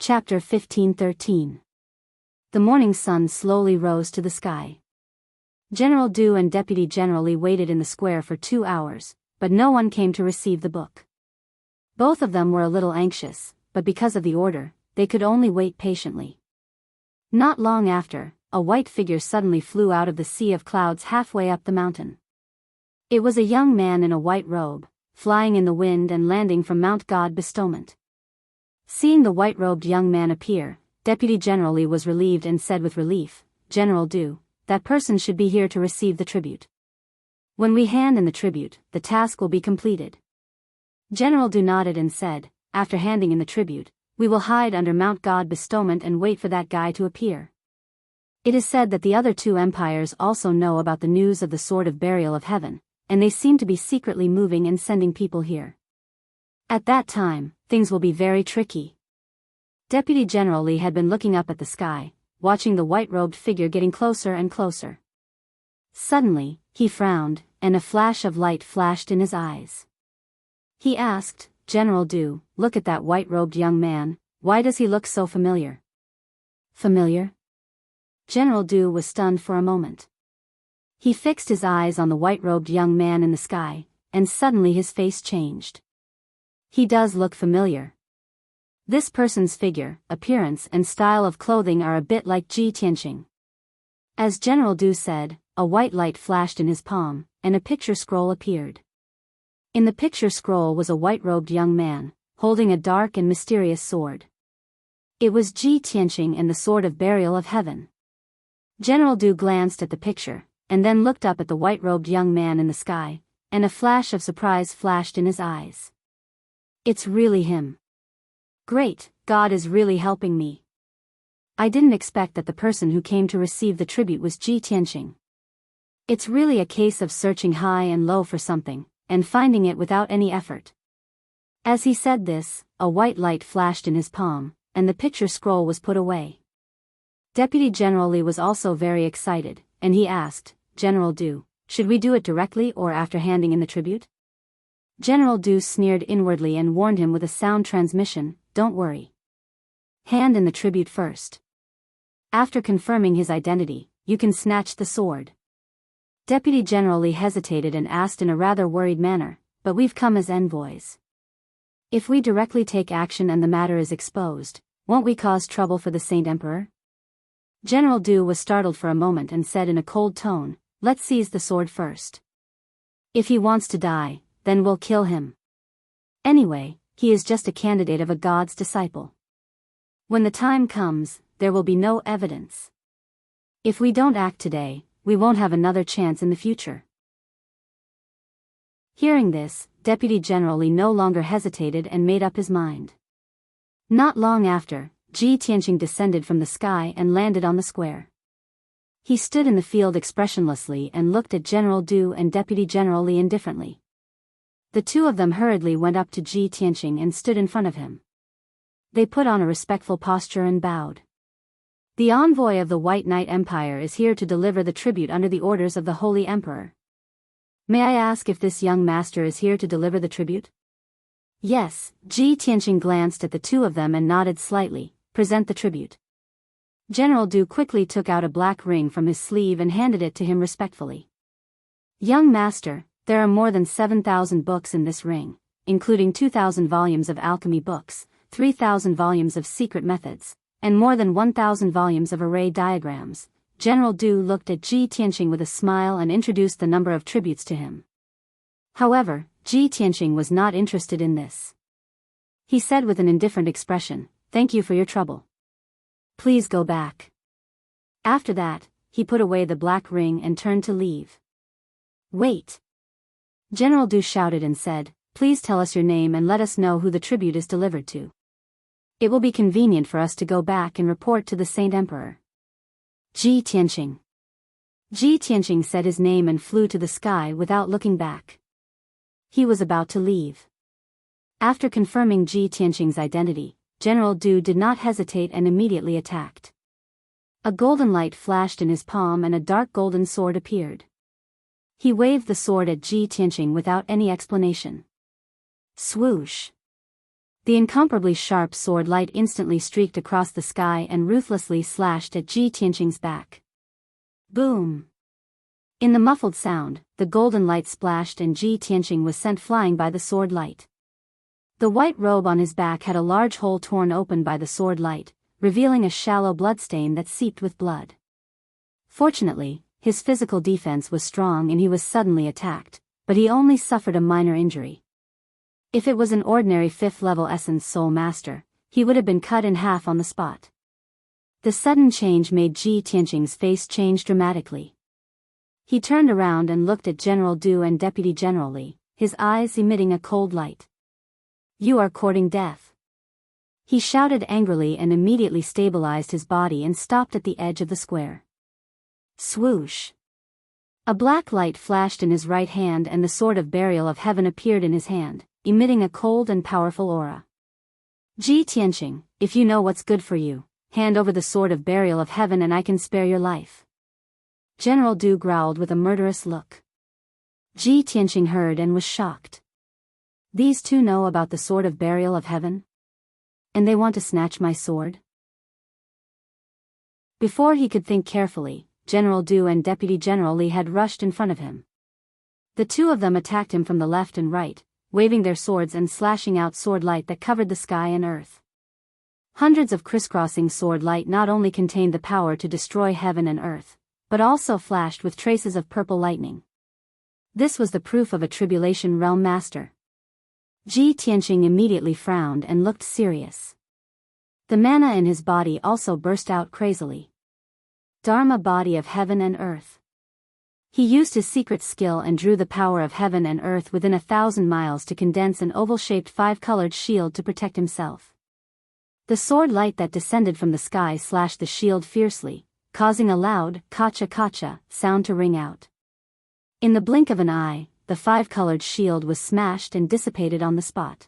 Chapter 15:13. The morning sun slowly rose to the sky. General Du and Deputy General Li waited in the square for 2 hours, but no one came to receive the book. Both of them were a little anxious, but because of the order, they could only wait patiently. Not long after, a white figure suddenly flew out of the sea of clouds halfway up the mountain. It was a young man in a white robe, flying in the wind and landing from Mount God Bestowment. Seeing the white-robed young man appear, Deputy General Li was relieved and said with relief, "General Du, that person should be here to receive the tribute. When we hand in the tribute, the task will be completed." General Du nodded and said, "After handing in the tribute, we will hide under Mount God Bestowment and wait for that guy to appear. It is said that the other 2 empires also know about the news of the Sword of Burial of Heaven, and they seem to be secretly moving and sending people here. At that time, things will be very tricky." Deputy General Li had been looking up at the sky, watching the white-robed figure getting closer and closer. Suddenly, he frowned, and a flash of light flashed in his eyes. He asked, "General Du, look at that white-robed young man, why does he look so familiar?" "Familiar?" General Du was stunned for a moment. He fixed his eyes on the white-robed young man in the sky, and suddenly his face changed. "He does look familiar. This person's figure, appearance and style of clothing are a bit like Ji Tianqing." As General Du said, a white light flashed in his palm, and a picture scroll appeared. In the picture scroll was a white-robed young man, holding a dark and mysterious sword. It was Ji Tianqing and the Sword of Burial of Heaven. General Du glanced at the picture, and then looked up at the white-robed young man in the sky, and a flash of surprise flashed in his eyes. "It's really him. Great, God is really helping me. I didn't expect that the person who came to receive the tribute was Ji Tianqing. It's really a case of searching high and low for something, and finding it without any effort." As he said this, a white light flashed in his palm, and the picture scroll was put away. Deputy General Li was also very excited, and he asked, "General Du, should we do it directly or after handing in the tribute?" General Du sneered inwardly and warned him with a sound transmission, "Don't worry. Hand in the tribute first. After confirming his identity, you can snatch the sword." Deputy General Li hesitated and asked in a rather worried manner, "But we've come as envoys. If we directly take action and the matter is exposed, won't we cause trouble for the Saint Emperor?" General Du was startled for a moment and said in a cold tone, "Let's seize the sword first. If he wants to die, then we'll kill him. Anyway, he is just a candidate of a God's disciple. When the time comes, there will be no evidence. If we don't act today, we won't have another chance in the future." Hearing this, Deputy General Li no longer hesitated and made up his mind. Not long after, Ji Tianqing descended from the sky and landed on the square. He stood in the field expressionlessly and looked at General Du and Deputy General Li indifferently. The 2 of them hurriedly went up to Ji Tianqing and stood in front of him. They put on a respectful posture and bowed. "The envoy of the White Knight Empire is here to deliver the tribute under the orders of the Holy Emperor. May I ask if this young master is here to deliver the tribute?" "Yes." Ji Tianqing glanced at the 2 of them and nodded slightly. "Present the tribute." General Du quickly took out a black ring from his sleeve and handed it to him respectfully. "Young master, there are more than 7,000 books in this ring, including 2,000 volumes of alchemy books, 3,000 volumes of secret methods, and more than 1,000 volumes of array diagrams." General Du looked at Ji Tianqing with a smile and introduced the number of tributes to him. However, Ji Tianqing was not interested in this. He said with an indifferent expression, "Thank you for your trouble. Please go back." After that, he put away the black ring and turned to leave. "Wait." General Du shouted and said, "Please tell us your name and let us know who the tribute is delivered to. It will be convenient for us to go back and report to the Saint Emperor." "Ji Tianqing." Ji Tianqing said his name and flew to the sky without looking back. He was about to leave. After confirming Ji Tianqing's identity, General Du did not hesitate and immediately attacked. A golden light flashed in his palm and a dark golden sword appeared. He waved the sword at Ji Tianqing without any explanation. Swoosh! The incomparably sharp sword light instantly streaked across the sky and ruthlessly slashed at Ji Tianqing's back. Boom! In the muffled sound, the golden light splashed and Ji Tianqing was sent flying by the sword light. The white robe on his back had a large hole torn open by the sword light, revealing a shallow bloodstain that seeped with blood. Fortunately, his physical defense was strong and he was suddenly attacked, but he only suffered a minor injury. If it was an ordinary 5th-level Essence Soul Master, he would have been cut in half on the spot. The sudden change made Ji Tianqing's face change dramatically. He turned around and looked at General Du and Deputy General Li, his eyes emitting a cold light. "You are courting death." He shouted angrily and immediately stabilized his body and stopped at the edge of the square. Swoosh! A black light flashed in his right hand and the sword of burial of heaven appeared in his hand, emitting a cold and powerful aura. "Ji Tianqing, if you know what's good for you, hand over the sword of burial of heaven and I can spare your life." General Du growled with a murderous look. Ji Tianqing heard and was shocked. These two know about the sword of burial of heaven? And they want to snatch my sword? Before he could think carefully, General Du and Deputy General Li had rushed in front of him. The two of them attacked him from the left and right, waving their swords and slashing out sword light that covered the sky and earth. Hundreds of crisscrossing sword light not only contained the power to destroy heaven and earth, but also flashed with traces of purple lightning. This was the proof of a Tribulation Realm Master. Ji Tianqing immediately frowned and looked serious. The mana in his body also burst out crazily. Dharma body of heaven and earth. He used his secret skill and drew the power of heaven and earth within 1,000 miles to condense an oval-shaped 5-colored shield to protect himself. The sword light that descended from the sky slashed the shield fiercely, causing a loud kacha-kacha sound to ring out. In the blink of an eye, the 5-colored shield was smashed and dissipated on the spot.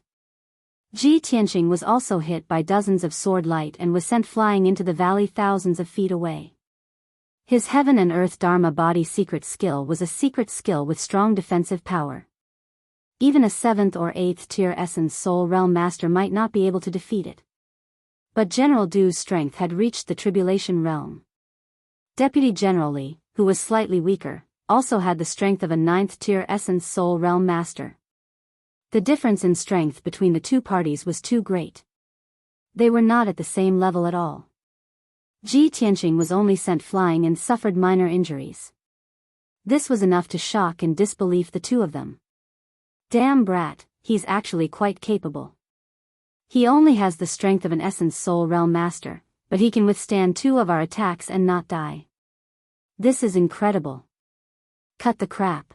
Ji Tianqing was also hit by dozens of sword light and was sent flying into the valley thousands of feet away. His heaven and earth Dharma body secret skill was a secret skill with strong defensive power. Even a 7th or 8th tier Essence Soul Realm Master might not be able to defeat it. But General Du's strength had reached the Tribulation Realm. Deputy General Li, who was slightly weaker, also had the strength of a 9th tier Essence Soul Realm Master. The difference in strength between the two parties was too great. They were not at the same level at all. Ji Tianqing was only sent flying and suffered minor injuries. This was enough to shock and disbelief the two of them. Damn brat, he's actually quite capable. He only has the strength of an Essence Soul Realm Master, but he can withstand 2 of our attacks and not die. This is incredible. Cut the crap.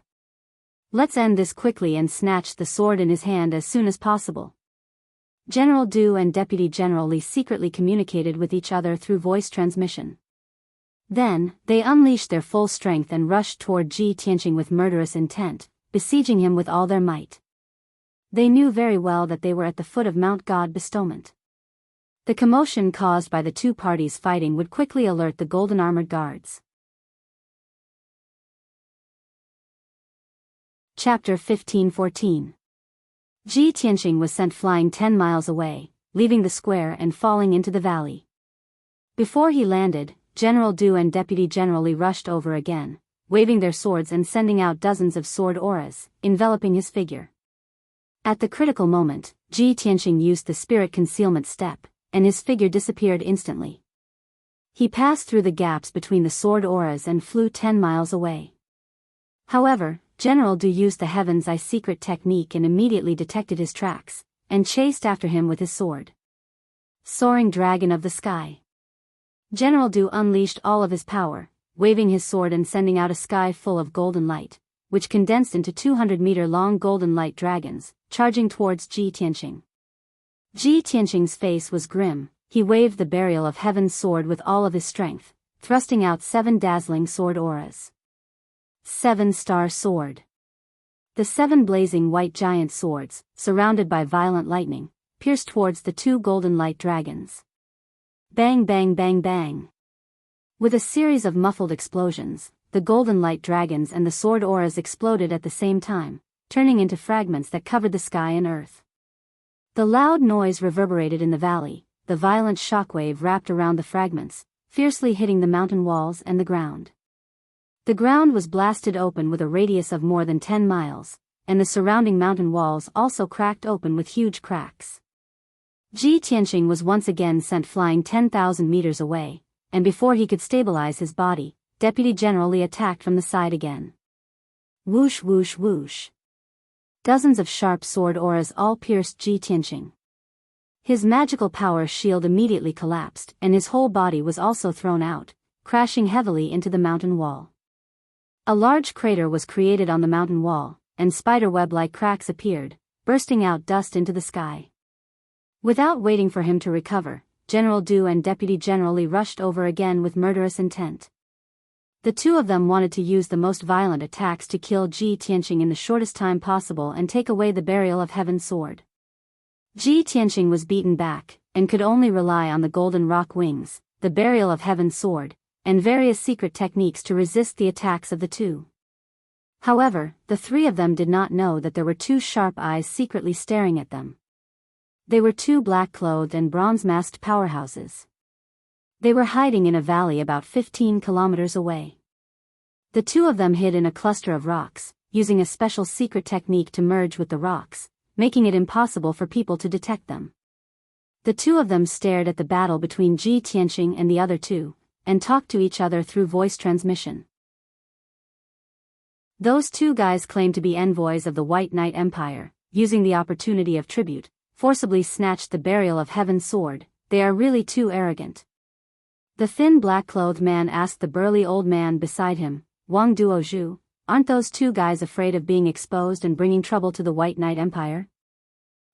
Let's end this quickly and snatch the sword in his hand as soon as possible. General Du and Deputy General Li secretly communicated with each other through voice transmission. Then, they unleashed their full strength and rushed toward Ji Tianqing with murderous intent, besieging him with all their might. They knew very well that they were at the foot of Mount God Bestowment. The commotion caused by the two parties fighting would quickly alert the golden armored guards. Chapter 15-14. Ji Tianqing was sent flying 10 miles away, leaving the square and falling into the valley. Before he landed, General Du and Deputy General Li rushed over again, waving their swords and sending out dozens of sword auras, enveloping his figure. At the critical moment, Ji Tianqing used the spirit concealment step, and his figure disappeared instantly. He passed through the gaps between the sword auras and flew 10 miles away. However, General Du used the Heaven's Eye secret technique and immediately detected his tracks, and chased after him with his sword. Soaring Dragon of the Sky. General Du unleashed all of his power, waving his sword and sending out a sky full of golden light, which condensed into 200-meter-long golden light dragons, charging towards Ji Tianqing. Ji Tianqing's face was grim. He waved the Burial of Heaven's sword with all of his strength, thrusting out 7 dazzling sword auras. 7-star sword. The 7 blazing white giant swords, surrounded by violent lightning, pierced towards the 2 golden light dragons. Bang bang bang bang. With a series of muffled explosions, the golden light dragons and the sword auras exploded at the same time, turning into fragments that covered the sky and earth. The loud noise reverberated in the valley, the violent shockwave wrapped around the fragments, fiercely hitting the mountain walls and the ground. The ground was blasted open with a radius of more than 10 miles, and the surrounding mountain walls also cracked open with huge cracks. Ji Tianqing was once again sent flying 10,000 meters away, and before he could stabilize his body, Deputy General Li attacked from the side again. Whoosh whoosh whoosh. Dozens of sharp sword auras all pierced Ji Tianqing. His magical power shield immediately collapsed, and his whole body was also thrown out, crashing heavily into the mountain wall. A large crater was created on the mountain wall, and spiderweb-like cracks appeared, bursting out dust into the sky. Without waiting for him to recover, General Du and Deputy General Li rushed over again with murderous intent. The two of them wanted to use the most violent attacks to kill Ji Tianqing in the shortest time possible and take away the Burial of Heaven sword. Ji Tianqing was beaten back, and could only rely on the golden rock wings, the Burial of Heaven sword, and various secret techniques to resist the attacks of the two. However, the three of them did not know that there were two sharp eyes secretly staring at them. They were two black-clothed and bronze-masked powerhouses. They were hiding in a valley about 15 kilometers away. The two of them hid in a cluster of rocks, using a special secret technique to merge with the rocks, making it impossible for people to detect them. The two of them stared at the battle between Ji Tianqing and the other two, and talked to each other through voice transmission. Those two guys claimed to be envoys of the White Knight Empire, using the opportunity of tribute, forcibly snatched the Burial of Heaven sword. They are really too arrogant. The thin black-clothed man asked the burly old man beside him, Wang Duozhu, aren't those two guys afraid of being exposed and bringing trouble to the White Knight Empire?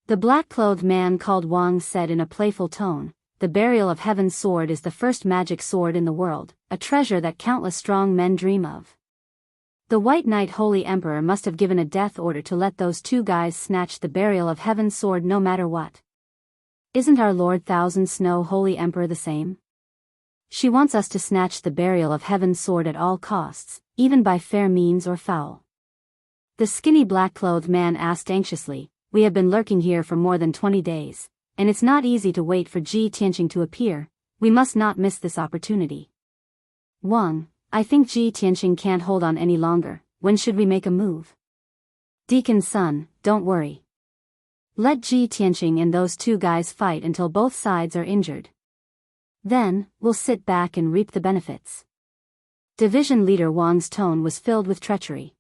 The black-clothed man called Wang said in a playful tone, the Burial of Heaven sword is the first magic sword in the world, a treasure that countless strong men dream of. The White Knight Holy Emperor must have given a death order to let those two guys snatch the Burial of Heaven sword no matter what. Isn't our Lord Thousand Snow Holy Emperor the same? She wants us to snatch the Burial of Heaven sword at all costs, even by fair means or foul. The skinny black-clothed man asked anxiously, we have been lurking here for more than 20 days, and it's not easy to wait for Ji Tianqing to appear. We must not miss this opportunity. Wang, I think Ji Tianqing can't hold on any longer. When should we make a move? Deacon's son, don't worry. Let Ji Tianqing and those two guys fight until both sides are injured. Then, we'll sit back and reap the benefits. Division leader Wang's tone was filled with treachery.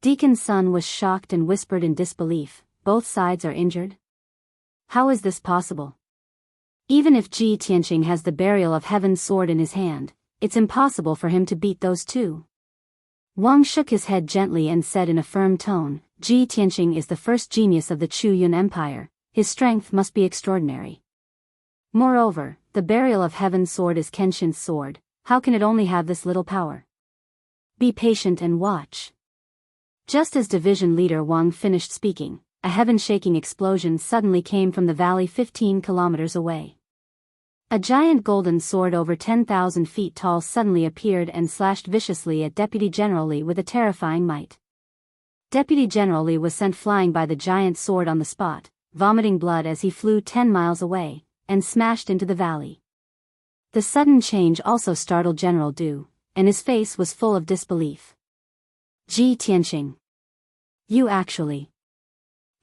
Deacon's son was shocked and whispered in disbelief, both sides are injured? How is this possible? Even if Ji Tianqing has the Burial of Heaven sword in his hand, it's impossible for him to beat those two. Wang shook his head gently and said in a firm tone, Ji Tianqing is the first genius of the Chu Yun Empire, his strength must be extraordinary. Moreover, the Burial of Heaven sword is Kenshin's sword, how can it only have this little power? Be patient and watch. Just as division leader Wang finished speaking, a heaven-shaking explosion suddenly came from the valley 15 kilometers away. A giant golden sword over 10,000 feet tall suddenly appeared and slashed viciously at Deputy General Li with a terrifying might. Deputy General Li was sent flying by the giant sword on the spot, vomiting blood as he flew 10 miles away, and smashed into the valley. The sudden change also startled General Du, and his face was full of disbelief. Ji Tianqing. You actually.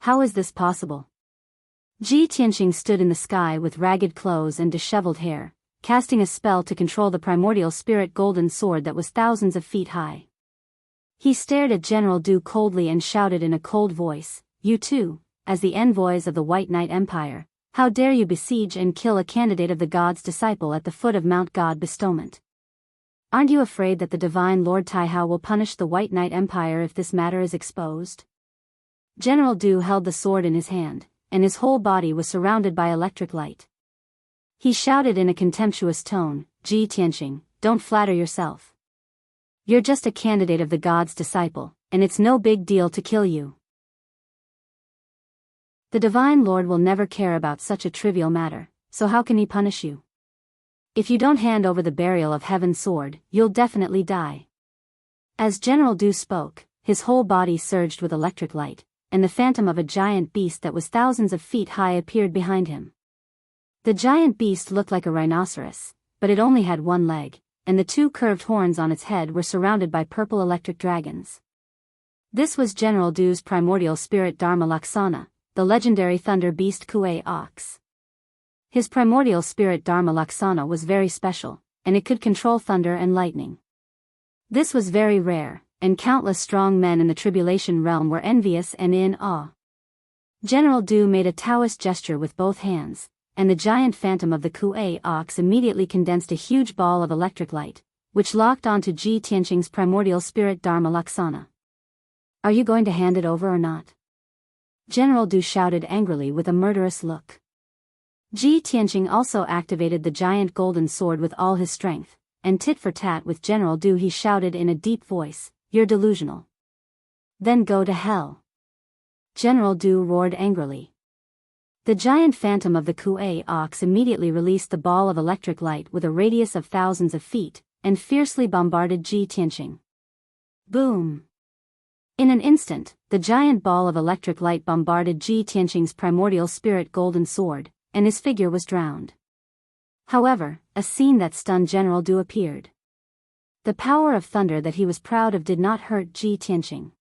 How is this possible? Ji Tianqing stood in the sky with ragged clothes and disheveled hair, casting a spell to control the primordial spirit golden sword that was thousands of feet high. He stared at General Du coldly and shouted in a cold voice, you too, as the envoys of the White Knight Empire, how dare you besiege and kill a candidate of the God's disciple at the foot of Mount God Bestowment? Aren't you afraid that the divine Lord Taihao will punish the White Knight Empire if this matter is exposed? General Du held the sword in his hand, and his whole body was surrounded by electric light. He shouted in a contemptuous tone, Ji Tianqing, don't flatter yourself. You're just a candidate of the God's disciple, and it's no big deal to kill you. The Divine Lord will never care about such a trivial matter, so how can he punish you? If you don't hand over the Burial of Heaven sword, you'll definitely die. As General Du spoke, his whole body surged with electric light, and the phantom of a giant beast that was thousands of feet high appeared behind him. The giant beast looked like a rhinoceros, but it only had one leg, and the two curved horns on its head were surrounded by purple electric dragons. This was General Du's primordial spirit Dharma Laksana, the legendary thunder beast Kuei Ox. His primordial spirit Dharma Laksana was very special, and it could control thunder and lightning. This was very rare, and countless strong men in the tribulation realm were envious and in awe. General Du made a Taoist gesture with both hands, and the giant phantom of the Kuei Ox immediately condensed a huge ball of electric light, which locked onto Ji Tianqing's primordial spirit Dharma Laksana. "Are you going to hand it over or not?" General Du shouted angrily with a murderous look. Ji Tianqing also activated the giant golden sword with all his strength, and tit for tat with General Du he shouted in a deep voice, "You're delusional. Then go to hell." General Du roared angrily. The giant phantom of the Kuei Ox immediately released the ball of electric light with a radius of thousands of feet, and fiercely bombarded Ji Tianqing. Boom! In an instant, the giant ball of electric light bombarded Ji Tianqing's primordial spirit golden sword, and his figure was drowned. However, a scene that stunned General Du appeared. The power of thunder that he was proud of did not hurt Ji Tianqing.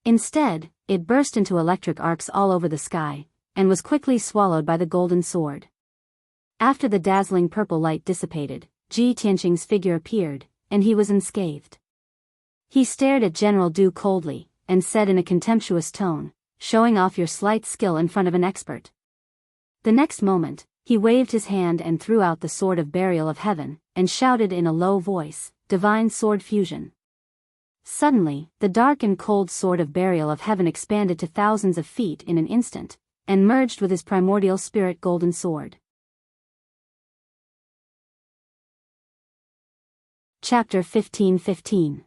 Instead, it burst into electric arcs all over the sky, and was quickly swallowed by the golden sword. After the dazzling purple light dissipated, Ji Tianqing's figure appeared, and he was unscathed. He stared at General Du coldly, and said in a contemptuous tone, "Showing off your slight skill in front of an expert." The next moment, he waved his hand and threw out the sword of burial of heaven, and shouted in a low voice, "Divine sword fusion." Suddenly, the dark and cold sword of burial of heaven expanded to thousands of feet in an instant, and merged with his primordial spirit golden sword. Chapter 15:15.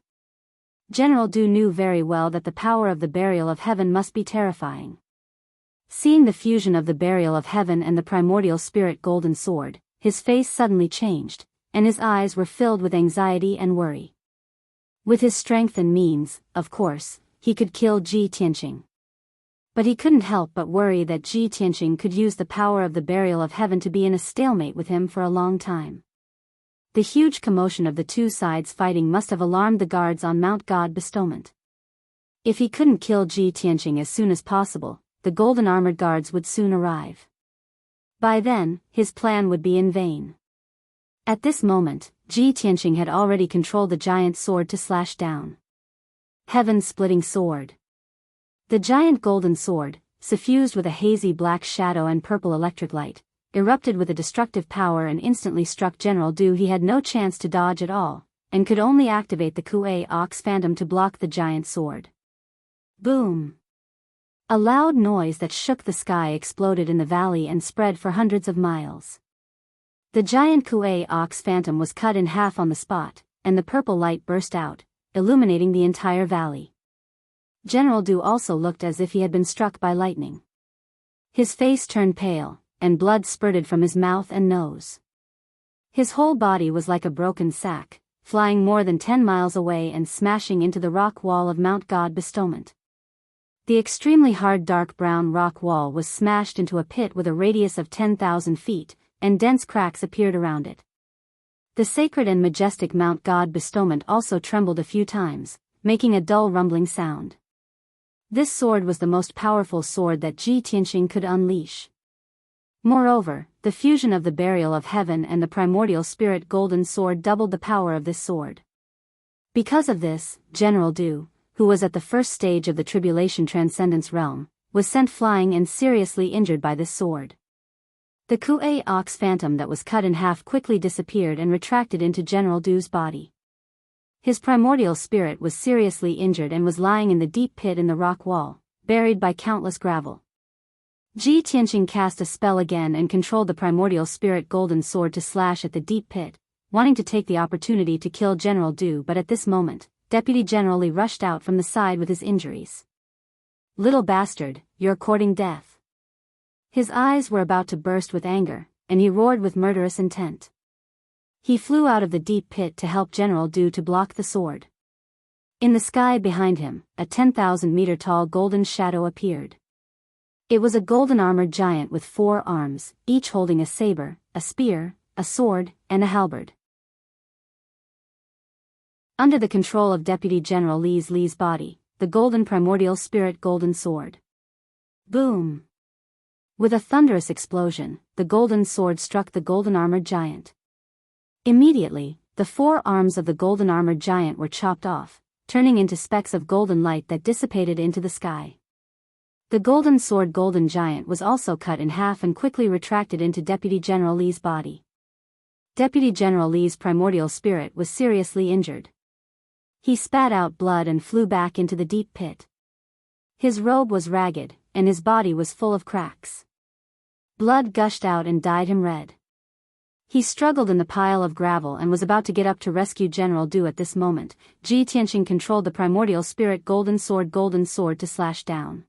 General Du knew very well that the power of the burial of heaven must be terrifying. Seeing the fusion of the burial of heaven and the primordial spirit golden sword, his face suddenly changed, and his eyes were filled with anxiety and worry. With his strength and means, of course, he could kill Ji Tianqing. But he couldn't help but worry that Ji Tianqing could use the power of the burial of heaven to be in a stalemate with him for a long time. The huge commotion of the two sides fighting must have alarmed the guards on Mount God Bestowment. If he couldn't kill Ji Tianqing as soon as possible, the golden armored guards would soon arrive. By then, his plan would be in vain. At this moment, Ji Tianqing had already controlled the giant sword to slash down. Heaven-splitting sword. The giant golden sword, suffused with a hazy black shadow and purple electric light, erupted with a destructive power and instantly struck General Du. He had no chance to dodge at all, and could only activate the Kuei Ox phantom to block the giant sword. Boom! A loud noise that shook the sky exploded in the valley and spread for hundreds of miles. The giant Kuei Ox phantom was cut in half on the spot, and the purple light burst out, illuminating the entire valley. General Du also looked as if he had been struck by lightning. His face turned pale, and blood spurted from his mouth and nose. His whole body was like a broken sack, flying more than 10 miles away and smashing into the rock wall of Mount God Bestowment. The extremely hard dark brown rock wall was smashed into a pit with a radius of 10,000 feet, and dense cracks appeared around it. The sacred and majestic Mount God Bestowment also trembled a few times, making a dull rumbling sound. This sword was the most powerful sword that Ji Tianqing could unleash. Moreover, the fusion of the burial of heaven and the primordial spirit golden sword doubled the power of this sword. Because of this, General Du, who was at the first stage of the tribulation transcendence realm, was sent flying and seriously injured by this sword. The Kuei Ox phantom that was cut in half quickly disappeared and retracted into General Du's body. His primordial spirit was seriously injured and was lying in the deep pit in the rock wall, buried by countless gravel. Ji Tianqing cast a spell again and controlled the primordial spirit golden sword to slash at the deep pit, wanting to take the opportunity to kill General Du, but at this moment, Deputy General Li rushed out from the side with his injuries. "Little bastard, you're courting death." His eyes were about to burst with anger, and he roared with murderous intent. He flew out of the deep pit to help General Du to block the sword. In the sky behind him, a 10,000-meter-tall golden shadow appeared. It was a golden-armored giant with 4 arms, each holding a saber, a spear, a sword, and a halberd. Under the control of Deputy General Li's body, the golden primordial spirit golden sword. Boom! With a thunderous explosion, the golden sword struck the golden-armored giant. Immediately, the 4 arms of the golden-armored giant were chopped off, turning into specks of golden light that dissipated into the sky. The golden sword golden giant was also cut in half and quickly retracted into Deputy General Li's body. Deputy General Li's primordial spirit was seriously injured. He spat out blood and flew back into the deep pit. His robe was ragged, and his body was full of cracks. Blood gushed out and dyed him red. He struggled in the pile of gravel and was about to get up to rescue General Du at this moment. Ji Tianqing controlled the primordial spirit golden sword to slash down.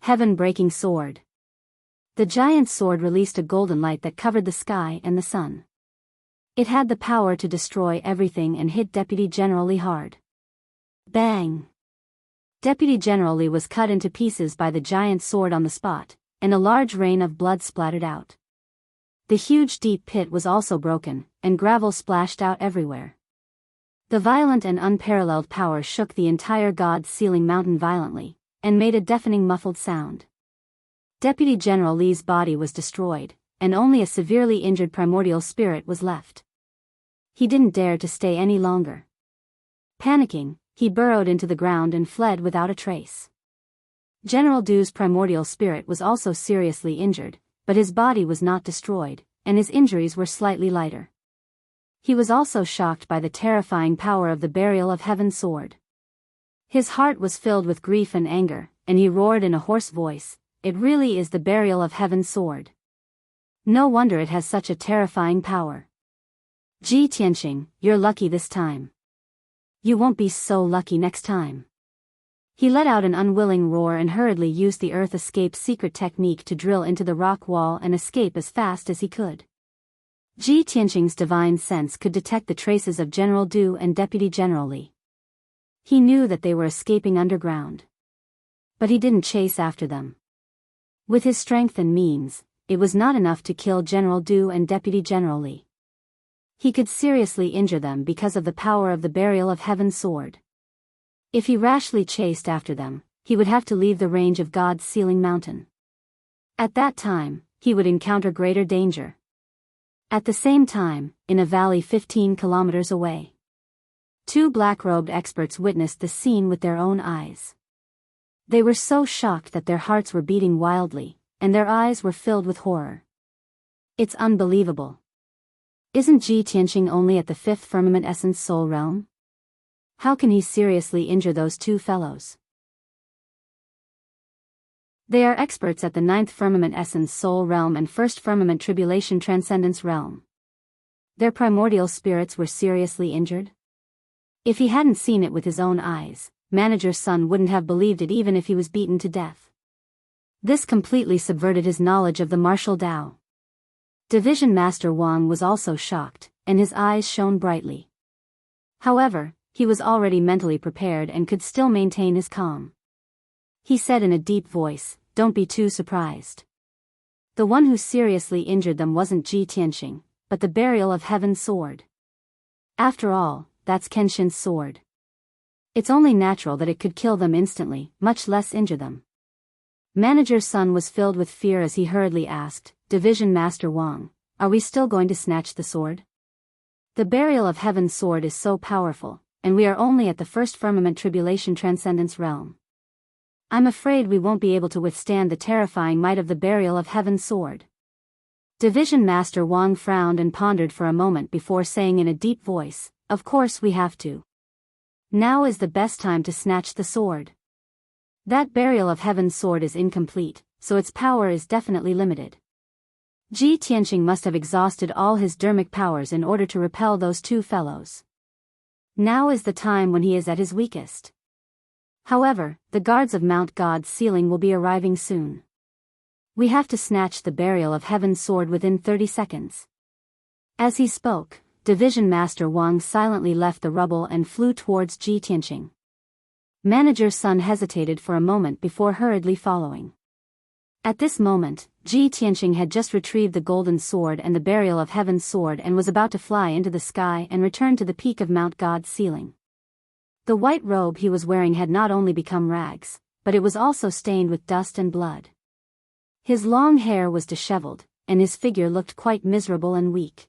Heaven-breaking sword. The giant's sword released a golden light that covered the sky and the sun. It had the power to destroy everything and hit Deputy General Li hard. Bang! Deputy General Li was cut into pieces by the giant's sword on the spot, and a large rain of blood splattered out. The huge deep pit was also broken, and gravel splashed out everywhere. The violent and unparalleled power shook the entire God-sealing mountain violently, and made a deafening muffled sound. Deputy General Li's body was destroyed, and only a severely injured primordial spirit was left. He didn't dare to stay any longer. Panicking, he burrowed into the ground and fled without a trace. General Du's primordial spirit was also seriously injured, but his body was not destroyed, and his injuries were slightly lighter. He was also shocked by the terrifying power of the Burial of Heaven sword. His heart was filled with grief and anger, and he roared in a hoarse voice, "It really is the Burial of Heaven sword. No wonder it has such a terrifying power. Ji Tianqing, you're lucky this time. You won't be so lucky next time." He let out an unwilling roar and hurriedly used the earth escape secret technique to drill into the rock wall and escape as fast as he could. Ji Tianqing's divine sense could detect the traces of General Du and Deputy General Li. He knew that they were escaping underground. But he didn't chase after them. With his strength and means, it was not enough to kill General Du and Deputy General Li. He could seriously injure them because of the power of the Burial of Heaven sword. If he rashly chased after them, he would have to leave the range of God's sealing mountain. At that time, he would encounter greater danger. At the same time, in a valley 15 kilometers away, 2 black-robed experts witnessed the scene with their own eyes. They were so shocked that their hearts were beating wildly, and their eyes were filled with horror. It's unbelievable. Isn't Ji Tianqing only at the 5th firmament essence soul realm? How can he seriously injure those 2 fellows? They are experts at the 9th firmament essence soul realm and 1st firmament tribulation transcendence realm. Their primordial spirits were seriously injured? If he hadn't seen it with his own eyes, Manager's son wouldn't have believed it even if he was beaten to death. This completely subverted his knowledge of the martial Tao. Division Master Wang was also shocked, and his eyes shone brightly. However, he was already mentally prepared and could still maintain his calm. He said in a deep voice, "Don't be too surprised. The one who seriously injured them wasn't Ji Tianqing, but the Burial of Heaven sword. After all, that's Kenshin's sword. It's only natural that it could kill them instantly, much less injure them." Manager's son was filled with fear as he hurriedly asked, "Division Master Wang, are we still going to snatch the sword? The Burial of Heaven sword is so powerful, and we are only at the 1st firmament tribulation transcendence realm. I'm afraid we won't be able to withstand the terrifying might of the Burial of Heaven sword." Division Master Wang frowned and pondered for a moment before saying in a deep voice, "Of course we have to. Now is the best time to snatch the sword. That Burial of Heaven sword is incomplete, so its power is definitely limited. Ji Tianqing must have exhausted all his dermic powers in order to repel those 2 fellows. Now is the time when he is at his weakest. However, the guards of Mount God's Sealing will be arriving soon. We have to snatch the Burial of Heaven sword within 30 seconds. As he spoke, Division Master Wang silently left the rubble and flew towards Ji Tianqing. Manager Sun hesitated for a moment before hurriedly following. At this moment, Ji Tianqing had just retrieved the golden sword and the burial of heaven's sword and was about to fly into the sky and return to the peak of Mount God's ceiling. The white robe he was wearing had not only become rags, but it was also stained with dust and blood. His long hair was disheveled, and his figure looked quite miserable and weak.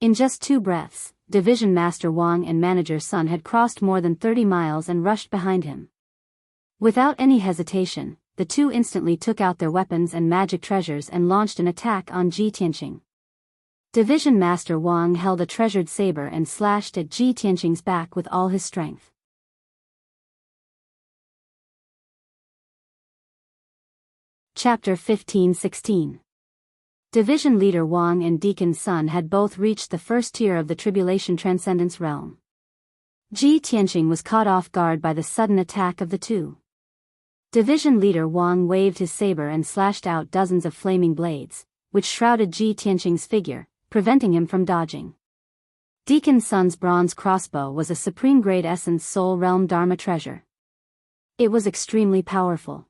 In just 2 breaths, Division Master Wang and Manager Sun had crossed more than 30 miles and rushed behind him. Without any hesitation, the two instantly took out their weapons and magic treasures and launched an attack on Ji Tianqing. Division Master Wang held a treasured saber and slashed at Ji Tianqing's back with all his strength. Chapter 15-16. Division Leader Wang and Deacon Sun had both reached the first tier of the Tribulation Transcendence realm. Ji Tianqing was caught off guard by the sudden attack of the two. Division Leader Wang waved his saber and slashed out dozens of flaming blades, which shrouded Ji Tianqing's figure, preventing him from dodging. Deacon Sun's bronze crossbow was a supreme-grade Essence Soul Realm Dharma treasure. It was extremely powerful.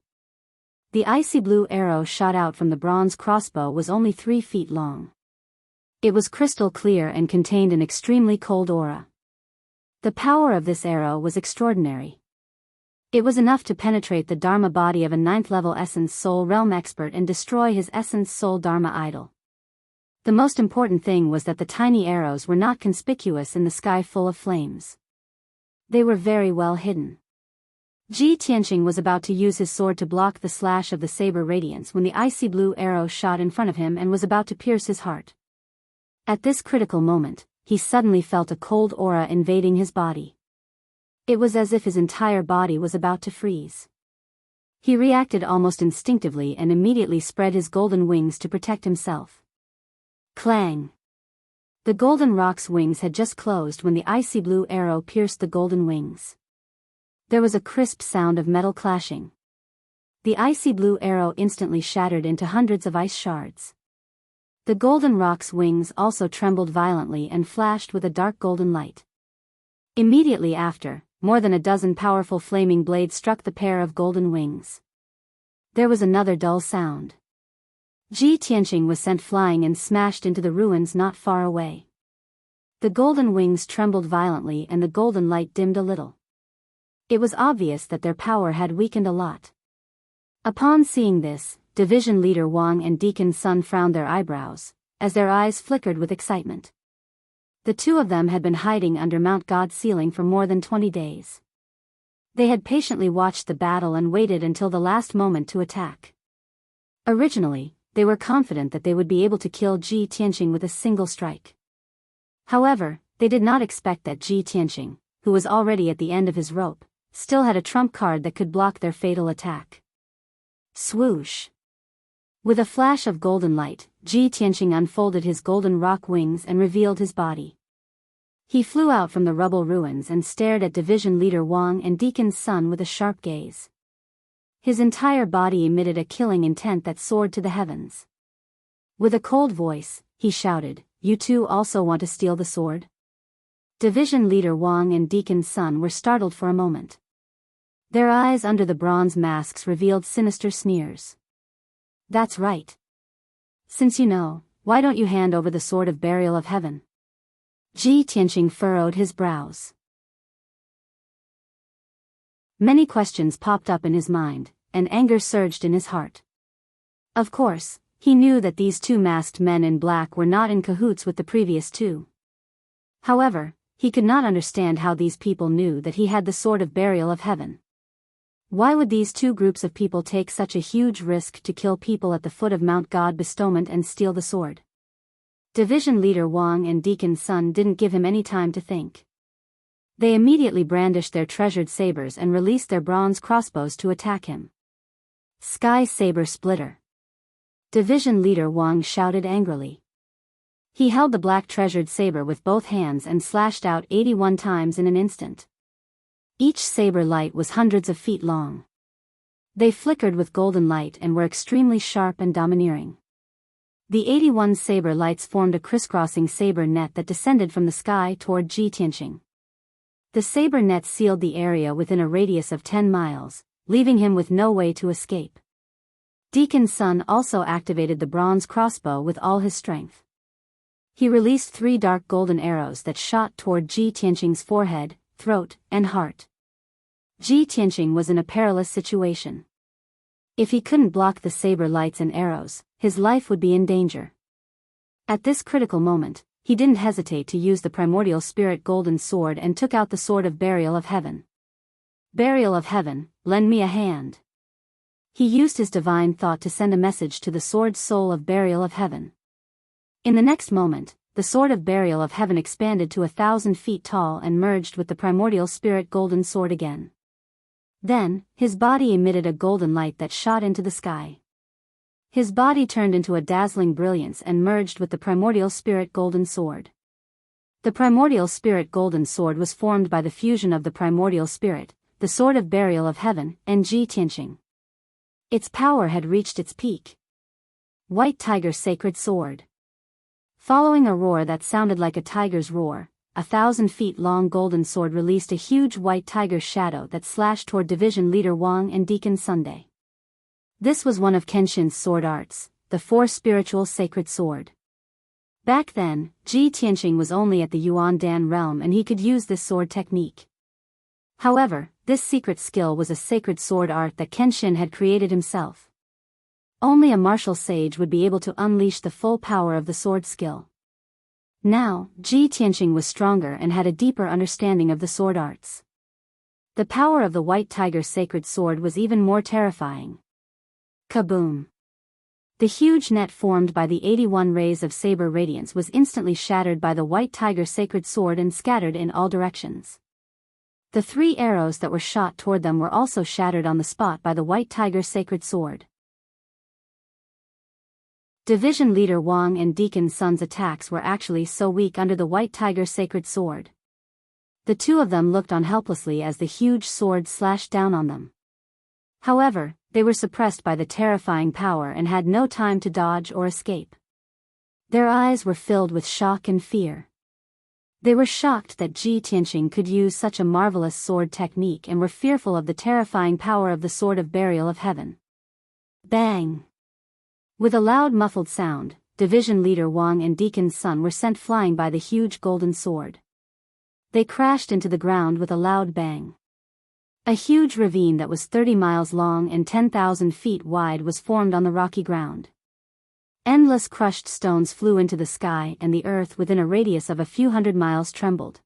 The icy blue arrow shot out from the bronze crossbow was only 3 feet long. It was crystal clear and contained an extremely cold aura. The power of this arrow was extraordinary. It was enough to penetrate the Dharma body of a 9th-level Essence Soul Realm expert and destroy his Essence Soul Dharma idol. The most important thing was that the tiny arrows were not conspicuous in the sky full of flames. They were very well hidden. Ji Tianqing was about to use his sword to block the slash of the saber radiance when the icy blue arrow shot in front of him and was about to pierce his heart. At this critical moment, he suddenly felt a cold aura invading his body. It was as if his entire body was about to freeze. He reacted almost instinctively and immediately spread his golden wings to protect himself. Clang! The golden rock's wings had just closed when the icy blue arrow pierced the golden wings. There was a crisp sound of metal clashing. The icy blue arrow instantly shattered into hundreds of ice shards. The golden rock's wings also trembled violently and flashed with a dark golden light. Immediately after, more than a dozen powerful flaming blades struck the pair of golden wings. There was another dull sound. Ji Tianqing was sent flying and smashed into the ruins not far away. The golden wings trembled violently and the golden light dimmed a little. It was obvious that their power had weakened a lot. Upon seeing this, Division Leader Wang and Deacon Sun frowned their eyebrows, as their eyes flickered with excitement. The two of them had been hiding under Mount God's ceiling for more than 20 days. They had patiently watched the battle and waited until the last moment to attack. Originally, they were confident that they would be able to kill Ji Tianqing with a single strike. However, they did not expect that Ji Tianqing, who was already at the end of his rope, still had a trump card that could block their fatal attack. Swoosh! With a flash of golden light, Ji Tianqing unfolded his golden rock wings and revealed his body. He flew out from the rubble ruins and stared at Division Leader Wang and Deacon Sun with a sharp gaze. His entire body emitted a killing intent that soared to the heavens. With a cold voice, he shouted, "You two also want to steal the sword?" Division Leader Wang and Deacon Sun were startled for a moment. Their eyes under the bronze masks revealed sinister sneers. "That's right. Since you know, why don't you hand over the sword of burial of heaven?" Ji Tianqing furrowed his brows. Many questions popped up in his mind, and anger surged in his heart. Of course, he knew that these two masked men in black were not in cahoots with the previous two. However, he could not understand how these people knew that he had the sword of burial of heaven. Why would these two groups of people take such a huge risk to kill people at the foot of Mount God bestowment and steal the sword? Division Leader Wang and Deacon Sun didn't give him any time to think. They immediately brandished their treasured sabers and released their bronze crossbows to attack him. Sky Saber Splitter! Division Leader Wang shouted angrily. He held the black treasured saber with both hands and slashed out 81 times in an instant. Each saber light was hundreds of feet long. They flickered with golden light and were extremely sharp and domineering. The 81 saber lights formed a crisscrossing saber net that descended from the sky toward Ji Tianqing. The saber net sealed the area within a radius of 10 miles, leaving him with no way to escape. Deacon Sun also activated the bronze crossbow with all his strength. He released 3 dark golden arrows that shot toward Ji Tianqing's forehead, throat, and heart. Ji Tianqing was in a perilous situation. If he couldn't block the saber lights and arrows, his life would be in danger. At this critical moment, he didn't hesitate to use the primordial spirit golden sword and took out the sword of Burial of Heaven. Burial of Heaven, lend me a hand. He used his divine thought to send a message to the sword soul of Burial of Heaven. In the next moment, the sword of Burial of Heaven expanded to 1,000 feet tall and merged with the primordial spirit golden sword again. Then, his body emitted a golden light that shot into the sky. His body turned into a dazzling brilliance and merged with the primordial spirit golden sword. The primordial spirit golden sword was formed by the fusion of the primordial spirit, the sword of Burial of Heaven, and Ji Tianqing. Its power had reached its peak. White Tiger Sacred Sword. Following a roar that sounded like a tiger's roar, 1,000 feet long golden sword released a huge white tiger's shadow that slashed toward Division Leader Wang and Deacon Sunday. This was one of Kenshin's sword arts, the 4 spiritual sacred sword. Back then, Ji Tianqing was only at the Yuan Dan realm and he could use this sword technique. However, this secret skill was a sacred sword art that Kenshin had created himself. Only a martial sage would be able to unleash the full power of the sword skill. Now, Ji Tianqing was stronger and had a deeper understanding of the sword arts. The power of the White Tiger Sacred Sword was even more terrifying. Kaboom! The huge net formed by the 81 rays of saber radiance was instantly shattered by the White Tiger Sacred Sword and scattered in all directions. The 3 arrows that were shot toward them were also shattered on the spot by the White Tiger Sacred Sword. Division Leader Wang and Deacon Sun's attacks were actually so weak under the White Tiger Sacred Sword. The 2 of them looked on helplessly as the huge sword slashed down on them. However, they were suppressed by the terrifying power and had no time to dodge or escape. Their eyes were filled with shock and fear. They were shocked that Ji Tianqing could use such a marvelous sword technique and were fearful of the terrifying power of the sword of Burial of Heaven. Bang! With a loud muffled sound, Division Leader Wang and Deacon Sun were sent flying by the huge golden sword. They crashed into the ground with a loud bang. A huge ravine that was 30 miles long and 10,000 feet wide was formed on the rocky ground. Endless crushed stones flew into the sky and the earth within a radius of a few hundred miles trembled.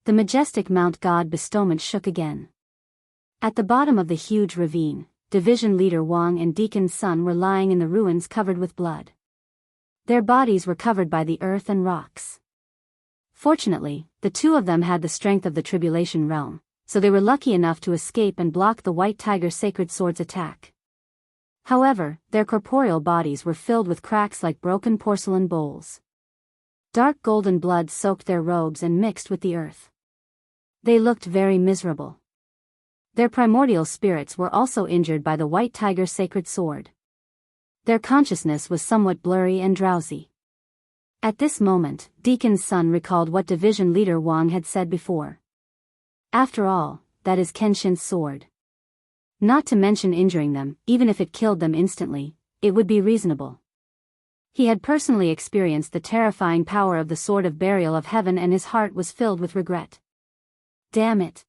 The majestic Mount God bestowment shook again. At the bottom of the huge ravine, Division Leader Wang and Deacon Sun were lying in the ruins covered with blood. Their bodies were covered by the earth and rocks. Fortunately, the 2 of them had the strength of the Tribulation Realm, so they were lucky enough to escape and block the White Tiger Sacred Sword's attack. However, their corporeal bodies were filled with cracks like broken porcelain bowls. Dark golden blood soaked their robes and mixed with the earth. They looked very miserable. Their primordial spirits were also injured by the White Tiger Sacred Sword. Their consciousness was somewhat blurry and drowsy. At this moment, Deacon Sun recalled what Division Leader Wang had said before. After all, that is Kenshin's sword. Not to mention injuring them, even if it killed them instantly, it would be reasonable. He had personally experienced the terrifying power of the sword of Burial of Heaven and his heart was filled with regret. Damn it!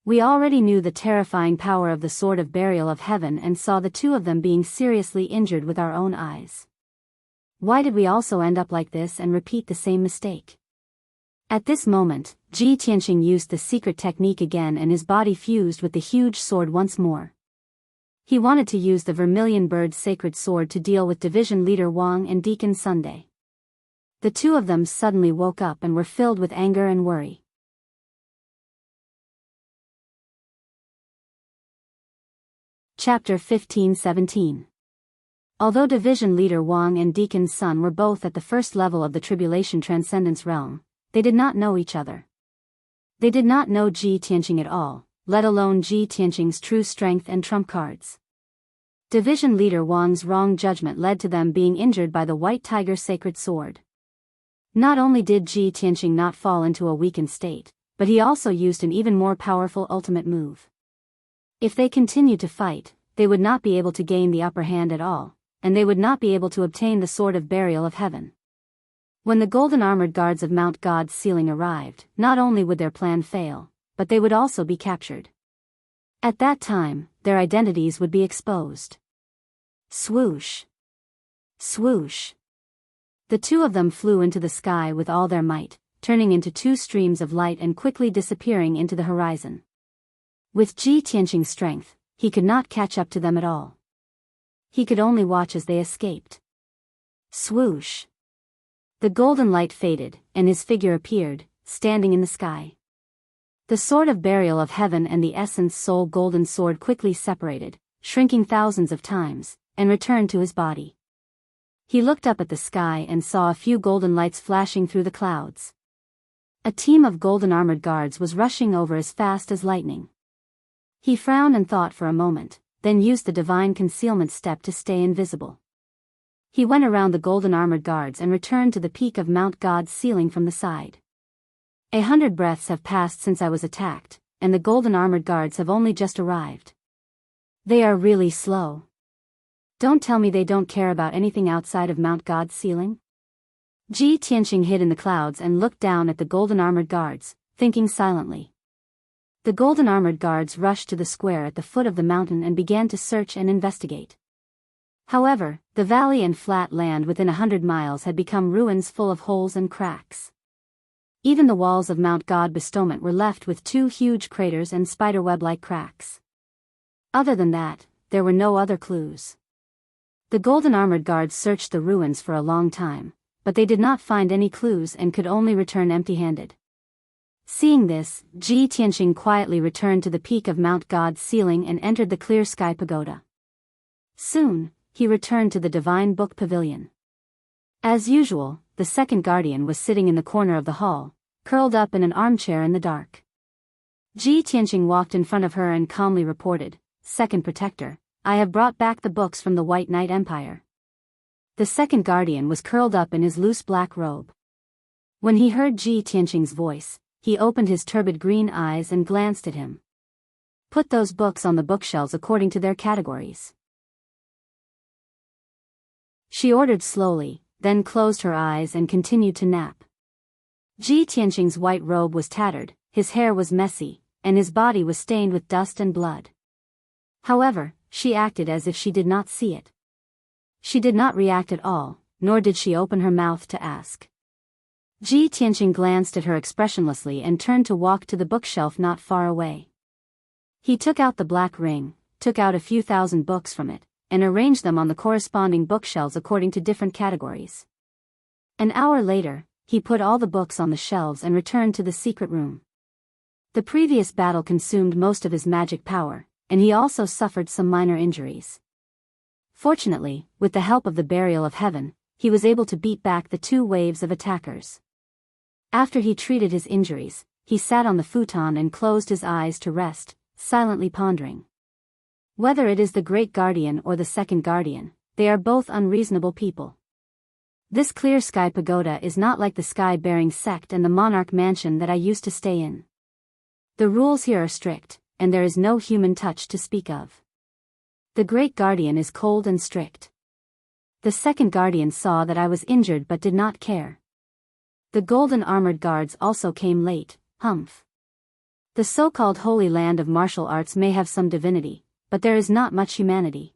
We already knew the terrifying power of the sword of Burial of Heaven and saw the 2 of them being seriously injured with our own eyes. Why did we also end up like this and repeat the same mistake? At this moment, Ji Tianqing used the secret technique again and his body fused with the huge sword once more. He wanted to use the Vermilion Bird Sacred Sword to deal with Division Leader Wang and Deacon Sunday. The 2 of them suddenly woke up and were filled with anger and worry. Chapter 15-17. Although Division Leader Wang and Deacon Sun were both at the first level of the Tribulation Transcendence Realm, they did not know each other. They did not know Ji Tianqing at all, let alone Ji Tianqing's true strength and trump cards. Division leader Wang's wrong judgment led to them being injured by the White Tiger's sacred sword. Not only did Ji Tianqing not fall into a weakened state, but he also used an even more powerful ultimate move. If they continued to fight, they would not be able to gain the upper hand at all, and they would not be able to obtain the Sword of Burial of Heaven. When the golden armored guards of Mount God's ceiling arrived, not only would their plan fail, but they would also be captured. At that time, their identities would be exposed. Swoosh! Swoosh! The two of them flew into the sky with all their might, turning into two streams of light and quickly disappearing into the horizon. With Ji Tianqing's strength, he could not catch up to them at all. He could only watch as they escaped. Swoosh! The golden light faded, and his figure appeared, standing in the sky. The Sword of Burial of Heaven and the Essence Soul Golden Sword quickly separated, shrinking thousands of times, and returned to his body. He looked up at the sky and saw a few golden lights flashing through the clouds. A team of golden armored guards was rushing over as fast as lightning. He frowned and thought for a moment, then used the divine concealment step to stay invisible. He went around the golden armored guards and returned to the peak of Mount God's ceiling from the side. 100 breaths have passed since I was attacked, and the golden armored guards have only just arrived. They are really slow. Don't tell me they don't care about anything outside of Mount God's ceiling? Ji Tianqing hid in the clouds and looked down at the golden armored guards, thinking silently. The golden armored guards rushed to the square at the foot of the mountain and began to search and investigate. However, the valley and flat land within 100 miles had become ruins full of holes and cracks. Even the walls of Mount God Bestowment were left with 2 huge craters and spiderweb-like cracks. Other than that, there were no other clues. The golden armored guards searched the ruins for a long time, but they did not find any clues and could only return empty-handed. Seeing this, Ji Tianqing quietly returned to the peak of Mount God's ceiling and entered the clear sky pagoda. Soon, he returned to the Divine Book Pavilion. As usual, the second guardian was sitting in the corner of the hall, curled up in an armchair in the dark. Ji Tianqing walked in front of her and calmly reported, "Second Protector, I have brought back the books from the White Knight Empire." The second guardian was curled up in his loose black robe. When he heard Ji Tianqing's voice, he opened his turbid green eyes and glanced at him. "Put those books on the bookshelves according to their categories," she ordered slowly, then closed her eyes and continued to nap. Ji Tianqing's white robe was tattered, his hair was messy, and his body was stained with dust and blood. However, she acted as if she did not see it. She did not react at all, nor did she open her mouth to ask. Ji Tianqing glanced at her expressionlessly and turned to walk to the bookshelf not far away. He took out the black ring, took out a few thousand books from it, and arranged them on the corresponding bookshelves according to different categories. An hour later, he put all the books on the shelves and returned to the secret room. The previous battle consumed most of his magic power, and he also suffered some minor injuries. Fortunately, with the help of the Burial of Heaven, he was able to beat back the 2 waves of attackers. After he treated his injuries, he sat on the futon and closed his eyes to rest, silently pondering. Whether it is the Great Guardian or the Second Guardian, they are both unreasonable people. This clear sky pagoda is not like the sky-bearing sect and the monarch mansion that I used to stay in. The rules here are strict, and there is no human touch to speak of. The Great Guardian is cold and strict. The Second Guardian saw that I was injured but did not care. The golden armored guards also came late, humph. The so-called Holy Land of martial arts may have some divinity, but there is not much humanity.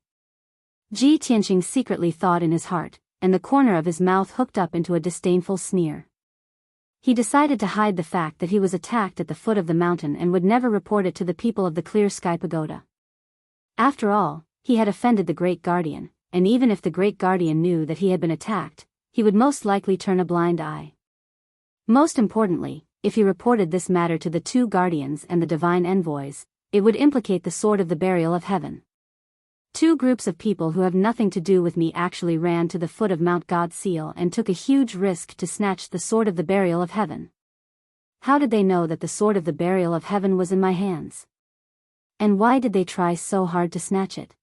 Ji Tianqing secretly thought in his heart, and the corner of his mouth hooked up into a disdainful sneer. He decided to hide the fact that he was attacked at the foot of the mountain and would never report it to the people of the Clear Sky Pagoda. After all, he had offended the Great Guardian, and even if the Great Guardian knew that he had been attacked, he would most likely turn a blind eye. Most importantly, if he reported this matter to the 2 guardians and the divine envoys, it would implicate the Sword of the Burial of Heaven. 2 groups of people who have nothing to do with me actually ran to the foot of Mount God's seal and took a huge risk to snatch the Sword of the Burial of Heaven. How did they know that the Sword of the Burial of Heaven was in my hands? And why did they try so hard to snatch it?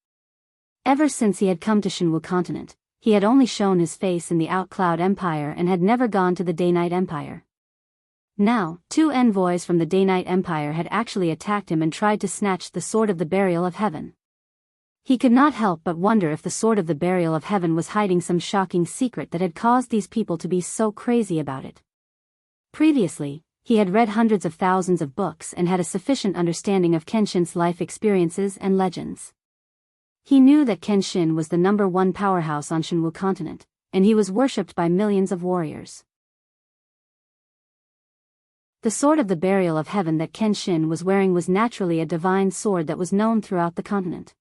Ever since he had come to Shenwu continent, he had only shown his face in the Outcloud Empire and had never gone to the Day-Night Empire. Now, 2 envoys from the Day-Night Empire had actually attacked him and tried to snatch the Sword of the Burial of Heaven. He could not help but wonder if the Sword of the Burial of Heaven was hiding some shocking secret that had caused these people to be so crazy about it. Previously, he had read hundreds of thousands of books and had a sufficient understanding of Kenshin's life experiences and legends. He knew that Kenshin was the #1 powerhouse on Shenwu continent, and he was worshipped by millions of warriors. The Sword of the Burial of Heaven that Kenshin was wearing was naturally a divine sword that was known throughout the continent.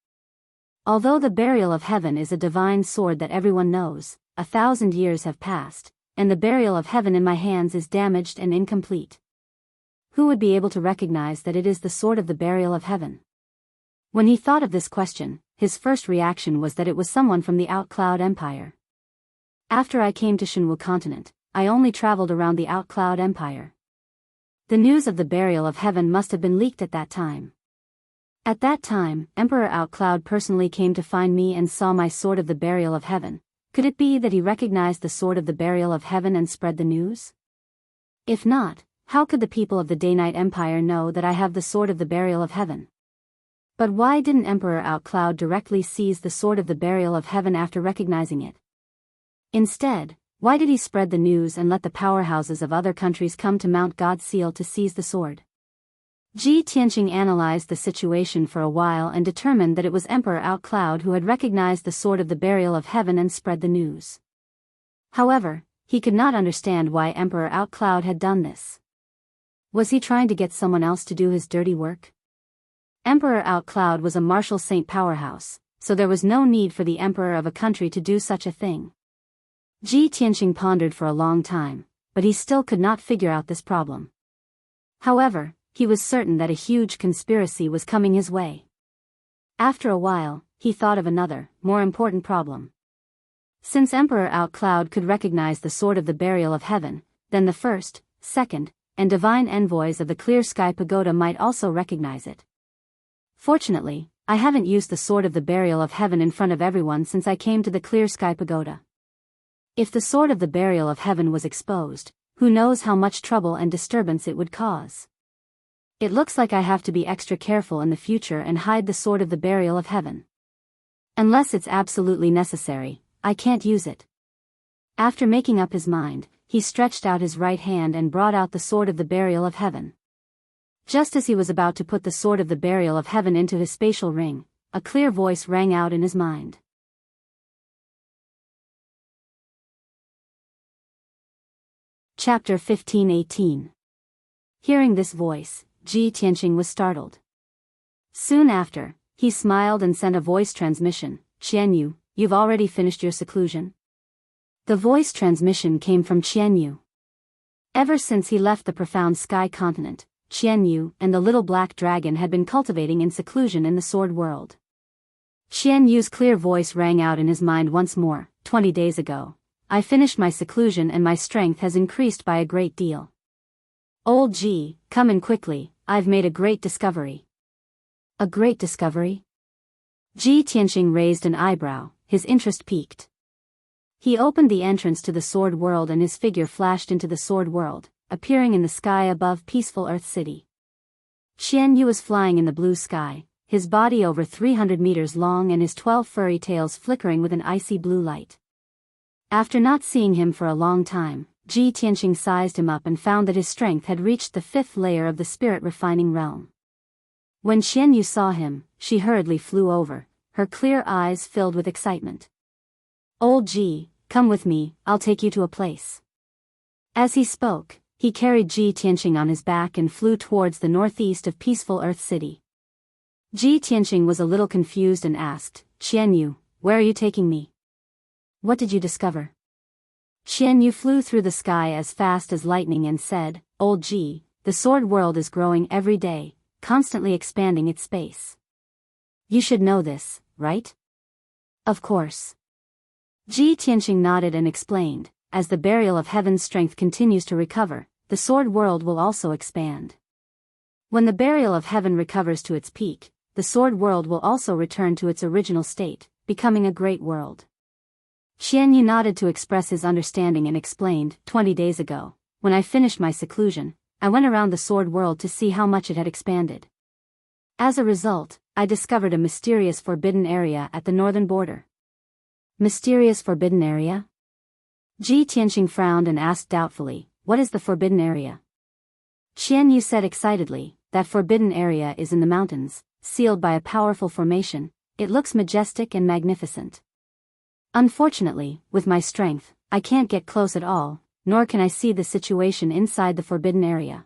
Although the Burial of Heaven is a divine sword that everyone knows, 1,000 years have passed, and the Burial of Heaven in my hands is damaged and incomplete. Who would be able to recognize that it is the Sword of the Burial of Heaven? When he thought of this question, his first reaction was that it was someone from the Outcloud Empire. After I came to Shenwu continent, I only traveled around the Outcloud Empire. The news of the Burial of Heaven must have been leaked at that time. At that time, Emperor Outcloud personally came to find me and saw my Sword of the Burial of Heaven. Could it be that he recognized the Sword of the Burial of Heaven and spread the news? If not, how could the people of the Day-Night Empire know that I have the Sword of the Burial of Heaven? But why didn't Emperor Outcloud directly seize the Sword of the Burial of Heaven after recognizing it? Instead, why did he spread the news and let the powerhouses of other countries come to Mount God's Seal to seize the sword? Ji Tianqing analyzed the situation for a while and determined that it was Emperor Outcloud who had recognized the Sword of the Burial of Heaven and spread the news. However, he could not understand why Emperor Outcloud had done this. Was he trying to get someone else to do his dirty work? Emperor Outcloud was a martial saint powerhouse, so there was no need for the emperor of a country to do such a thing. Ji Tianqing pondered for a long time, but he still could not figure out this problem. However, he was certain that a huge conspiracy was coming his way. After a while, he thought of another, more important problem. Since Emperor Outcloud could recognize the Sword of the Burial of Heaven, then the first, second, and divine envoys of the Clear Sky Pagoda might also recognize it. Fortunately, I haven't used the Sword of the Burial of Heaven in front of everyone since I came to the Clear Sky Pagoda. If the Sword of the Burial of Heaven was exposed, who knows how much trouble and disturbance it would cause. It looks like I have to be extra careful in the future and hide the Sword of the Burial of Heaven. Unless it's absolutely necessary, I can't use it. After making up his mind, he stretched out his right hand and brought out the Sword of the Burial of Heaven. Just as he was about to put the Sword of the Burial of Heaven into his spatial ring, a clear voice rang out in his mind. Chapter 15:18. Hearing this voice, Ji Tianqing was startled. Soon after, he smiled and sent a voice transmission. "Qianyu, you've already finished your seclusion?" The voice transmission came from Qianyu. Ever since he left the profound sky continent, Qianyu and the little black dragon had been cultivating in seclusion in the Sword World. Qianyu's clear voice rang out in his mind once more. 20 days ago, I finished my seclusion and my strength has increased by a great deal. Old Ji, come in quickly, I've made a great discovery. A great discovery? Ji Tianqing raised an eyebrow, his interest piqued. He opened the entrance to the Sword World and his figure flashed into the Sword World, appearing in the sky above peaceful Earth City. Qianyu was flying in the blue sky, his body over 300 meters long and his 12 furry tails flickering with an icy blue light. After not seeing him for a long time, Ji Tianqing sized him up and found that his strength had reached the 5th layer of the spirit refining realm. When Qianyu saw him, she hurriedly flew over, her clear eyes filled with excitement. Old Ji, come with me, I'll take you to a place. As he spoke, he carried Ji Tianqing on his back and flew towards the northeast of peaceful Earth City. Ji Tianqing was a little confused and asked, Qianyu, where are you taking me? What did you discover? Qianyu flew through the sky as fast as lightning and said, Old Ji, the Sword World is growing every day, constantly expanding its space. You should know this, right? Of course. Ji Tianqing nodded and explained, as the Burial of Heaven's strength continues to recover, the Sword World will also expand. When the Burial of Heaven recovers to its peak, the Sword World will also return to its original state, becoming a great world. Qianyu nodded to express his understanding and explained, 20 days ago, when I finished my seclusion, I went around the sword world to see how much it had expanded. As a result, I discovered a mysterious forbidden area at the northern border. Mysterious forbidden area? Ji Tianqing frowned and asked doubtfully, what is the forbidden area? Qianyu said excitedly, that forbidden area is in the mountains, sealed by a powerful formation. It looks majestic and magnificent. Unfortunately, with my strength, I can't get close at all, nor can I see the situation inside the forbidden area.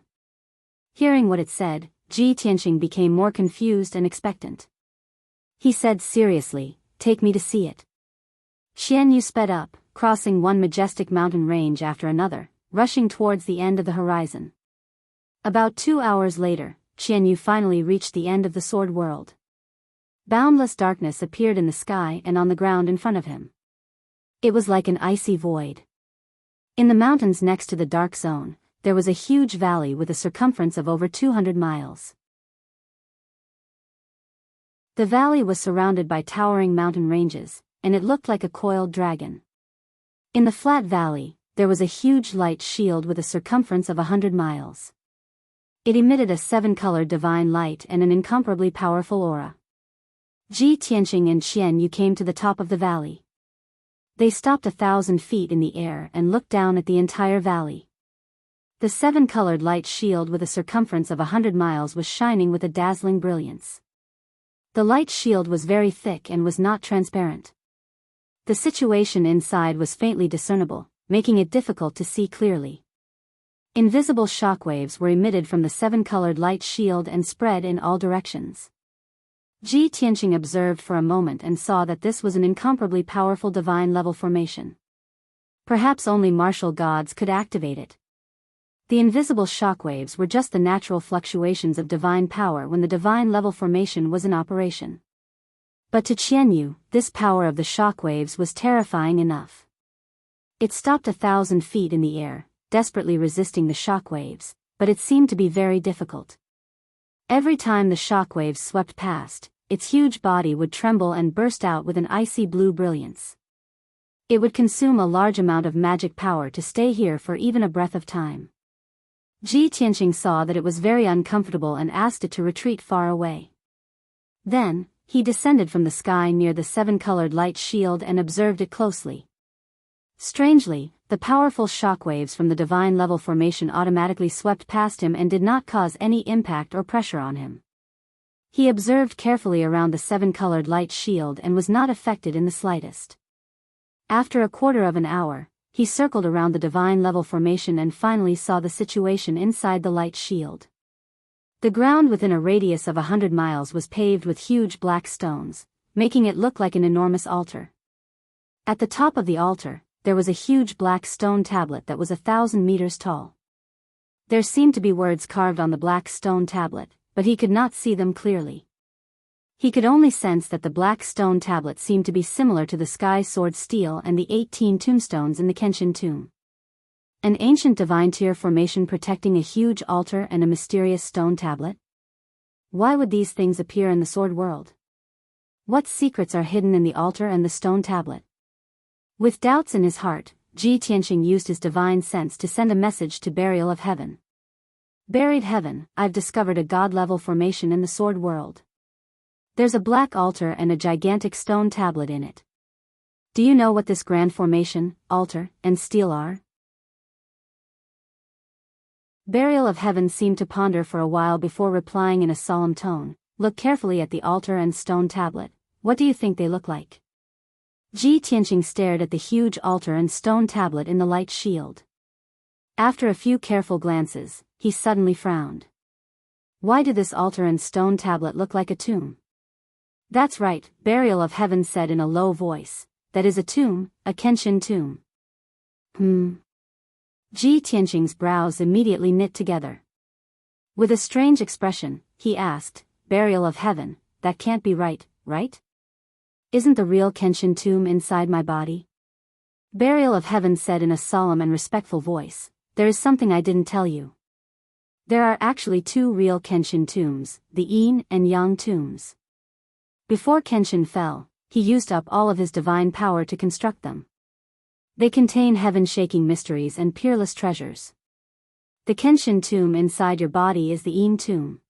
Hearing what it said, Ji Tianqing became more confused and expectant. He said seriously, take me to see it. Qianyu sped up, crossing one majestic mountain range after another, rushing towards the end of the horizon. About 2 hours later, Qianyu finally reached the end of the sword world. Boundless darkness appeared in the sky and on the ground in front of him. It was like an icy void. In the mountains next to the dark zone, there was a huge valley with a circumference of over 200 miles. The valley was surrounded by towering mountain ranges, and it looked like a coiled dragon. In the flat valley, there was a huge light shield with a circumference of 100 miles. It emitted a 7-colored divine light and an incomparably powerful aura. Ji Tianqing and Qianyu came to the top of the valley. They stopped 1,000 feet in the air and looked down at the entire valley. The 7-colored light shield with a circumference of 100 miles was shining with a dazzling brilliance. The light shield was very thick and was not transparent. The situation inside was faintly discernible, making it difficult to see clearly. Invisible shockwaves were emitted from the 7-colored light shield and spread in all directions. Ji Tianqing observed for a moment and saw that this was an incomparably powerful divine-level formation. Perhaps only martial gods could activate it. The invisible shockwaves were just the natural fluctuations of divine power when the divine-level formation was in operation. But to Qianyu, this power of the shockwaves was terrifying enough. It stopped 1,000 feet in the air, desperately resisting the shockwaves, but it seemed to be very difficult. Every time the shockwaves swept past, its huge body would tremble and burst out with an icy blue brilliance. It would consume a large amount of magic power to stay here for even a breath of time. Ji Tianqing saw that it was very uncomfortable and asked it to retreat far away. Then, he descended from the sky near the 7-colored light shield and observed it closely. Strangely, the powerful shockwaves from the divine-level formation automatically swept past him and did not cause any impact or pressure on him. He observed carefully around the 7-colored light shield and was not affected in the slightest. After a quarter of an hour, he circled around the divine-level formation and finally saw the situation inside the light shield. The ground within a radius of 100 miles was paved with huge black stones, making it look like an enormous altar. At the top of the altar, there was a huge black stone tablet that was 1,000 meters tall. There seemed to be words carved on the black stone tablet, but he could not see them clearly. He could only sense that the black stone tablet seemed to be similar to the sky sword stele and the 18 tombstones in the Kenshin tomb. An ancient divine tier formation protecting a huge altar and a mysterious stone tablet? Why would these things appear in the sword world? What secrets are hidden in the altar and the stone tablet? With doubts in his heart, Ji Tianqing used his divine sense to send a message to Burial of Heaven. Buried Heaven, I've discovered a god-level formation in the sword world. There's a black altar and a gigantic stone tablet in it. Do you know what this grand formation, altar, and stele are? Burial of Heaven seemed to ponder for a while before replying in a solemn tone, look carefully at the altar and stone tablet. What do you think they look like? Ji Tianqing stared at the huge altar and stone tablet in the light shield. After a few careful glances, he suddenly frowned. Why did this altar and stone tablet look like a tomb? That's right, Burial of Heaven said in a low voice. That is a tomb, a Kenshin tomb. Ji Tianqing's brows immediately knit together. With a strange expression, he asked, Burial of Heaven, that can't be right, right? Isn't the real Kenshin tomb inside my body? Burial of Heaven said in a solemn and respectful voice, there is something I didn't tell you. There are actually 2 real Kenshin tombs, the Yin and Yang tombs. Before Kenshin fell, he used up all of his divine power to construct them. They contain heaven-shaking mysteries and peerless treasures. The Kenshin tomb inside your body is the Yin tomb.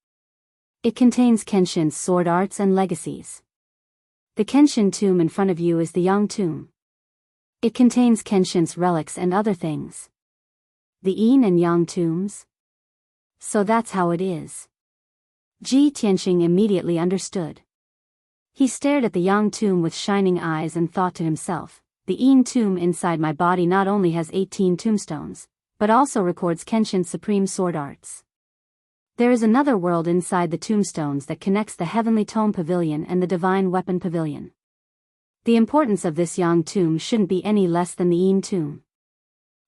It contains Kenshin's sword arts and legacies. The Kenshin tomb in front of you is the Yang tomb. It contains Kenshin's relics and other things. The Yin and Yang tombs? So that's how it is. Ji Tianqing immediately understood. He stared at the Yang tomb with shining eyes and thought to himself, the Yin tomb inside my body not only has 18 tombstones, but also records Kenshin's supreme sword arts. There is another world inside the tombstones that connects the Heavenly Tome Pavilion and the Divine Weapon Pavilion. The importance of this Yang tomb shouldn't be any less than the Yin tomb.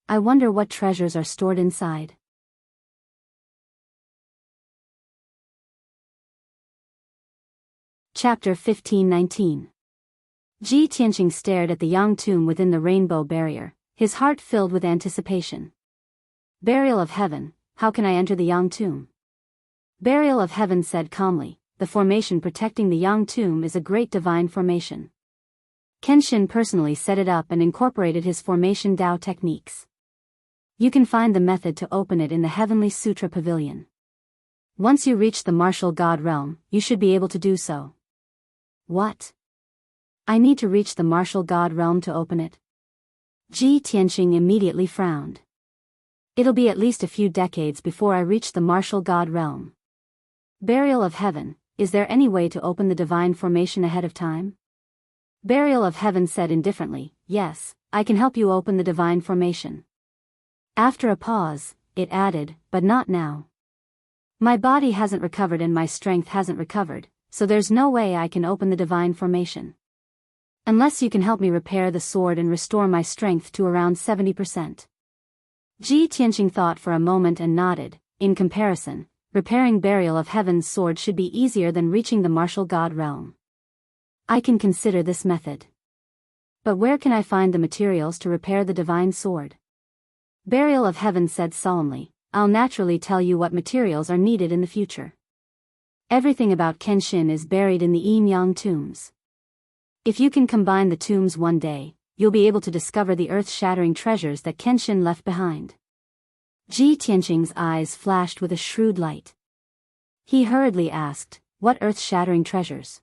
I wonder what treasures are stored inside. Chapter 15-19. Ji Tianqing stared at the Yang tomb within the rainbow barrier, his heart filled with anticipation. Burial of Heaven, how can I enter the Yang tomb? Burial of Heaven said calmly, the formation protecting the Yang tomb is a great divine formation. Kenshin personally set it up and incorporated his formation Dao techniques. You can find the method to open it in the Heavenly Sutra Pavilion. Once you reach the martial god realm, you should be able to do so. What? I need to reach the martial god realm to open it? Ji Tianqing immediately frowned. It'll be at least a few decades before I reach the martial god realm. Burial of Heaven, is there any way to open the divine formation ahead of time? Burial of Heaven said indifferently, yes, I can help you open the divine formation. After a pause, it added, but not now. My body hasn't recovered and my strength hasn't recovered, so there's no way I can open the divine formation. Unless you can help me repair the sword and restore my strength to around 70%. Ji Tianqing thought for a moment and nodded. In comparison, repairing Burial of Heaven's sword should be easier than reaching the martial god realm. I can consider this method. But where can I find the materials to repair the divine sword? Burial of Heaven said solemnly, I'll naturally tell you what materials are needed in the future. Everything about Kenshin is buried in the Yin Yang tombs. If you can combine the tombs one day, you'll be able to discover the earth-shattering treasures that Kenshin left behind. Ji Tianqing's eyes flashed with a shrewd light. He hurriedly asked, what earth-shattering treasures?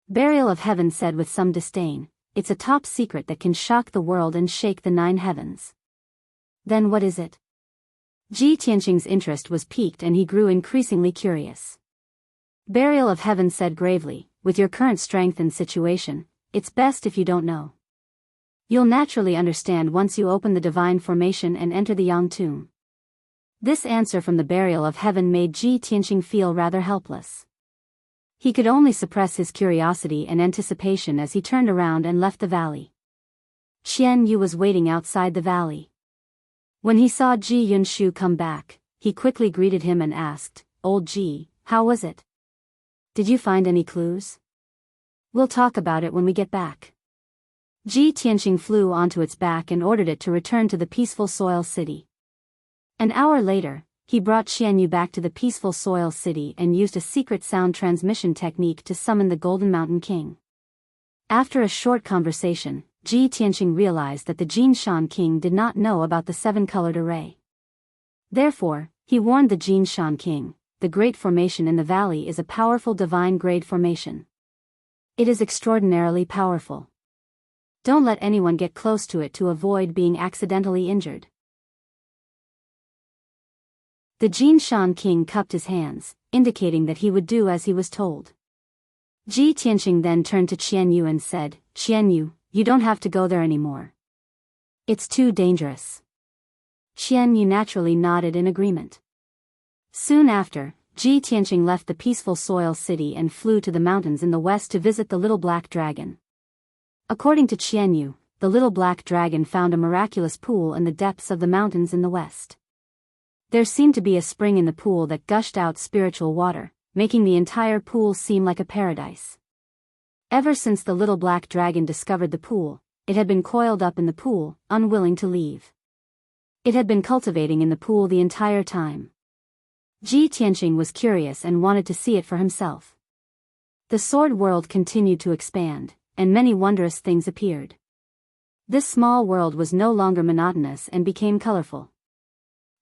Burial of Heaven said with some disdain, it's a top secret that can shock the world and shake the 9 heavens. Then what is it? Ji Tianqing's interest was piqued and he grew increasingly curious. Burial of Heaven said gravely, with your current strength and situation, it's best if you don't know. You'll naturally understand once you open the divine formation and enter the Yang tomb. This answer from the Burial of Heaven made Ji Tianqing feel rather helpless. He could only suppress his curiosity and anticipation as he turned around and left the valley. Qian Yu was waiting outside the valley. When he saw Ji Yunshu come back, he quickly greeted him and asked, Old Ji, how was it? Did you find any clues? We'll talk about it when we get back. Ji Tianqing flew onto its back and ordered it to return to the peaceful Soil City. An hour later, he brought Qian Yu back to the peaceful Soil City and used a secret sound transmission technique to summon the Golden Mountain King. After a short conversation, Ji Tianqing realized that the Jinshan King did not know about the 7-colored array. Therefore, he warned the Jinshan King, the great formation in the valley is a powerful divine grade formation. It is extraordinarily powerful. Don't let anyone get close to it to avoid being accidentally injured. The Jinshan King cupped his hands, indicating that he would do as he was told. Ji Tianqing then turned to Qian Yu and said, Qian Yu, you don't have to go there anymore. It's too dangerous. Qian Yu naturally nodded in agreement. Soon after, Ji Tianqing left the peaceful Soil City and flew to the mountains in the west to visit the Little Black Dragon. According to Qian Yu, the Little Black Dragon found a miraculous pool in the depths of the mountains in the west. There seemed to be a spring in the pool that gushed out spiritual water, making the entire pool seem like a paradise. Ever since the Little Black Dragon discovered the pool, it had been coiled up in the pool, unwilling to leave. It had been cultivating in the pool the entire time. Ji Tianqing was curious and wanted to see it for himself. The sword world continued to expand, and many wondrous things appeared. This small world was no longer monotonous and became colorful.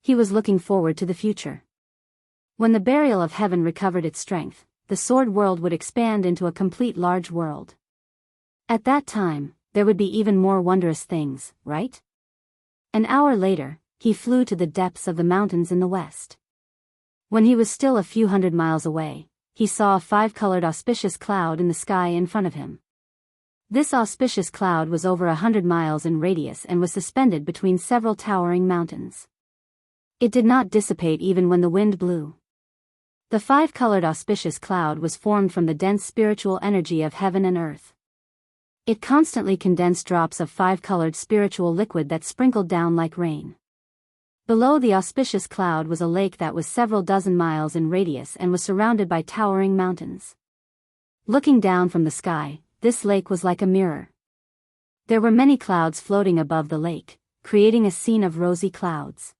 He was looking forward to the future. When the burial of heaven recovered its strength, the sword world would expand into a complete large world. At that time, there would be even more wondrous things, right? An hour later, he flew to the depths of the mountains in the west. When he was still a few hundred miles away, he saw a 5-colored auspicious cloud in the sky in front of him. This auspicious cloud was over 100 miles in radius and was suspended between several towering mountains. It did not dissipate even when the wind blew. The 5-colored auspicious cloud was formed from the dense spiritual energy of heaven and earth. It constantly condensed drops of 5-colored spiritual liquid that sprinkled down like rain. Below the auspicious cloud was a lake that was several dozen miles in radius and was surrounded by towering mountains. Looking down from the sky, this lake was like a mirror. There were many clouds floating above the lake, creating a scene of rosy clouds.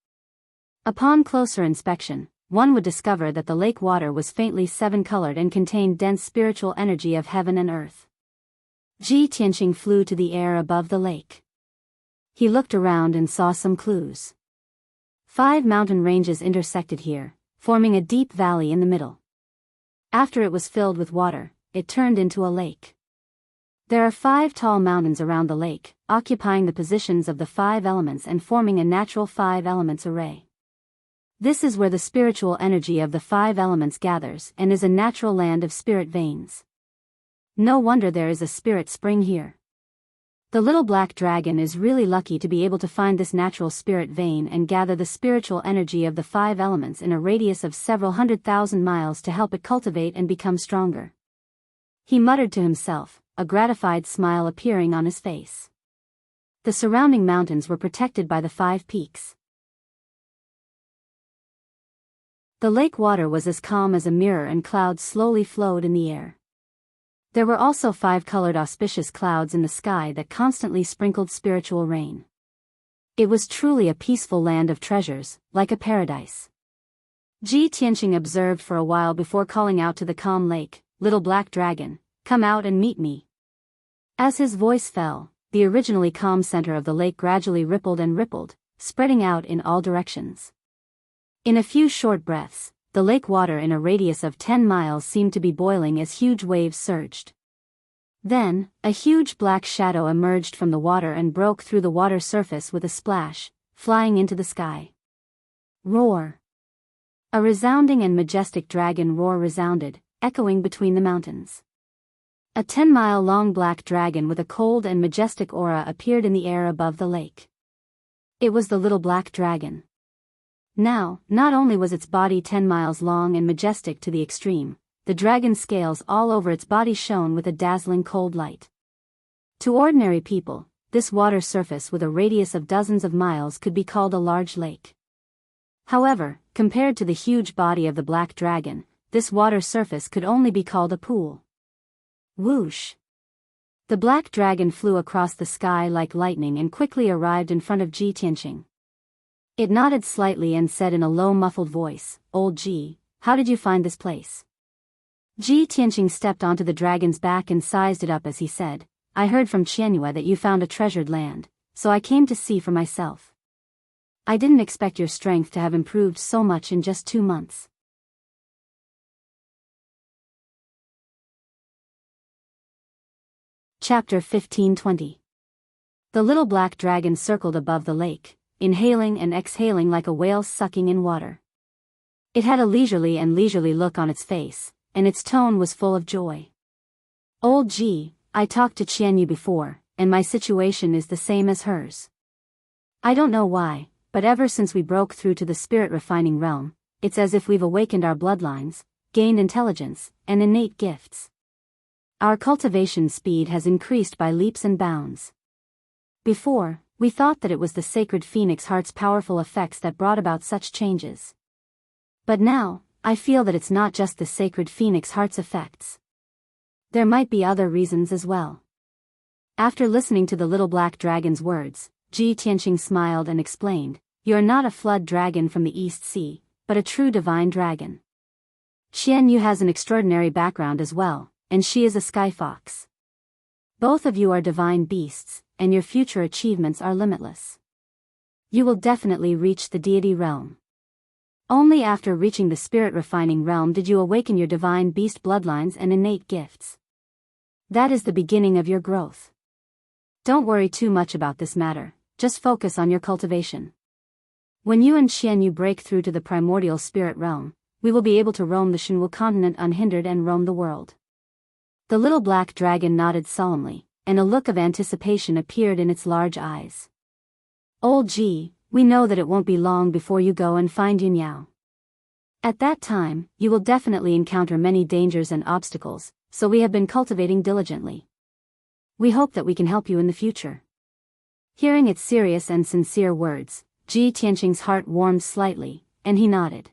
Upon closer inspection, one would discover that the lake water was faintly 7-colored and contained dense spiritual energy of heaven and earth. Ji Tianqing flew to the air above the lake. He looked around and saw some clues. 5 mountain ranges intersected here, forming a deep valley in the middle. After it was filled with water, it turned into a lake. There are 5 tall mountains around the lake, occupying the positions of the 5 elements and forming a natural 5 elements array. This is where the spiritual energy of the 5 elements gathers and is a natural land of spirit veins. No wonder there is a spirit spring here. The little black dragon is really lucky to be able to find this natural spirit vein and gather the spiritual energy of the 5 elements in a radius of several 100,000 miles to help it cultivate and become stronger. He muttered to himself, a gratified smile appearing on his face. The surrounding mountains were protected by the 5 peaks. The lake water was as calm as a mirror and clouds slowly flowed in the air. There were also 5-colored auspicious clouds in the sky that constantly sprinkled spiritual rain. It was truly a peaceful land of treasures, like a paradise. Ji Tianqing observed for a while before calling out to the calm lake, "Little black dragon, come out and meet me." As his voice fell, the originally calm center of the lake gradually rippled and rippled, spreading out in all directions. In a few short breaths, the lake water in a radius of 10 miles seemed to be boiling as huge waves surged. Then, a huge black shadow emerged from the water and broke through the water surface with a splash, flying into the sky. Roar! A resounding and majestic dragon roar resounded, echoing between the mountains. A 10-mile-long black dragon with a cold and majestic aura appeared in the air above the lake. It was the little black dragon. Now, not only was its body 10 miles long and majestic to the extreme, the dragon's scales all over its body shone with a dazzling cold light. To ordinary people, this water surface with a radius of dozens of miles could be called a large lake. However, compared to the huge body of the black dragon, this water surface could only be called a pool. Whoosh! The black dragon flew across the sky like lightning and quickly arrived in front of Ji Tianqing. It nodded slightly and said in a low muffled voice, "Old Ji, how did you find this place?" Ji Tianqing stepped onto the dragon's back and sized it up as he said, "I heard from Qianyue that you found a treasured land, so I came to see for myself. I didn't expect your strength to have improved so much in just 2 months." Chapter 15:20. The little black dragon circled above the lake, inhaling and exhaling like a whale sucking in water. It had a leisurely look on its face, and its tone was full of joy. "Old Ji, I talked to Qianyue before, and my situation is the same as hers. I don't know why, but ever since we broke through to the spirit refining realm, it's as if we've awakened our bloodlines, gained intelligence, and innate gifts. Our cultivation speed has increased by leaps and bounds. Before, we thought that it was the sacred phoenix heart's powerful effects that brought about such changes. But now, I feel that it's not just the sacred phoenix heart's effects. There might be other reasons as well." After listening to the little black dragon's words, Ji Tianqing smiled and explained, "You're not a flood dragon from the East Sea, but a true divine dragon. Qianyue has an extraordinary background as well, and she is a sky fox. Both of you are divine beasts, and your future achievements are limitless. You will definitely reach the deity realm. Only after reaching the spirit refining realm did you awaken your divine beast bloodlines and innate gifts. That is the beginning of your growth. Don't worry too much about this matter, just focus on your cultivation. When you and Xianyu break through to the primordial spirit realm, we will be able to roam the Shenwu continent unhindered and roam the world. The little black dragon nodded solemnly, and a look of anticipation appeared in its large eyes. Old Ji, we know that it won't be long before you go and find Yunyao. At that time, you will definitely encounter many dangers and obstacles, so we have been cultivating diligently. We hope that we can help you in the future. Hearing its serious and sincere words, Ji Tianqing's heart warmed slightly, and he nodded.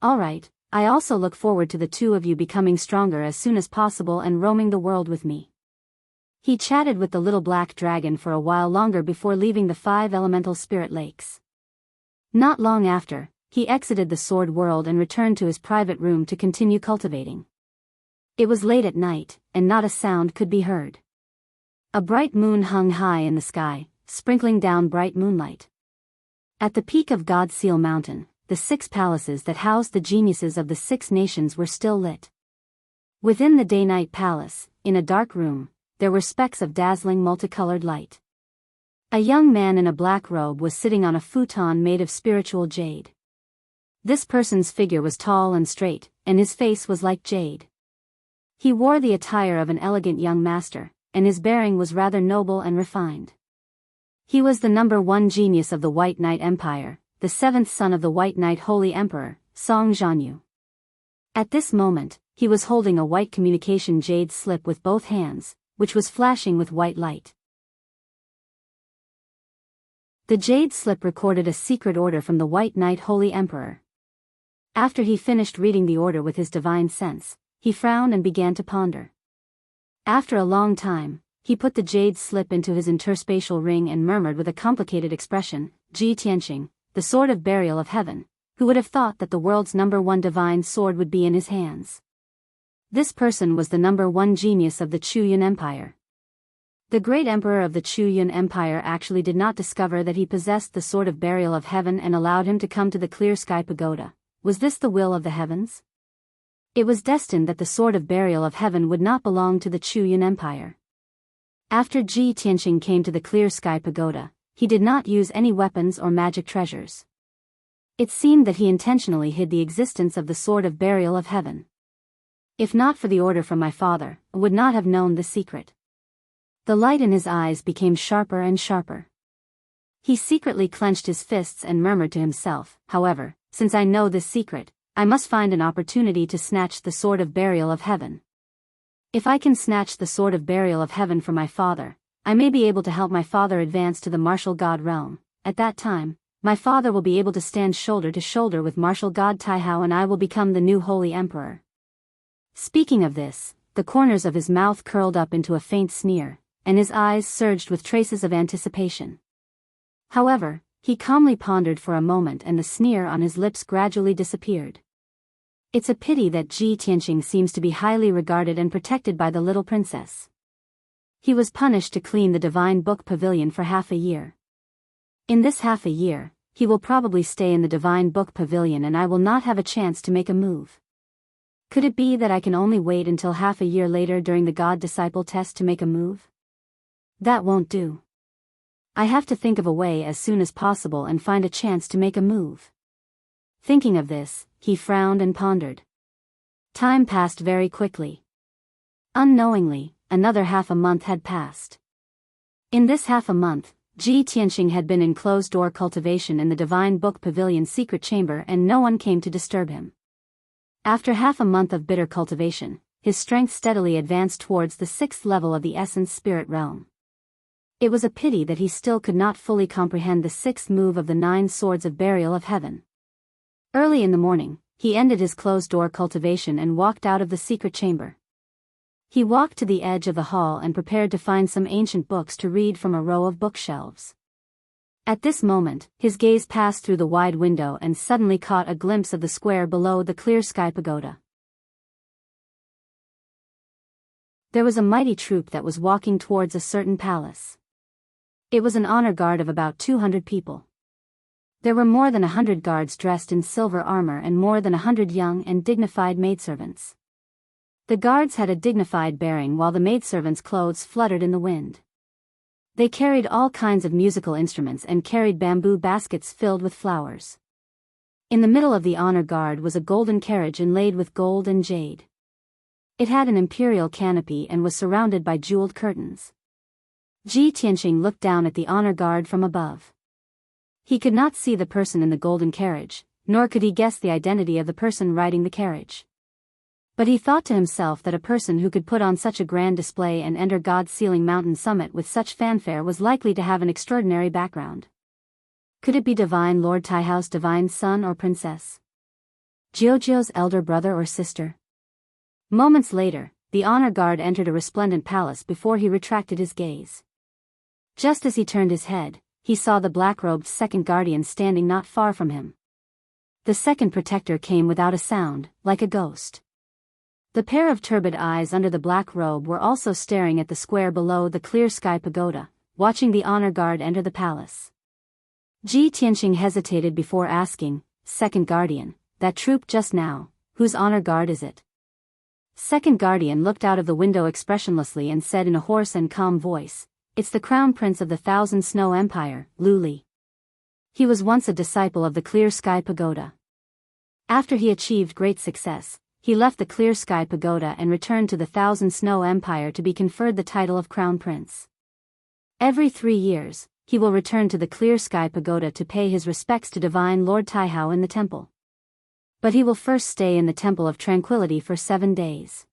All right, I also look forward to the two of you becoming stronger as soon as possible and roaming the world with me. He chatted with the little black dragon for a while longer before leaving the 5 elemental spirit lakes. Not long after, he exited the sword world and returned to his private room to continue cultivating. It was late at night, and not a sound could be heard. A bright moon hung high in the sky, sprinkling down bright moonlight. At the peak of God Seal Mountain, the 6 palaces that housed the geniuses of the 6 nations were still lit. Within the day-night palace, in a dark room, there were specks of dazzling multicolored light. A young man in a black robe was sitting on a futon made of spiritual jade. This person's figure was tall and straight, and his face was like jade. He wore the attire of an elegant young master, and his bearing was rather noble and refined. He was the number 1 genius of the White Knight Empire, the 7th son of the White Knight Holy Emperor, Song Jianghu. At this moment, he was holding a white communication jade slip with both hands, which was flashing with white light. The jade slip recorded a secret order from the White Knight Holy Emperor. After he finished reading the order with his divine sense, he frowned and began to ponder. After a long time, he put the jade slip into his interspatial ring and murmured with a complicated expression, Ji Tianqing, the sword of burial of heaven. Who would have thought that the world's number 1 divine sword would be in his hands? This person was the number 1 genius of the Chuyun Empire. The great emperor of the Chuyun Empire actually did not discover that he possessed the sword of burial of heaven and allowed him to come to the clear sky pagoda. Was this the will of the heavens? It was destined that the sword of burial of heaven would not belong to the Chuyun Empire. After Ji Tianqing came to the clear sky pagoda, he did not use any weapons or magic treasures. It seemed that he intentionally hid the existence of the sword of burial of heaven. If not for the order from my father, I would not have known the secret. The light in his eyes became sharper and sharper. He secretly clenched his fists and murmured to himself, however, since I know this secret, I must find an opportunity to snatch the sword of burial of heaven. If I can snatch the sword of burial of heaven from my father, I may be able to help my father advance to the martial god realm. At that time, my father will be able to stand shoulder to shoulder with martial god Taihao and I will become the new holy emperor. Speaking of this, the corners of his mouth curled up into a faint sneer, and his eyes surged with traces of anticipation. However, he calmly pondered for a moment and the sneer on his lips gradually disappeared. It's a pity that Ji Tianqing seems to be highly regarded and protected by the little princess. He was punished to clean the Divine Book Pavilion for half a year. In this half a year, he will probably stay in the Divine Book Pavilion and I will not have a chance to make a move. Could it be that I can only wait until half a year later during the God-Disciple test to make a move? That won't do. I have to think of a way as soon as possible and find a chance to make a move. Thinking of this, he frowned and pondered. Time passed very quickly. Unknowingly, another half a month had passed. In this half a month, Ji Tianqing had been in closed-door cultivation in the Divine Book Pavilion secret chamber and no one came to disturb him. After half a month of bitter cultivation, his strength steadily advanced towards the 6th level of the Essence Spirit Realm. It was a pity that he still could not fully comprehend the 6th move of the 9 Swords of Burial of Heaven. Early in the morning, he ended his closed-door cultivation and walked out of the secret chamber. He walked to the edge of the hall and prepared to find some ancient books to read from a row of bookshelves. At this moment, his gaze passed through the wide window and suddenly caught a glimpse of the square below the clear sky pagoda. There was a mighty troop that was walking towards a certain palace. It was an honor guard of about 200 people. There were more than 100 guards dressed in silver armor and more than 100 young and dignified maidservants. The guards had a dignified bearing while the maidservants' clothes fluttered in the wind. They carried all kinds of musical instruments and carried bamboo baskets filled with flowers. In the middle of the honor guard was a golden carriage inlaid with gold and jade. It had an imperial canopy and was surrounded by jeweled curtains. Ji Tianqing looked down at the honor guard from above. He could not see the person in the golden carriage, nor could he guess the identity of the person riding the carriage. But he thought to himself that a person who could put on such a grand display and enter God's Ceiling Mountain summit with such fanfare was likely to have an extraordinary background. Could it be Divine Lord Taihao's divine son or princess? Jiuzhou's elder brother or sister? Moments later, the honor guard entered a resplendent palace before he retracted his gaze. Just as he turned his head, he saw the black-robed second guardian standing not far from him. The second protector came without a sound, like a ghost. The pair of turbid eyes under the black robe were also staring at the square below the clear sky pagoda, watching the honor guard enter the palace. Ji Tianqing hesitated before asking, "Second guardian, that troop just now, whose honor guard is it?" Second guardian looked out of the window expressionlessly and said in a hoarse and calm voice, "It's the crown prince of the Thousand Snow Empire, Lu Li. He was once a disciple of the Clear Sky Pagoda. After he achieved great success, he left the Clear Sky Pagoda and returned to the Thousand Snow Empire to be conferred the title of Crown Prince. Every 3 years, he will return to the Clear Sky Pagoda to pay his respects to Divine Lord Taihao in the temple. But he will first stay in the Temple of Tranquility for 7 days.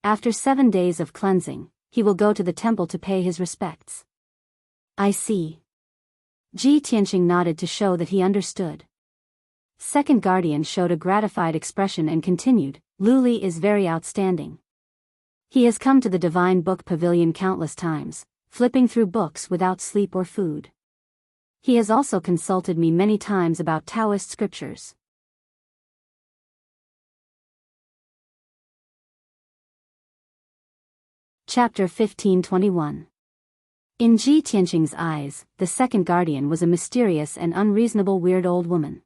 After 7 days of cleansing, he will go to the temple to pay his respects." "I see." Ji Tianqing nodded to show that he understood. Second guardian showed a gratified expression and continued, "Lu Li is very outstanding. He has come to the Divine Book Pavilion countless times, flipping through books without sleep or food. He has also consulted me many times about Taoist scriptures." Chapter 1521. In Ji Tianqing's eyes, the second guardian was a mysterious and unreasonable weird old woman.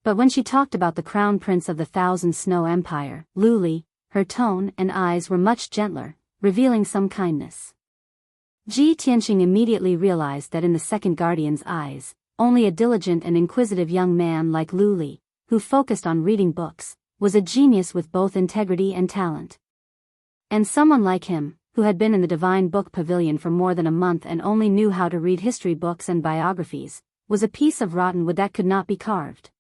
But when she talked about the crown prince of the Thousand Snow Empire, Lu Li, her tone and eyes were much gentler, revealing some kindness. Ji Tianqing immediately realized that in the second guardian's eyes, only a diligent and inquisitive young man like Lu Li, who focused on reading books, was a genius with both integrity and talent. And someone like him, who had been in the Divine Book Pavilion for more than a month and only knew how to read history books and biographies, was a piece of rotten wood that could not be carved.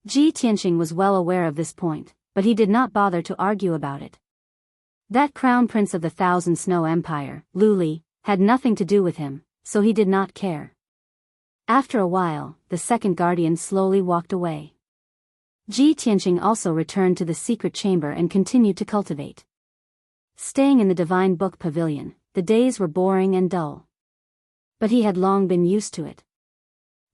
Ji Tianqing was well aware of this point, but he did not bother to argue about it. That crown prince of the Thousand Snow Empire, Lu Li, had nothing to do with him, so he did not care. After a while, the second guardian slowly walked away. Ji Tianqing also returned to the secret chamber and continued to cultivate. Staying in the Divine Book Pavilion, the days were boring and dull. But he had long been used to it.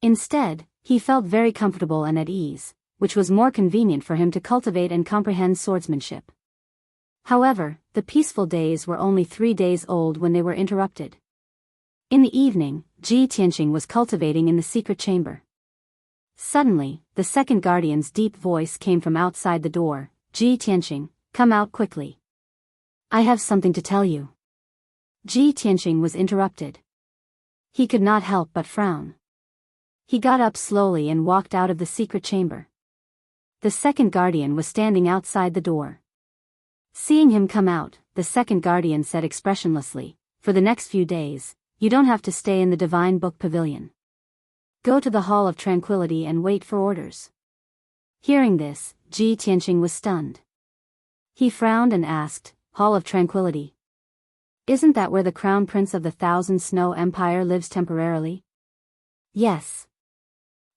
Instead, he felt very comfortable and at ease, which was more convenient for him to cultivate and comprehend swordsmanship. However, the peaceful days were only 3 days old when they were interrupted. In the evening, Ji Tianqing was cultivating in the secret chamber. Suddenly, the second guardian's deep voice came from outside the door, "Ji Tianqing, come out quickly. I have something to tell you." Ji Tianqing was interrupted. He could not help but frown. He got up slowly and walked out of the secret chamber. The second guardian was standing outside the door. Seeing him come out, the second guardian said expressionlessly, "For the next few days, you don't have to stay in the Divine Book Pavilion. Go to the Hall of Tranquility and wait for orders." Hearing this, Ji Tianqing was stunned. He frowned and asked, "Hall of Tranquility? Isn't that where the Crown Prince of the Thousand Snow Empire lives temporarily?" "Yes."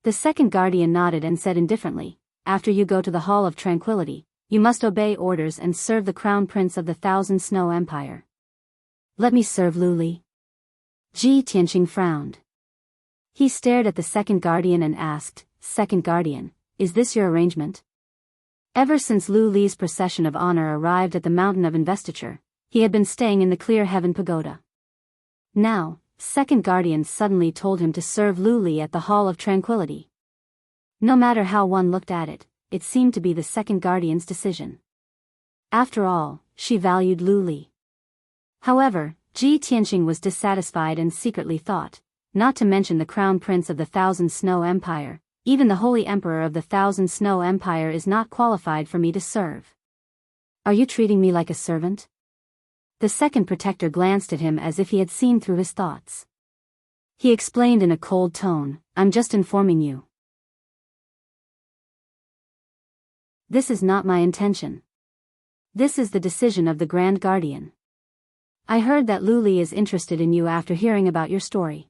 The second guardian nodded and said indifferently, "After you go to the Hall of Tranquility, you must obey orders and serve the Crown Prince of the Thousand Snow Empire." "Let me serve Lu Li." Ji Tianqing frowned. He stared at the second guardian and asked, "Second guardian, is this your arrangement?" Ever since Lu Li's procession of honor arrived at the Mountain of Investiture, He had been staying in the Clear Heaven Pagoda. Now, second guardian suddenly told him to serve Lu Li at the Hall of Tranquility. No matter how one looked at it, it seemed to be the second guardian's decision. After all, she valued Lu Li. However, Ji Tianqing was dissatisfied and secretly thought, not to mention the crown prince of the Thousand Snow Empire, even the holy emperor of the Thousand Snow Empire is not qualified for me to serve. Are you treating me like a servant? The second protector glanced at him as if he had seen through his thoughts. He explained in a cold tone, I'm just informing you. This is not my intention. This is the decision of the Grand Guardian. I heard that Lu Li is interested in you after hearing about your story.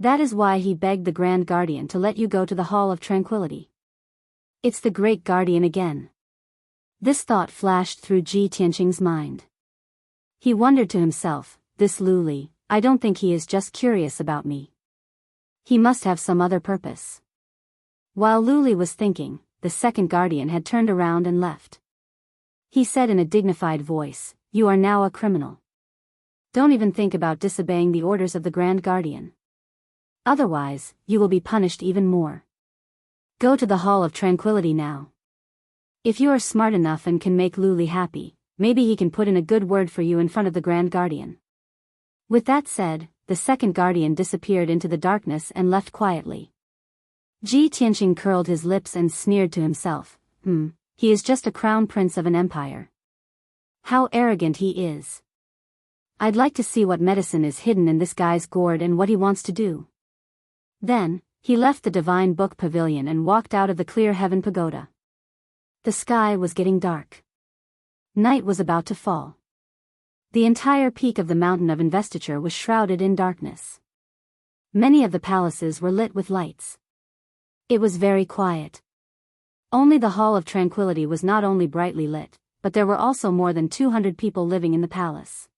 That is why he begged the Grand Guardian to let you go to the Hall of Tranquility. It's the Great Guardian again. This thought flashed through Ji Tianqing's mind. He wondered to himself, this Lu Li, I don't think he is just curious about me. He must have some other purpose. While Lu Li was thinking, the second guardian had turned around and left. He said in a dignified voice, you are now a criminal. Don't even think about disobeying the orders of the Grand Guardian. Otherwise, you will be punished even more. Go to the Hall of Tranquility now. If you are smart enough and can make Lu Li happy, maybe he can put in a good word for you in front of the Grand Guardian. With that said, the second guardian disappeared into the darkness and left quietly. Ji Tianqing curled his lips and sneered to himself, he is just a crown prince of an empire. How arrogant he is. I'd like to see what medicine is hidden in this guy's gourd and what he wants to do. Then, he left the Divine Book Pavilion and walked out of the Clear Heaven Pagoda. The sky was getting dark. Night was about to fall. The entire peak of the Mountain of Investiture was shrouded in darkness. Many of the palaces were lit with lights. It was very quiet. Only the Hall of Tranquility was not only brightly lit, but there were also more than 200 people living in the palace.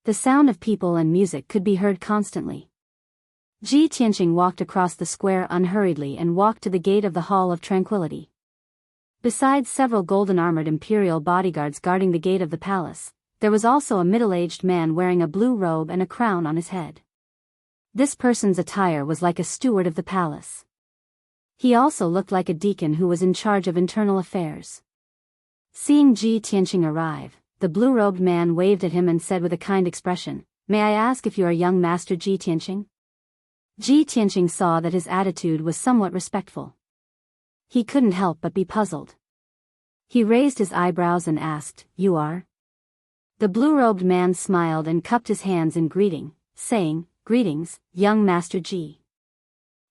The sound of people and music could be heard constantly. Ji Tianqing walked across the square unhurriedly and walked to the gate of the Hall of Tranquility. Besides several golden-armored imperial bodyguards guarding the gate of the palace, there was also a middle-aged man wearing a blue robe and a crown on his head. This person's attire was like a steward of the palace. He also looked like a deacon who was in charge of internal affairs. Seeing Ji Tianqing arrive, the blue-robed man waved at him and said with a kind expression, "May I ask if you are young Master Ji Tianqing?" Ji Tianqing saw that his attitude was somewhat respectful. He couldn't help but be puzzled. He raised his eyebrows and asked, "You are?" The blue-robed man smiled and cupped his hands in greeting, saying, "Greetings, young Master Ji.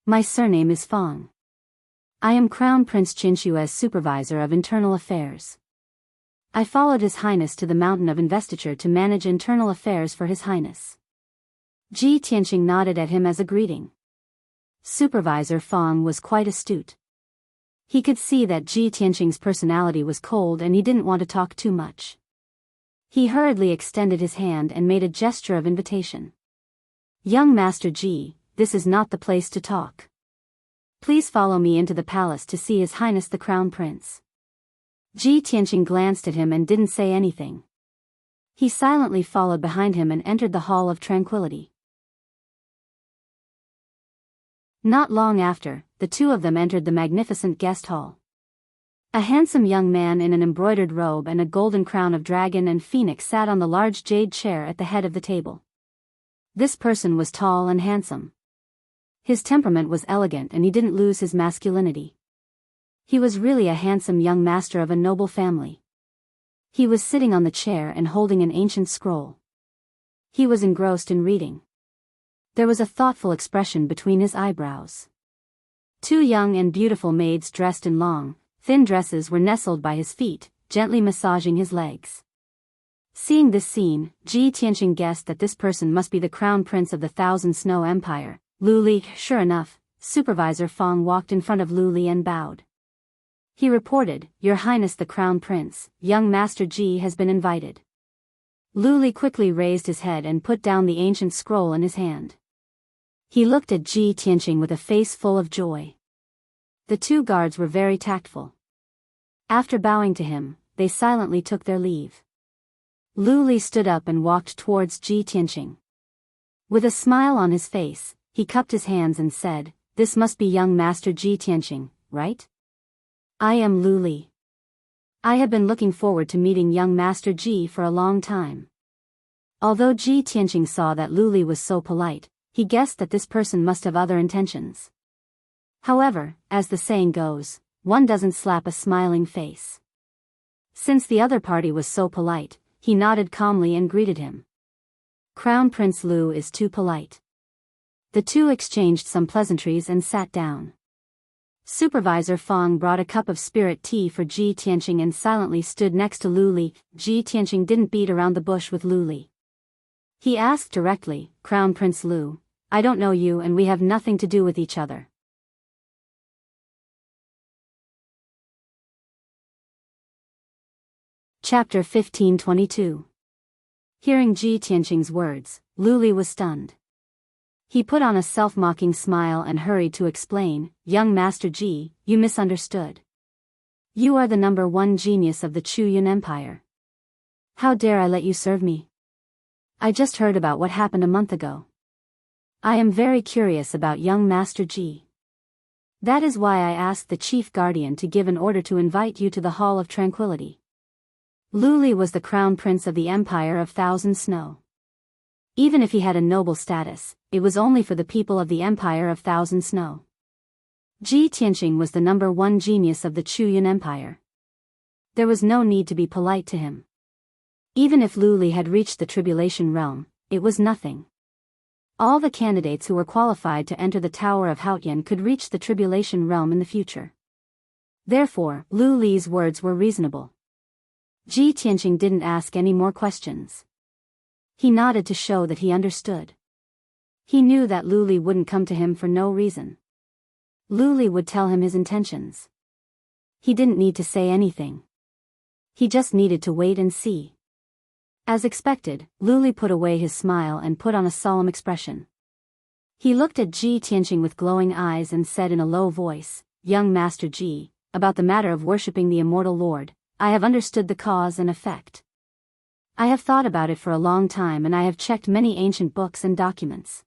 My surname is Fang. I am Crown Prince Qinshu's supervisor of internal affairs. I followed His Highness to the Mountain of Investiture to manage internal affairs for His Highness." Ji Tianqing nodded at him as a greeting. Supervisor Fang was quite astute. He could see that Ji Tianqing's personality was cold and he didn't want to talk too much. He hurriedly extended his hand and made a gesture of invitation. "Young Master Ji, this is not the place to talk. Please follow me into the palace to see His Highness the Crown Prince." Ji Tianqing glanced at him and didn't say anything. He silently followed behind him and entered the Hall of Tranquility. Not long after, the two of them entered the magnificent guest hall. A handsome young man in an embroidered robe and a golden crown of dragon and phoenix sat on the large jade chair at the head of the table. This person was tall and handsome. His temperament was elegant and he didn't lose his masculinity. He was really a handsome young master of a noble family. He was sitting on the chair and holding an ancient scroll. He was engrossed in reading. There was a thoughtful expression between his eyebrows. Two young and beautiful maids dressed in long, thin dresses were nestled by his feet, gently massaging his legs. Seeing this scene, Ji Tianqing guessed that this person must be the Crown Prince of the Thousand Snow Empire, Lu Li. Sure enough, Supervisor Fang walked in front of Lu Li and bowed. He reported, "Your Highness the Crown Prince, young Master Ji has been invited." Lu Li quickly raised his head and put down the ancient scroll in his hand. He looked at Ji Tianqing with a face full of joy. The two guards were very tactful. After bowing to him, they silently took their leave. Lu Li stood up and walked towards Ji Tianqing. With a smile on his face, he cupped his hands and said, "This must be young Master Ji Tianqing, right? I am Lu Li. I have been looking forward to meeting young Master Ji for a long time." Although Ji Tianqing saw that Lu Li was so polite, he guessed that this person must have other intentions. However, as the saying goes, one doesn't slap a smiling face. Since the other party was so polite, he nodded calmly and greeted him. Crown Prince Lu is too polite. The two exchanged some pleasantries and sat down. Supervisor Fong brought a cup of spirit tea for Ji Tianqing and silently stood next to Lu Li. Ji Tianqing didn't beat around the bush with Lu Li. He asked directly, "Crown Prince Lu, I don't know you and we have nothing to do with each other." Chapter 1522. Hearing Ji Tianqing's words, Lu Li was stunned. He put on a self-mocking smile and hurried to explain, "Young Master Ji, you misunderstood. You are the #1 genius of the Chu Yun Empire. How dare I let you serve me? I just heard about what happened a month ago. I am very curious about young Master Ji. That is why I asked the Chief Guardian to give an order to invite you to the Hall of Tranquility." Lu Li was the crown prince of the Empire of Thousand Snow. Even if he had a noble status, it was only for the people of the Empire of Thousand Snow. Ji Tianqing was the #1 genius of the Chu Yun Empire. There was no need to be polite to him. Even if Lu Li had reached the Tribulation Realm, it was nothing. All the candidates who were qualified to enter the Tower of Haotian could reach the Tribulation Realm in the future. Therefore, Lu Li's words were reasonable. Ji Tianqing didn't ask any more questions. He nodded to show that he understood. He knew that Lu Li wouldn't come to him for no reason. Lu Li would tell him his intentions. He didn't need to say anything. He just needed to wait and see. As expected, Lu Li put away his smile and put on a solemn expression. He looked at Ji Tianqing with glowing eyes and said in a low voice, "Young Master Ji, about the matter of worshipping the Immortal Lord, I have understood the cause and effect. I have thought about it for a long time and I have checked many ancient books and documents.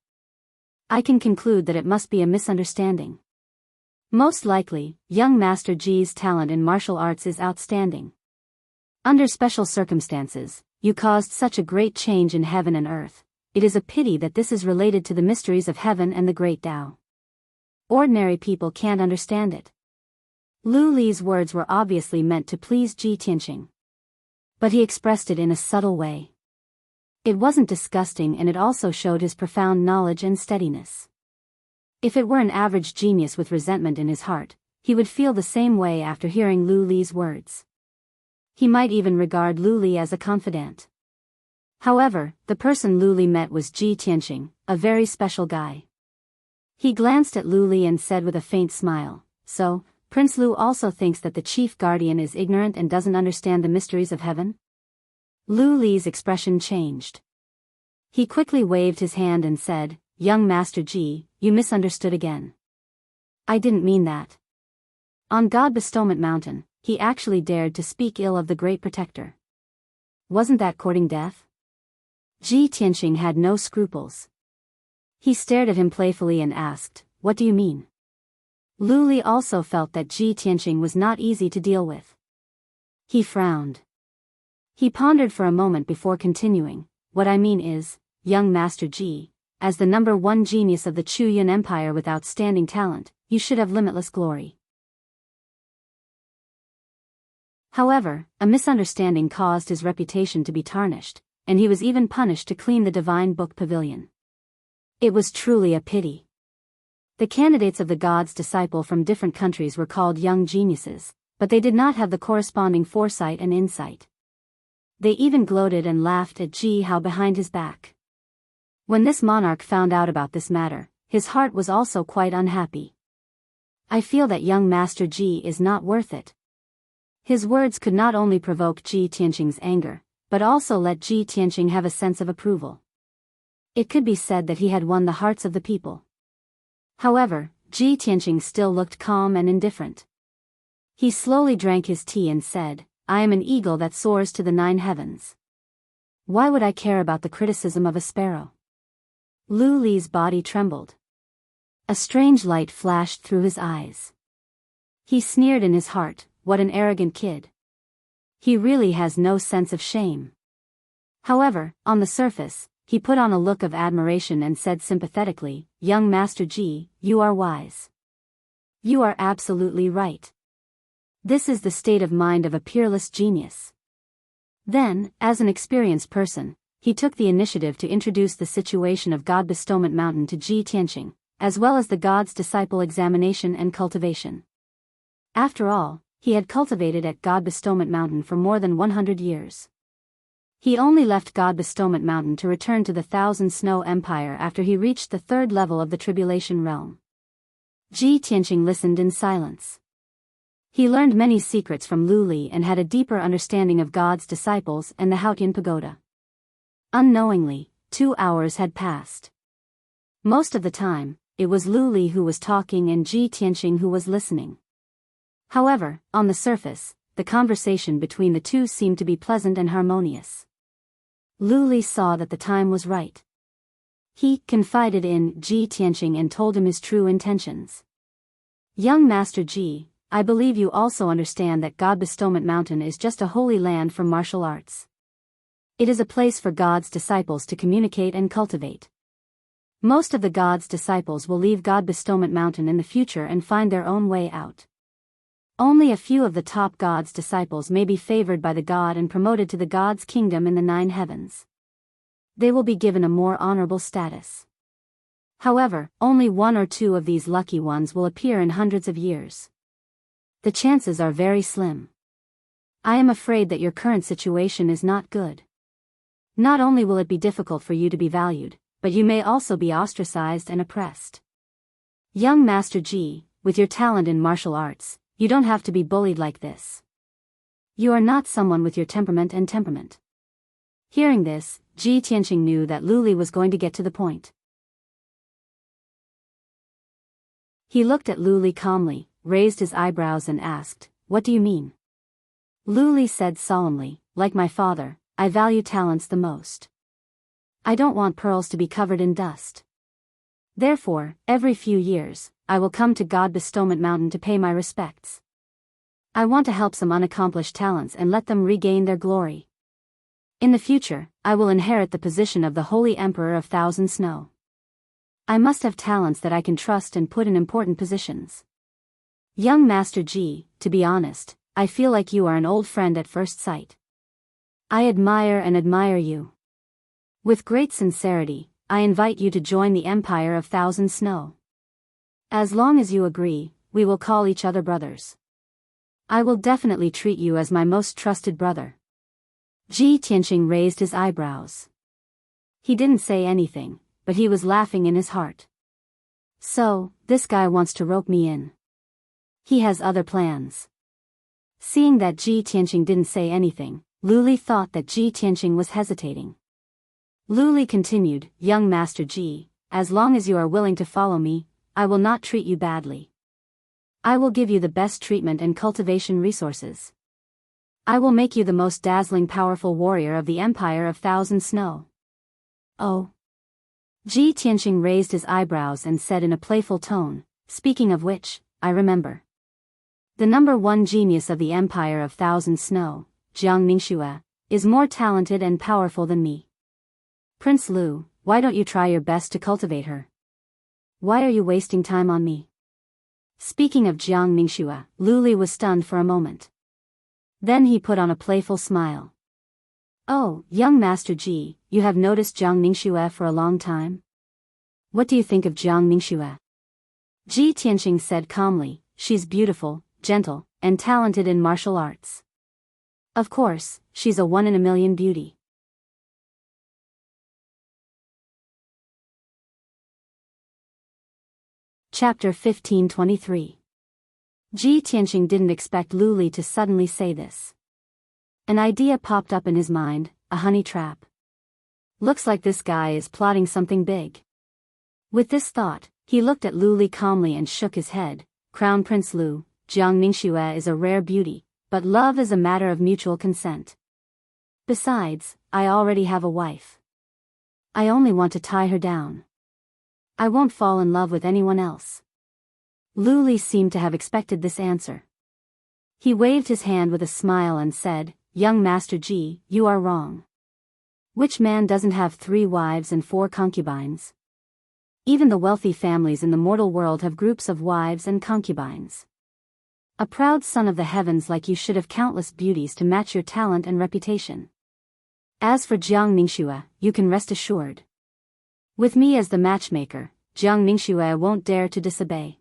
I can conclude that it must be a misunderstanding. Most likely, young Master Ji's talent in martial arts is outstanding. Under special circumstances, you caused such a great change in heaven and earth. It is a pity that this is related to the mysteries of heaven and the great Tao. Ordinary people can't understand it." Lu Li's words were obviously meant to please Ji Tianqing. But he expressed it in a subtle way. It wasn't disgusting and it also showed his profound knowledge and steadiness. If it were an average genius with resentment in his heart, he would feel the same way after hearing Lu Li's words. He might even regard Lu Li as a confidant. However, the person Lu Li met was Ji Tianqing, a very special guy. He glanced at Lu Li and said with a faint smile, "So, Prince Lu also thinks that the Chief Guardian is ignorant and doesn't understand the mysteries of heaven?" Lu Li's expression changed. He quickly waved his hand and said, "Young Master Ji, you misunderstood again. I didn't mean that. On God Bestowment Mountain, he actually dared to speak ill of the Great Protector. Wasn't that courting death?" Ji Tianqing had no scruples. He stared at him playfully and asked, "What do you mean?" Lu Li also felt that Ji Tianqing was not easy to deal with. He frowned. He pondered for a moment before continuing, "What I mean is, young Master Ji, as the #1 genius of the Chu Yun Empire with outstanding talent, you should have limitless glory. However, a misunderstanding caused his reputation to be tarnished, and he was even punished to clean the Divine Book Pavilion. It was truly a pity. The candidates of the God's disciple from different countries were called young geniuses, but they did not have the corresponding foresight and insight. They even gloated and laughed at Ji Hao behind his back. When this monarch found out about this matter, his heart was also quite unhappy. "I feel that young Master Ji is not worth it." His words could not only provoke Ji Tianqing's anger, but also let Ji Tianqing have a sense of approval. It could be said that he had won the hearts of the people. However, Ji Tianqing still looked calm and indifferent. He slowly drank his tea and said, "I am an eagle that soars to the 9 heavens. Why would I care about the criticism of a sparrow? Lu Li's body trembled. A strange light flashed through his eyes. He sneered in his heart, what an arrogant kid. He really has no sense of shame. However, on the surface, he put on a look of admiration and said sympathetically, "Young Master Ji, you are wise. You are absolutely right. This is the state of mind of a peerless genius." Then, as an experienced person, he took the initiative to introduce the situation of God Bestowment Mountain to Ji Tianqing, as well as the God's disciple examination and cultivation. After all, he had cultivated at God Bestowment Mountain for more than 100 years. He only left God Bestowment Mountain to return to the Thousand Snow Empire after he reached the third level of the Tribulation Realm. Ji Tianqing listened in silence. He learned many secrets from Lu Li and had a deeper understanding of God's disciples and the Haotian Pagoda. Unknowingly, 2 hours had passed. Most of the time, it was Lu Li who was talking and Ji Tianqing who was listening. However, on the surface, the conversation between the two seemed to be pleasant and harmonious. Lu Li saw that the time was right. He confided in Ji Tianqing and told him his true intentions. "Young Master Ji, I believe you also understand that God Bestowment Mountain is just a holy land for martial arts. It is a place for God's disciples to communicate and cultivate. Most of the God's disciples will leave God Bestowment Mountain in the future and find their own way out. Only a few of the top God's disciples may be favored by the God and promoted to the God's kingdom in the 9 heavens. They will be given a more honorable status. However, only 1 or 2 of these lucky ones will appear in hundreds of years. The chances are very slim. I am afraid that your current situation is not good. Not only will it be difficult for you to be valued, but you may also be ostracized and oppressed. Young Master Ji, with your talent in martial arts, you don't have to be bullied like this. You are not someone with your temperament. Hearing this, Ji Tianqing knew that Lu Li was going to get to the point. He looked at Lu Li calmly, raised his eyebrows and asked, "What do you mean?" Lu Li said solemnly, "Like my father, I value talents the most. I don't want pearls to be covered in dust. Therefore, every few years, I will come to God Bestowment Mountain to pay my respects. I want to help some unaccomplished talents and let them regain their glory. In the future, I will inherit the position of the Holy Emperor of Thousand Snow. I must have talents that I can trust and put in important positions. Young Master Ji, to be honest, I feel like you are an old friend at first sight. I admire you. With great sincerity, I invite you to join the Empire of Thousand Snow. As long as you agree, we will call each other brothers. I will definitely treat you as my most trusted brother." Ji Tianqing raised his eyebrows. He didn't say anything, but he was laughing in his heart. So, this guy wants to rope me in. He has other plans. Seeing that Ji Tianqing didn't say anything, Lu Li thought that Ji Tianqing was hesitating. Lu Li continued, "Young Master Ji, as long as you are willing to follow me, I will not treat you badly. I will give you the best treatment and cultivation resources. I will make you the most dazzling powerful warrior of the Empire of Thousand Snow." "Oh." Ji Tianqing raised his eyebrows and said in a playful tone, "Speaking of which, I remember. The number 1 genius of the Empire of Thousand Snow, Jianghu, is more talented and powerful than me. Prince Lu, why don't you try your best to cultivate her? Why are you wasting time on me?" Speaking of Jiang Ningxue, Lu Li was stunned for a moment. Then he put on a playful smile. "Oh, young Master Ji, you have noticed Jiang Ningxue for a long time? What do you think of Jiang Ningxue?" Ji Tianqing said calmly, "She's beautiful, gentle, and talented in martial arts. Of course, she's a 1 in a million beauty." Chapter 1523. Ji Tianqing didn't expect Lu Li to suddenly say this. An idea popped up in his mind, a honey trap. Looks like this guy is plotting something big. With this thought, he looked at Lu Li calmly and shook his head. "Crown Prince Lu, Jiang Ningxue is a rare beauty, but love is a matter of mutual consent. Besides, I already have a wife. I only want to tie her down. I won't fall in love with anyone else. Lu Li seemed to have expected this answer. He waved his hand with a smile and said, "Young Master Ji, you are wrong. Which man doesn't have 3 wives and 4 concubines? Even the wealthy families in the mortal world have groups of wives and concubines. A proud son of the heavens like you should have countless beauties to match your talent and reputation. As for Jiang Ningxue, you can rest assured. With me as the matchmaker, Jiang Ningxue won't dare to disobey.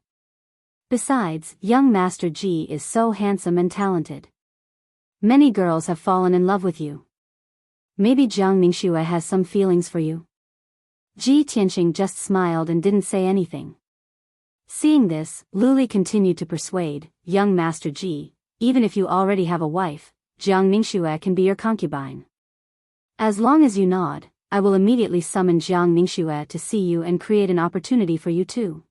Besides, young Master Ji is so handsome and talented. Many girls have fallen in love with you. Maybe Jiang Ningxue has some feelings for you." Ji Tianqing just smiled and didn't say anything. Seeing this, Lu Li continued to persuade, "Young Master Ji, even if you already have a wife, Jiang Ningxue can be your concubine. As long as you nod, I will immediately summon Jiang Ningxue to see you and create an opportunity for you two.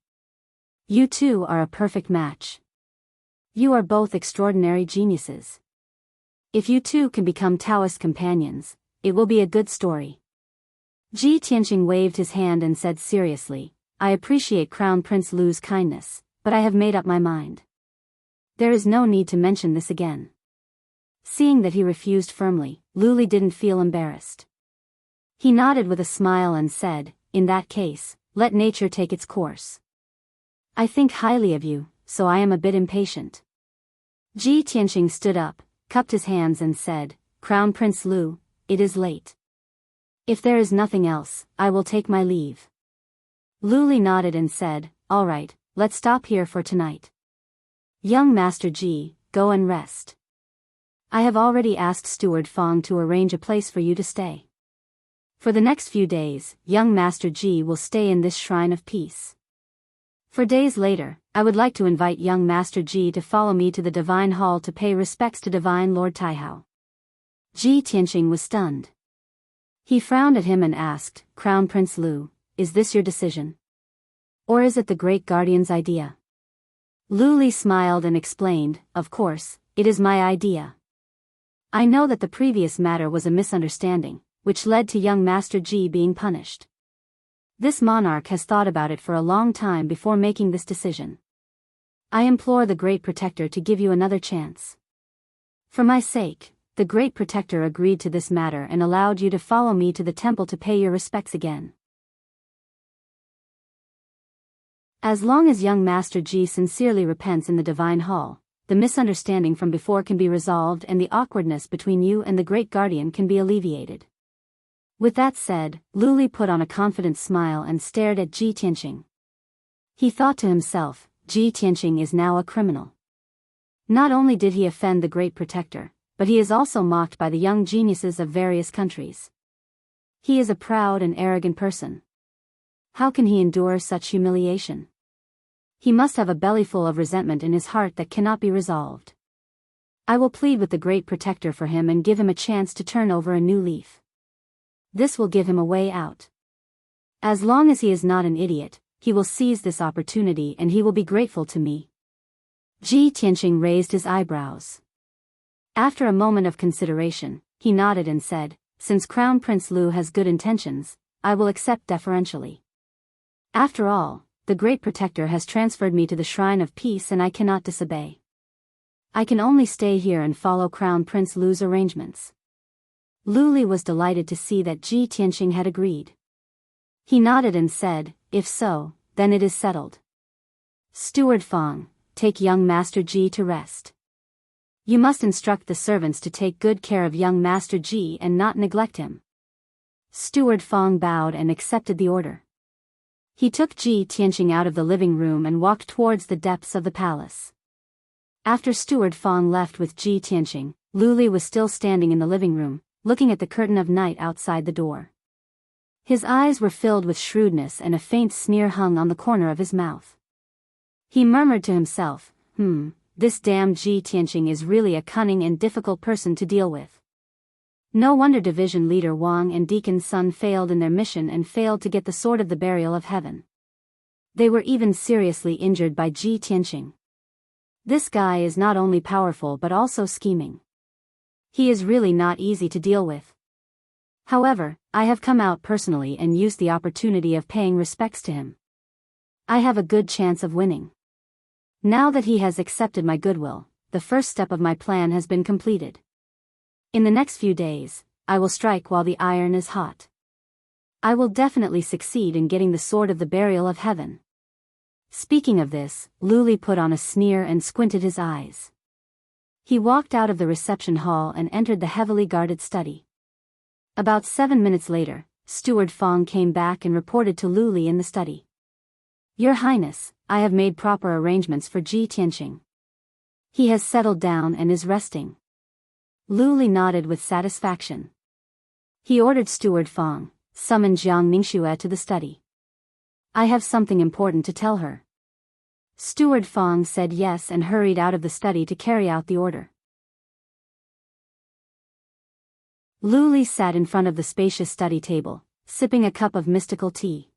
You two are a perfect match. You are both extraordinary geniuses. If you two can become Taoist companions, it will be a good story." Ji Tianqing waved his hand and said seriously, "I appreciate Crown Prince Lu's kindness, but I have made up my mind. There is no need to mention this again." Seeing that he refused firmly, Lu Li didn't feel embarrassed. He nodded with a smile and said, "In that case, let nature take its course. I think highly of you, so I am a bit impatient." Ji Tianqing stood up, cupped his hands and said, "Crown Prince Lu, it is late. If there is nothing else, I will take my leave." Lu Li nodded and said, "All right, let's stop here for tonight. Young Master Ji, go and rest. I have already asked Steward Fong to arrange a place for you to stay. For the next few days, young Master Ji will stay in this shrine of peace. For days later, I would like to invite young Master Ji to follow me to the Divine Hall to pay respects to Divine Lord Taihao." Ji Tianqing was stunned. He frowned at him and asked, "Crown Prince Lu, is this your decision? Or is it the Great Guardian's idea?" Lu Li smiled and explained, "Of course, it is my idea. I know that the previous matter was a misunderstanding, which led to young Master Ji being punished. This monarch has thought about it for a long time before making this decision. I implore the Great Protector to give you another chance. For my sake, the Great Protector agreed to this matter and allowed you to follow me to the temple to pay your respects again. As long as young Master Ji sincerely repents in the Divine Hall, the misunderstanding from before can be resolved and the awkwardness between you and the Great Guardian can be alleviated." With that said, Lu Li put on a confident smile and stared at Ji Tianqing. He thought to himself, Ji Tianqing is now a criminal. Not only did he offend the Great Protector, but he is also mocked by the young geniuses of various countries. He is a proud and arrogant person. How can he endure such humiliation? He must have a bellyful of resentment in his heart that cannot be resolved. I will plead with the Great Protector for him and give him a chance to turn over a new leaf. This will give him a way out. As long as he is not an idiot, he will seize this opportunity and he will be grateful to me." Ji Tianqing raised his eyebrows. After a moment of consideration, he nodded and said, "Since Crown Prince Lu has good intentions, I will accept deferentially. After all, the Great Protector has transferred me to the Shrine of Peace and I cannot disobey. I can only stay here and follow Crown Prince Lu's arrangements." Lu Li was delighted to see that Ji Tianqing had agreed. He nodded and said, "If so, then it is settled. Steward Fong, take young Master Ji to rest. You must instruct the servants to take good care of young Master Ji and not neglect him." Steward Fong bowed and accepted the order. He took Ji Tianqing out of the living room and walked towards the depths of the palace. After Steward Fong left with Ji Tianqing, Lu Li was still standing in the living room, looking at the curtain of night outside the door. His eyes were filled with shrewdness and a faint sneer hung on the corner of his mouth. He murmured to himself, This damned Ji Tianqing is really a cunning and difficult person to deal with. No wonder Division Leader Wang and Deacon Sun failed in their mission and failed to get the Sword of the Burial of Heaven. They were even seriously injured by Ji Tianqing. This guy is not only powerful but also scheming. He is really not easy to deal with. However, I have come out personally and used the opportunity of paying respects to him. I have a good chance of winning. Now that he has accepted my goodwill, the first step of my plan has been completed. In the next few days, I will strike while the iron is hot. I will definitely succeed in getting the sword of the burial of heaven. Speaking of this, Luli put on a sneer and squinted his eyes. He walked out of the reception hall and entered the heavily guarded study. About 7 minutes later, Steward Fong came back and reported to Luli in the study. Your Highness, I have made proper arrangements for Ji Tianqing. He has settled down and is resting. Luli nodded with satisfaction. He ordered Steward Fong, summon Jiang Ningxue to the study. I have something important to tell her. Steward Fong said yes and hurried out of the study to carry out the order. Luli sat in front of the spacious study table, sipping a cup of mystical tea.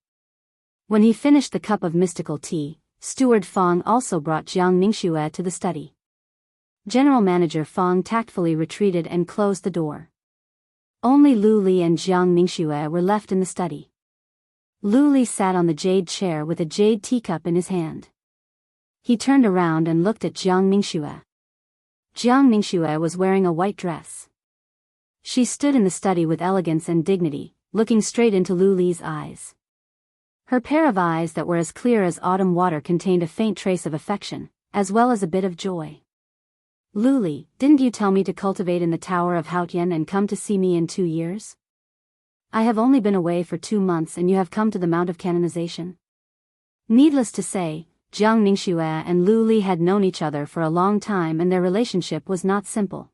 When he finished the cup of mystical tea, Steward Fong also brought Jiang Ningxue to the study. General Manager Fong tactfully retreated and closed the door. Only Luli and Jiang Ningxue were left in the study. Luli sat on the jade chair with a jade teacup in his hand. He turned around and looked at Jiang Ningxue. Jiang Ningxue was wearing a white dress. She stood in the study with elegance and dignity, looking straight into Luli's eyes. Her pair of eyes that were as clear as autumn water contained a faint trace of affection, as well as a bit of joy. Luli, didn't you tell me to cultivate in the Tower of Haotian and come to see me in 2 years? I have only been away for 2 months and you have come to the Mount of Canonization. Needless to say, Jiang Ningxue and Luli had known each other for a long time and their relationship was not simple.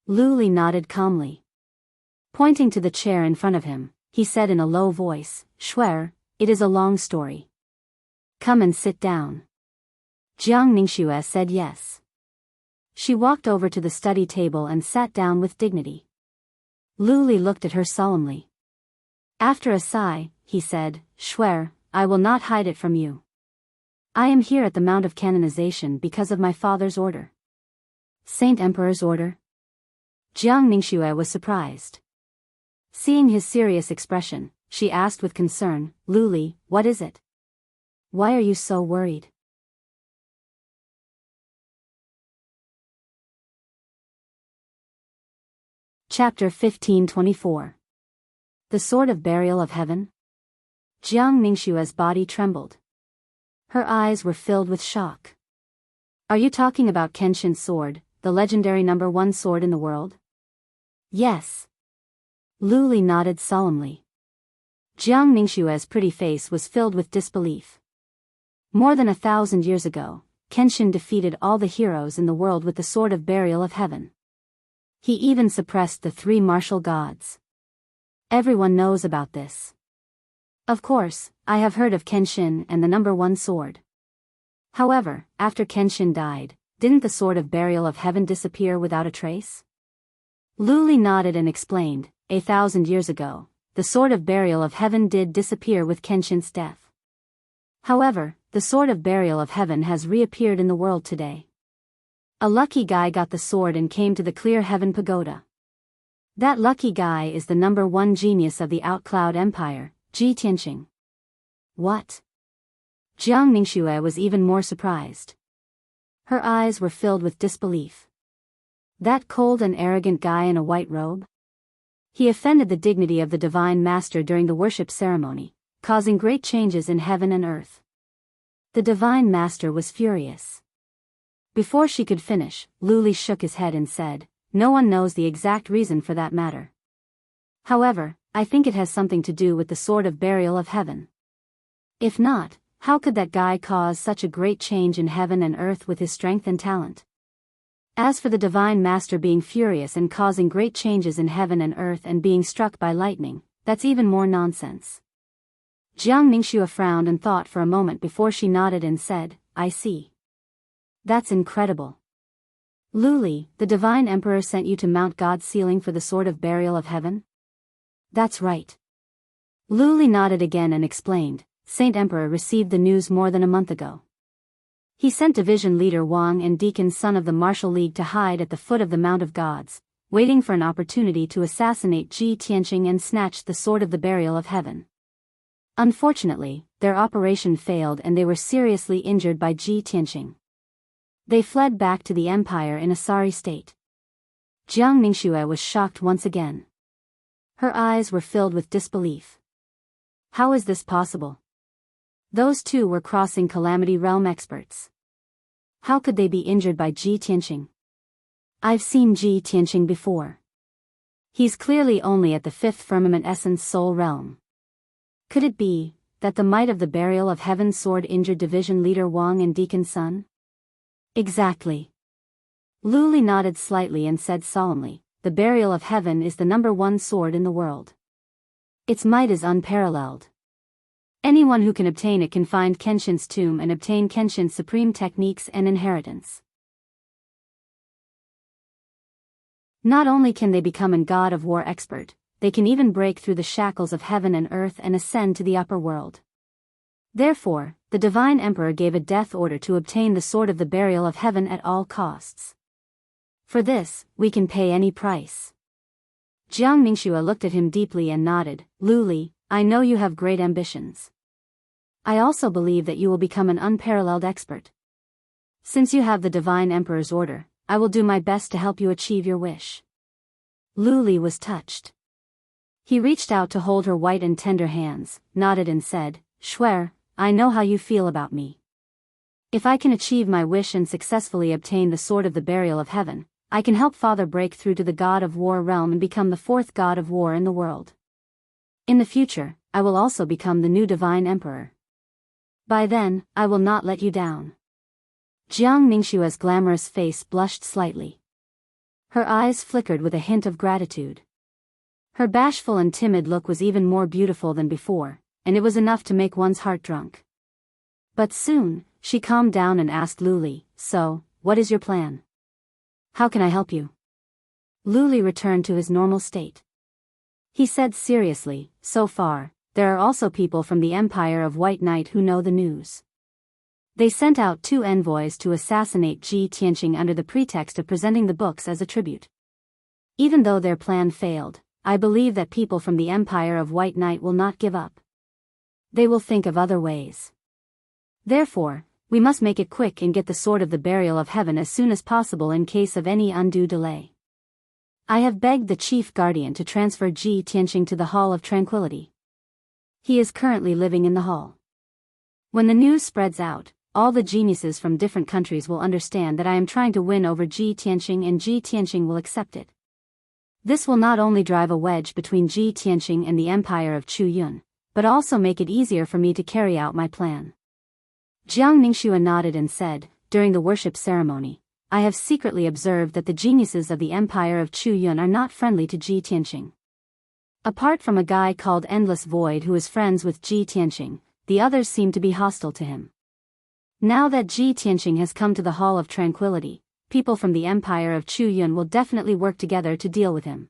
Luli nodded calmly. Pointing to the chair in front of him, he said in a low voice, Shuer, it is a long story. Come and sit down. Jiang Ningxue said yes. She walked over to the study table and sat down with dignity. Luli looked at her solemnly. After a sigh, he said, Shuer, I will not hide it from you. I am here at the Mount of Canonization because of my father's order. Saint Emperor's order? Jiang Ningxue was surprised. Seeing his serious expression, she asked with concern, Luli, what is it? Why are you so worried? Chapter 1524. The Sword of Burial of Heaven? Jiang Ningxue's body trembled. Her eyes were filled with shock. Are you talking about Kenshin's sword, the legendary #1 sword in the world? Yes. Luli nodded solemnly. Jiang Ningxue's pretty face was filled with disbelief. More than 1,000 years ago, Kenshin defeated all the heroes in the world with the Sword of Burial of Heaven. He even suppressed the 3 martial gods. Everyone knows about this. Of course, I have heard of Kenshin and the #1 sword. However, after Kenshin died, didn't the Sword of Burial of Heaven disappear without a trace? Luli nodded and explained, 1,000 years ago, the Sword of Burial of Heaven did disappear with Kenshin's death. However, the Sword of Burial of Heaven has reappeared in the world today. A lucky guy got the sword and came to the Clear Heaven Pagoda. That lucky guy is the #1 genius of the Outcloud Empire, Ji Tianqing. What? Jiang Ningxue was even more surprised. Her eyes were filled with disbelief. That cold and arrogant guy in a white robe? He offended the dignity of the Divine Master during the worship ceremony, causing great changes in heaven and earth. The Divine Master was furious. Before she could finish, Luli shook his head and said, no one knows the exact reason for that matter. However, I think it has something to do with the Sword of Burial of Heaven. If not, how could that guy cause such a great change in heaven and earth with his strength and talent? As for the Divine Master being furious and causing great changes in heaven and earth and being struck by lightning, that's even more nonsense. Jiang Ningxue frowned and thought for a moment before she nodded and said, I see. That's incredible. Luli, the Divine Emperor sent you to Mount God's ceiling for the Sword of Burial of Heaven? That's right. Luli nodded again and explained, Saint Emperor received the news more than a month ago. He sent Division Leader Wang and Deacon Son of the Martial League to hide at the foot of the Mount of Gods, waiting for an opportunity to assassinate Ji Tianqing and snatch the sword of the burial of heaven. Unfortunately, their operation failed and they were seriously injured by Ji Tianqing. They fled back to the empire in a sorry state. Jiang Ningxue was shocked once again. Her eyes were filled with disbelief. How is this possible? Those two were crossing Calamity Realm experts. How could they be injured by Ji Tianqing? I've seen Ji Tianqing before. He's clearly only at the fifth firmament essence soul realm. Could it be that the might of the burial of heaven sword injured division leader Wang and Deacon Sun? Exactly. Lu Li nodded slightly and said solemnly, the burial of heaven is the #1 sword in the world. Its might is unparalleled. Anyone who can obtain it can find Kenshin's tomb and obtain Kenshin's supreme techniques and inheritance. Not only can they become a god of war expert, they can even break through the shackles of heaven and earth and ascend to the upper world. Therefore, the divine emperor gave a death order to obtain the sword of the burial of heaven at all costs. For this, we can pay any price. Jiang Ningxue looked at him deeply and nodded. Lu Li, I know you have great ambitions. I also believe that you will become an unparalleled expert. Since you have the divine emperor's order, I will do my best to help you achieve your wish. Lu Li was touched. He reached out to hold her white and tender hands, nodded and said, Shuer, I know how you feel about me. If I can achieve my wish and successfully obtain the sword of the burial of heaven, I can help Father break through to the god of war realm and become the 4th god of war in the world. In the future, I will also become the new divine emperor. By then, I will not let you down. Jiang Ningxue's glamorous face blushed slightly. Her eyes flickered with a hint of gratitude. Her bashful and timid look was even more beautiful than before, and it was enough to make one's heart drunk. But soon, she calmed down and asked Lu Li, so, what is your plan? How can I help you? Lu Li returned to his normal state. He said seriously, so far, there are also people from the Empire of White Knight who know the news. They sent out 2 envoys to assassinate Ji Tianqing under the pretext of presenting the books as a tribute. Even though their plan failed, I believe that people from the Empire of White Knight will not give up. They will think of other ways. Therefore, we must make it quick and get the sword of the burial of heaven as soon as possible in case of any undue delay. I have begged the chief guardian to transfer Ji Tianqing to the Hall of Tranquility. He is currently living in the hall. When the news spreads out, all the geniuses from different countries will understand that I am trying to win over Ji Tianqing and Ji Tianqing will accept it. This will not only drive a wedge between Ji Tianqing and the Empire of Chu Yun, but also make it easier for me to carry out my plan. Jiang Ningxue nodded and said, during the worship ceremony, I have secretly observed that the geniuses of the Empire of Chu Yun are not friendly to Ji Tianqing. Apart from a guy called Endless Void who is friends with Ji Tianqing, the others seem to be hostile to him. Now that Ji Tianqing has come to the Hall of Tranquility, people from the Empire of Chu Yun will definitely work together to deal with him.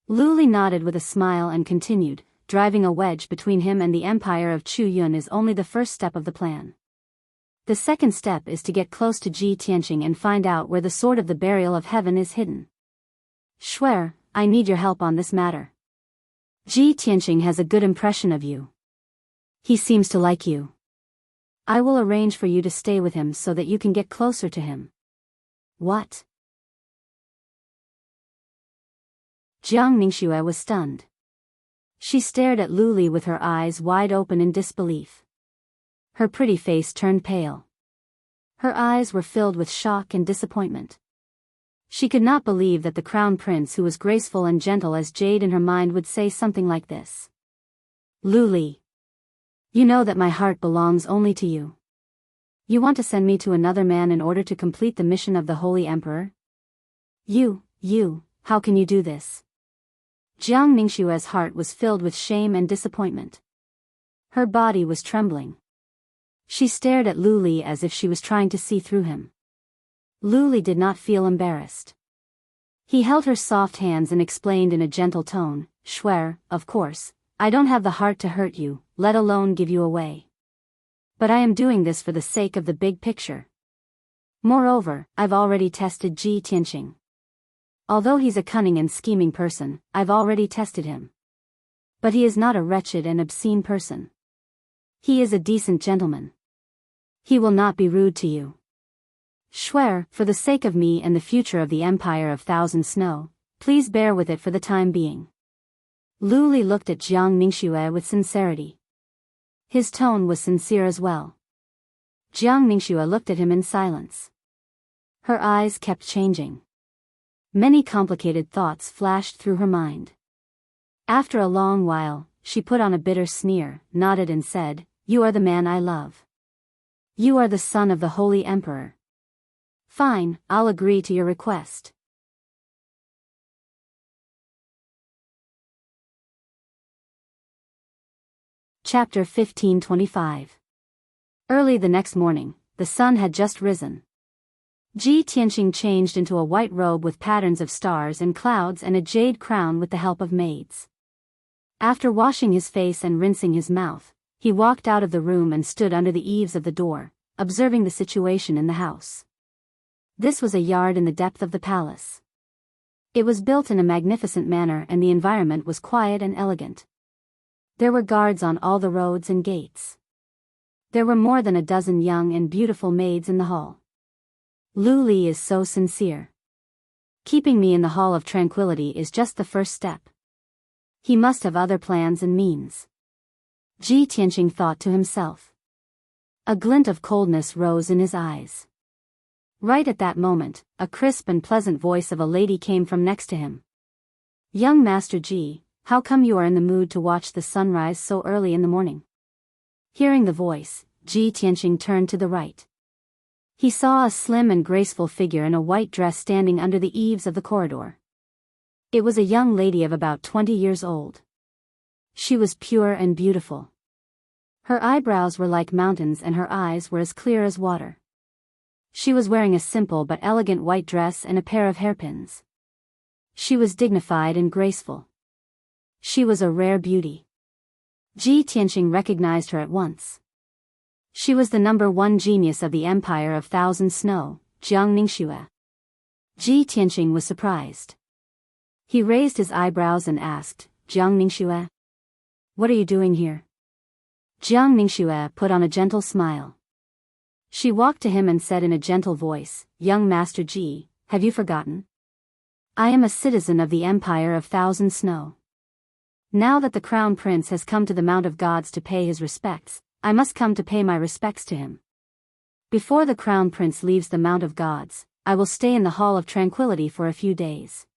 Lu Li nodded with a smile and continued, driving a wedge between him and the Empire of Chu Yun is only the first step of the plan. The second step is to get close to Ji Tianqing and find out where the sword of the burial of heaven is hidden. Shuer, I need your help on this matter. Ji Tianqing has a good impression of you. He seems to like you. I will arrange for you to stay with him so that you can get closer to him. What? Jiang Ningxue was stunned. She stared at Lu Li with her eyes wide open in disbelief. Her pretty face turned pale. Her eyes were filled with shock and disappointment. She could not believe that the crown prince who was graceful and gentle as jade in her mind would say something like this. Lu Li. You know that my heart belongs only to you. You want to send me to another man in order to complete the mission of the Holy Emperor? How can you do this? Jiang Ningxue's heart was filled with shame and disappointment. Her body was trembling. She stared at Lu Li as if she was trying to see through him. Lu Li did not feel embarrassed. He held her soft hands and explained in a gentle tone, Shuer, of course, I don't have the heart to hurt you, let alone give you away. But I am doing this for the sake of the big picture. Moreover, I've already tested Ji Tianqing. Although he's a cunning and scheming person, I've already tested him. But he is not a wretched and obscene person. He is a decent gentleman. He will not be rude to you. Swear, for the sake of me and the future of the Empire of Thousand Snow, please bear with it for the time being. Lu Li looked at Jiang Ningxue with sincerity. His tone was sincere as well. Jiang Ningxue looked at him in silence. Her eyes kept changing. Many complicated thoughts flashed through her mind. After a long while, she put on a bitter sneer, nodded and said, "You are the man I love. You are the son of the Holy Emperor. Fine, I'll agree to your request." Chapter 1525. Early the next morning, the sun had just risen. Ji Tianqing changed into a white robe with patterns of stars and clouds and a jade crown with the help of maids. After washing his face and rinsing his mouth, he walked out of the room and stood under the eaves of the door, observing the situation in the house. This was a yard in the depth of the palace. It was built in a magnificent manner and the environment was quiet and elegant. There were guards on all the roads and gates. There were more than a dozen young and beautiful maids in the hall. Lu Li is so sincere. Keeping me in the Hall of Tranquility is just the first step. He must have other plans and means. Ji Tianqing thought to himself. A glint of coldness rose in his eyes. Right at that moment, a crisp and pleasant voice of a lady came from next to him. "Young Master Ji, how come you are in the mood to watch the sunrise so early in the morning?" Hearing the voice, Ji Tianqing turned to the right. He saw a slim and graceful figure in a white dress standing under the eaves of the corridor. It was a young lady of about 20 years old. She was pure and beautiful. Her eyebrows were like mountains and her eyes were as clear as water. She was wearing a simple but elegant white dress and a pair of hairpins. She was dignified and graceful. She was a rare beauty. Ji Tianqing recognized her at once. She was the #1 genius of the Empire of Thousand Snow, Jiang Ningxue. Ji Tianqing was surprised. He raised his eyebrows and asked, "Jiang Ningxue? What are you doing here?" Jiang Ningxue put on a gentle smile. She walked to him and said in a gentle voice, "Young Master Ji, have you forgotten? I am a citizen of the Empire of Thousand Snow. Now that the Crown Prince has come to the Mount of Gods to pay his respects, I must come to pay my respects to him. Before the Crown Prince leaves the Mount of Gods, I will stay in the Hall of Tranquility for a few days.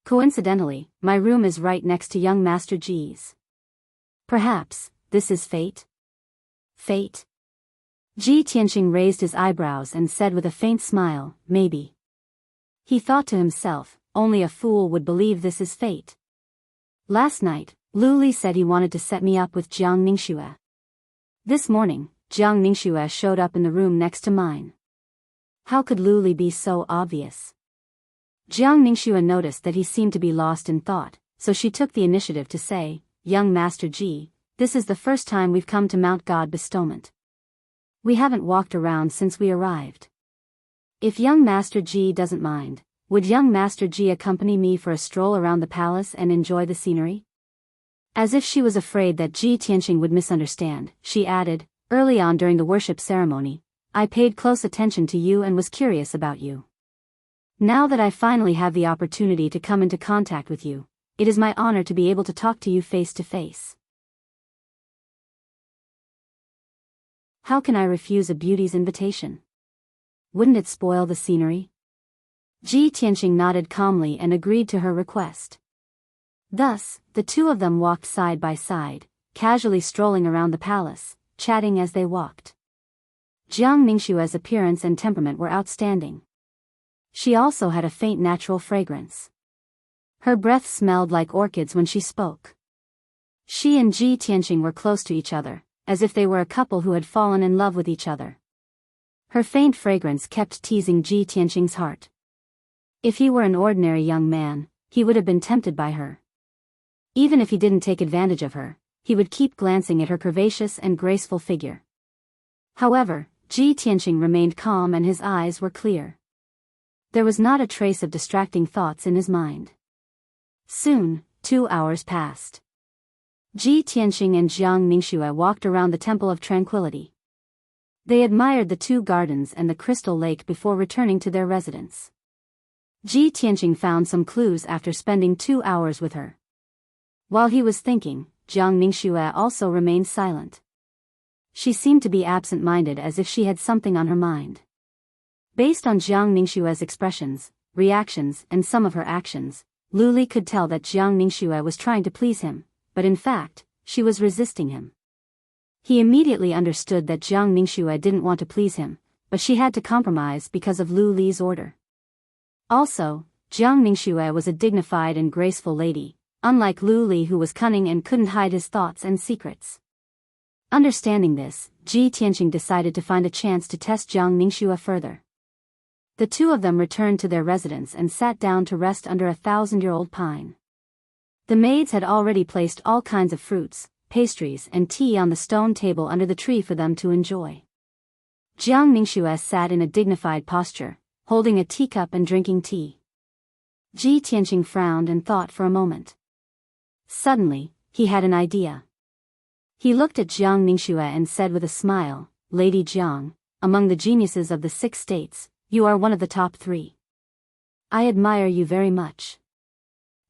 Coincidentally, my room is right next to young Master Ji's. Perhaps, this is fate? Fate?" Ji Tianqing raised his eyebrows and said with a faint smile, "Maybe." He thought to himself, only a fool would believe this is fate. Last night, Lu Li said he wanted to set me up with Jiang Ningxue. This morning, Jiang Ningxue showed up in the room next to mine. How could Lu Li be so obvious? Jiang Ningxue noticed that he seemed to be lost in thought, so she took the initiative to say, "Young Master Ji, this is the first time we've come to Mount God Bestowment. We haven't walked around since we arrived. If young Master Ji doesn't mind, would young Master Ji accompany me for a stroll around the palace and enjoy the scenery?" As if she was afraid that Ji Tianqing would misunderstand, she added, "Early on during the worship ceremony, I paid close attention to you and was curious about you. Now that I finally have the opportunity to come into contact with you, it is my honor to be able to talk to you face to face. How can I refuse a beauty's invitation? Wouldn't it spoil the scenery?" Ji Tianqing nodded calmly and agreed to her request. Thus, the two of them walked side by side, casually strolling around the palace, chatting as they walked. Jiang Ningxue's appearance and temperament were outstanding. She also had a faint natural fragrance. Her breath smelled like orchids when she spoke. She and Ji Tianqing were close to each other, as if they were a couple who had fallen in love with each other. Her faint fragrance kept teasing Ji Tianqing's heart. If he were an ordinary young man, he would have been tempted by her. Even if he didn't take advantage of her, he would keep glancing at her curvaceous and graceful figure. However, Ji Tianqing remained calm and his eyes were clear. There was not a trace of distracting thoughts in his mind. Soon, 2 hours passed. Ji Tianqing and Jiang Ningxue walked around the Temple of Tranquility. They admired the 2 gardens and the crystal lake before returning to their residence. Ji Tianqing found some clues after spending 2 hours with her. While he was thinking, Jiang Ningxue also remained silent. She seemed to be absent-minded, as if she had something on her mind. Based on Jiang Ningxue's expressions, reactions, and some of her actions, Lu Li could tell that Jiang Ningxue was trying to please him, but in fact, she was resisting him. He immediately understood that Jiang Ningxue didn't want to please him, but she had to compromise because of Lu Li's order. Also, Jiang Ningxue was a dignified and graceful lady, unlike Lu Li, who was cunning and couldn't hide his thoughts and secrets. Understanding this, Ji Tianqing decided to find a chance to test Jiang Ningxue further. The 2 of them returned to their residence and sat down to rest under a 1,000-year-old pine. The maids had already placed all kinds of fruits, pastries, and tea on the stone table under the tree for them to enjoy. Jiang Ningxue sat in a dignified posture, holding a teacup and drinking tea. Ji Tianqing frowned and thought for a moment. Suddenly, he had an idea. He looked at Jiang Ningxue and said with a smile, "Lady Jiang, among the geniuses of the 6 states, you are one of the top 3. I admire you very much.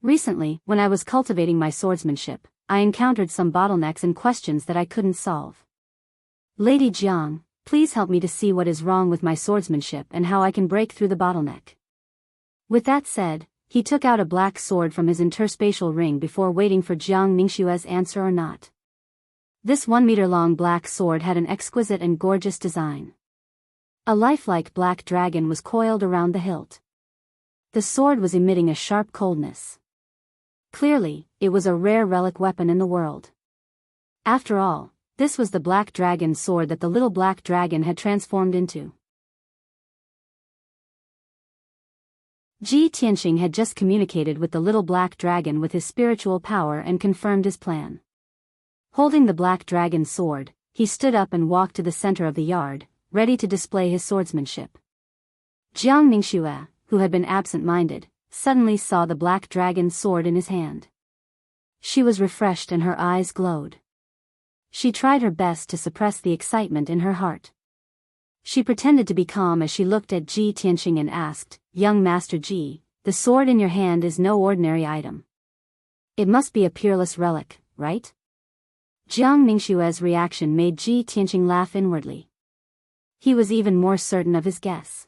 Recently, when I was cultivating my swordsmanship, I encountered some bottlenecks and questions that I couldn't solve. Lady Jiang, please help me to see what is wrong with my swordsmanship and how I can break through the bottleneck." With that said, he took out a black sword from his interspatial ring before waiting for Jiang Ningxue's answer or not. This 1-meter-long black sword had an exquisite and gorgeous design. A lifelike black dragon was coiled around the hilt. The sword was emitting a sharp coldness. Clearly, it was a rare relic weapon in the world. After all, this was the black dragon sword that the little black dragon had transformed into. Ji Tianqing had just communicated with the little black dragon with his spiritual power and confirmed his plan. Holding the black dragon sword, he stood up and walked to the center of the yard, ready to display his swordsmanship. Jiang Ningxue, who had been absent-minded, suddenly saw the black dragon sword in his hand. She was refreshed and her eyes glowed. She tried her best to suppress the excitement in her heart. She pretended to be calm as she looked at Ji Tianqing and asked, "Young Master Ji, the sword in your hand is no ordinary item. It must be a peerless relic, right?" Jiang Ningxue's reaction made Ji Tianqing laugh inwardly. He was even more certain of his guess.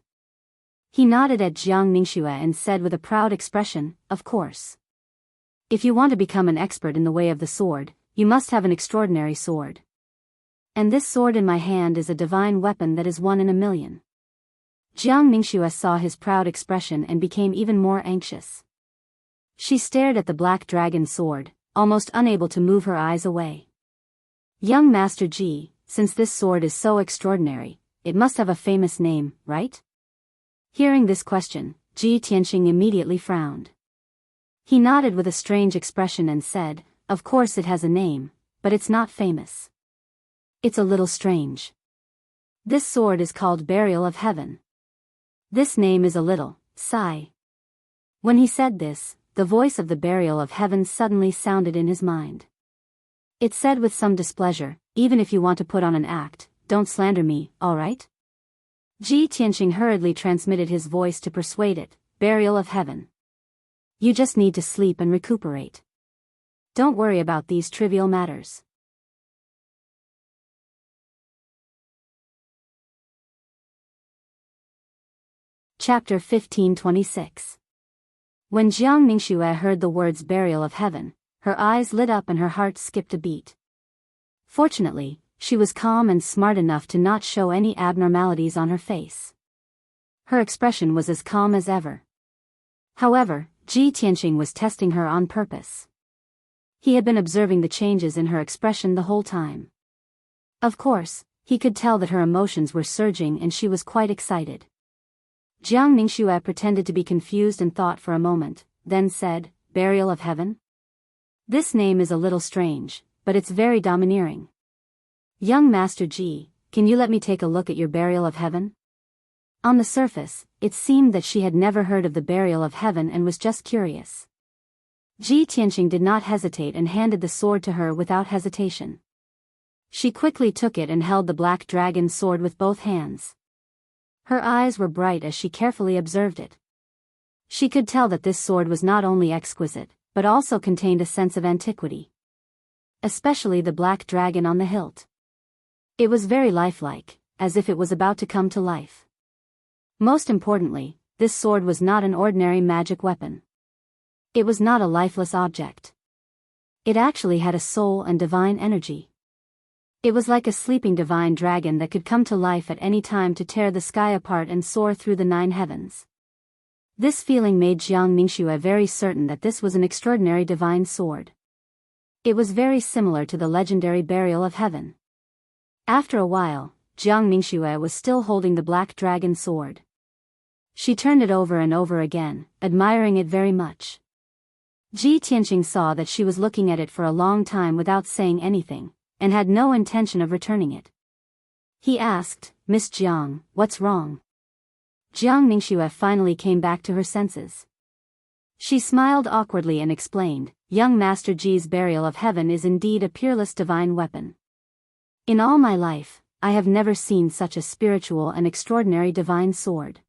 He nodded at Jiang Ningxue and said with a proud expression, "Of course. If you want to become an expert in the way of the sword, you must have an extraordinary sword. And this sword in my hand is a divine weapon that is 1 in a million." Jiang Ningxue saw his proud expression and became even more anxious. She stared at the black dragon sword, almost unable to move her eyes away. "Young Master Ji, since this sword is so extraordinary, it must have a famous name, right?" Hearing this question, Ji Tianqing immediately frowned. He nodded with a strange expression and said, "Of course it has a name, but it's not famous. It's a little strange. This sword is called Burial of Heaven. This name is a little, sigh." When he said this, the voice of the Burial of Heaven suddenly sounded in his mind. It said with some displeasure, "Even if you want to put on an act, don't slander me, all right?" Ji Tianqing hurriedly transmitted his voice to persuade it, "Burial of Heaven. You just need to sleep and recuperate. Don't worry about these trivial matters." Chapter 1526. When Jiang Ningxue heard the words Burial of Heaven, her eyes lit up and her heart skipped a beat. Fortunately, she was calm and smart enough to not show any abnormalities on her face. Her expression was as calm as ever. However, Ji Tianqing was testing her on purpose. He had been observing the changes in her expression the whole time. Of course, he could tell that her emotions were surging and she was quite excited. Jiang Ningxue pretended to be confused and thought for a moment, then said, "Burial of Heaven? This name is a little strange, but it's very domineering. Young Master Ji, can you let me take a look at your Burial of Heaven?" On the surface, it seemed that she had never heard of the burial of heaven and was just curious. Ji Tianqing did not hesitate and handed the sword to her without hesitation. She quickly took it and held the black dragon sword with both hands. Her eyes were bright as she carefully observed it. She could tell that this sword was not only exquisite, but also contained a sense of antiquity. Especially the black dragon on the hilt. It was very lifelike, as if it was about to come to life. Most importantly, this sword was not an ordinary magic weapon. It was not a lifeless object. It actually had a soul and divine energy. It was like a sleeping divine dragon that could come to life at any time to tear the sky apart and soar through the 9 heavens. This feeling made Jiang Ningxue very certain that this was an extraordinary divine sword. It was very similar to the legendary burial of heaven. After a while, Jiang Ningxue was still holding the black dragon sword. She turned it over and over again, admiring it very much. Ji Tianqing saw that she was looking at it for a long time without saying anything, and had no intention of returning it. He asked, "Miss Jiang, what's wrong?" Jiang Ningxue finally came back to her senses. She smiled awkwardly and explained, "Young Master Ji's burial of heaven is indeed a peerless divine weapon. In all my life, I have never seen such a spiritual and extraordinary divine sword.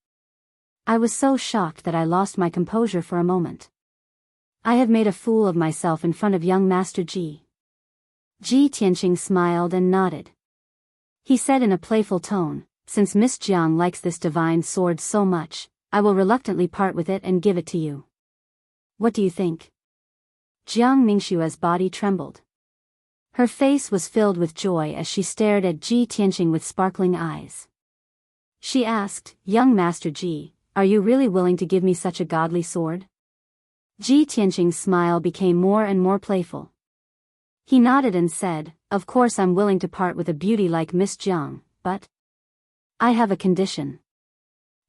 I was so shocked that I lost my composure for a moment. I have made a fool of myself in front of young Master Ji." Ji Tianqing smiled and nodded. He said in a playful tone, "Since Miss Jiang likes this divine sword so much, I will reluctantly part with it and give it to you. What do you think?" Jiang Ningxue's body trembled. Her face was filled with joy as she stared at Ji Tianqing with sparkling eyes. She asked, "Young Master Ji, are you really willing to give me such a godly sword?" Ji Tianqing's smile became more and more playful. He nodded and said, "Of course I'm willing to part with a beauty like Miss Jiang, but I have a condition."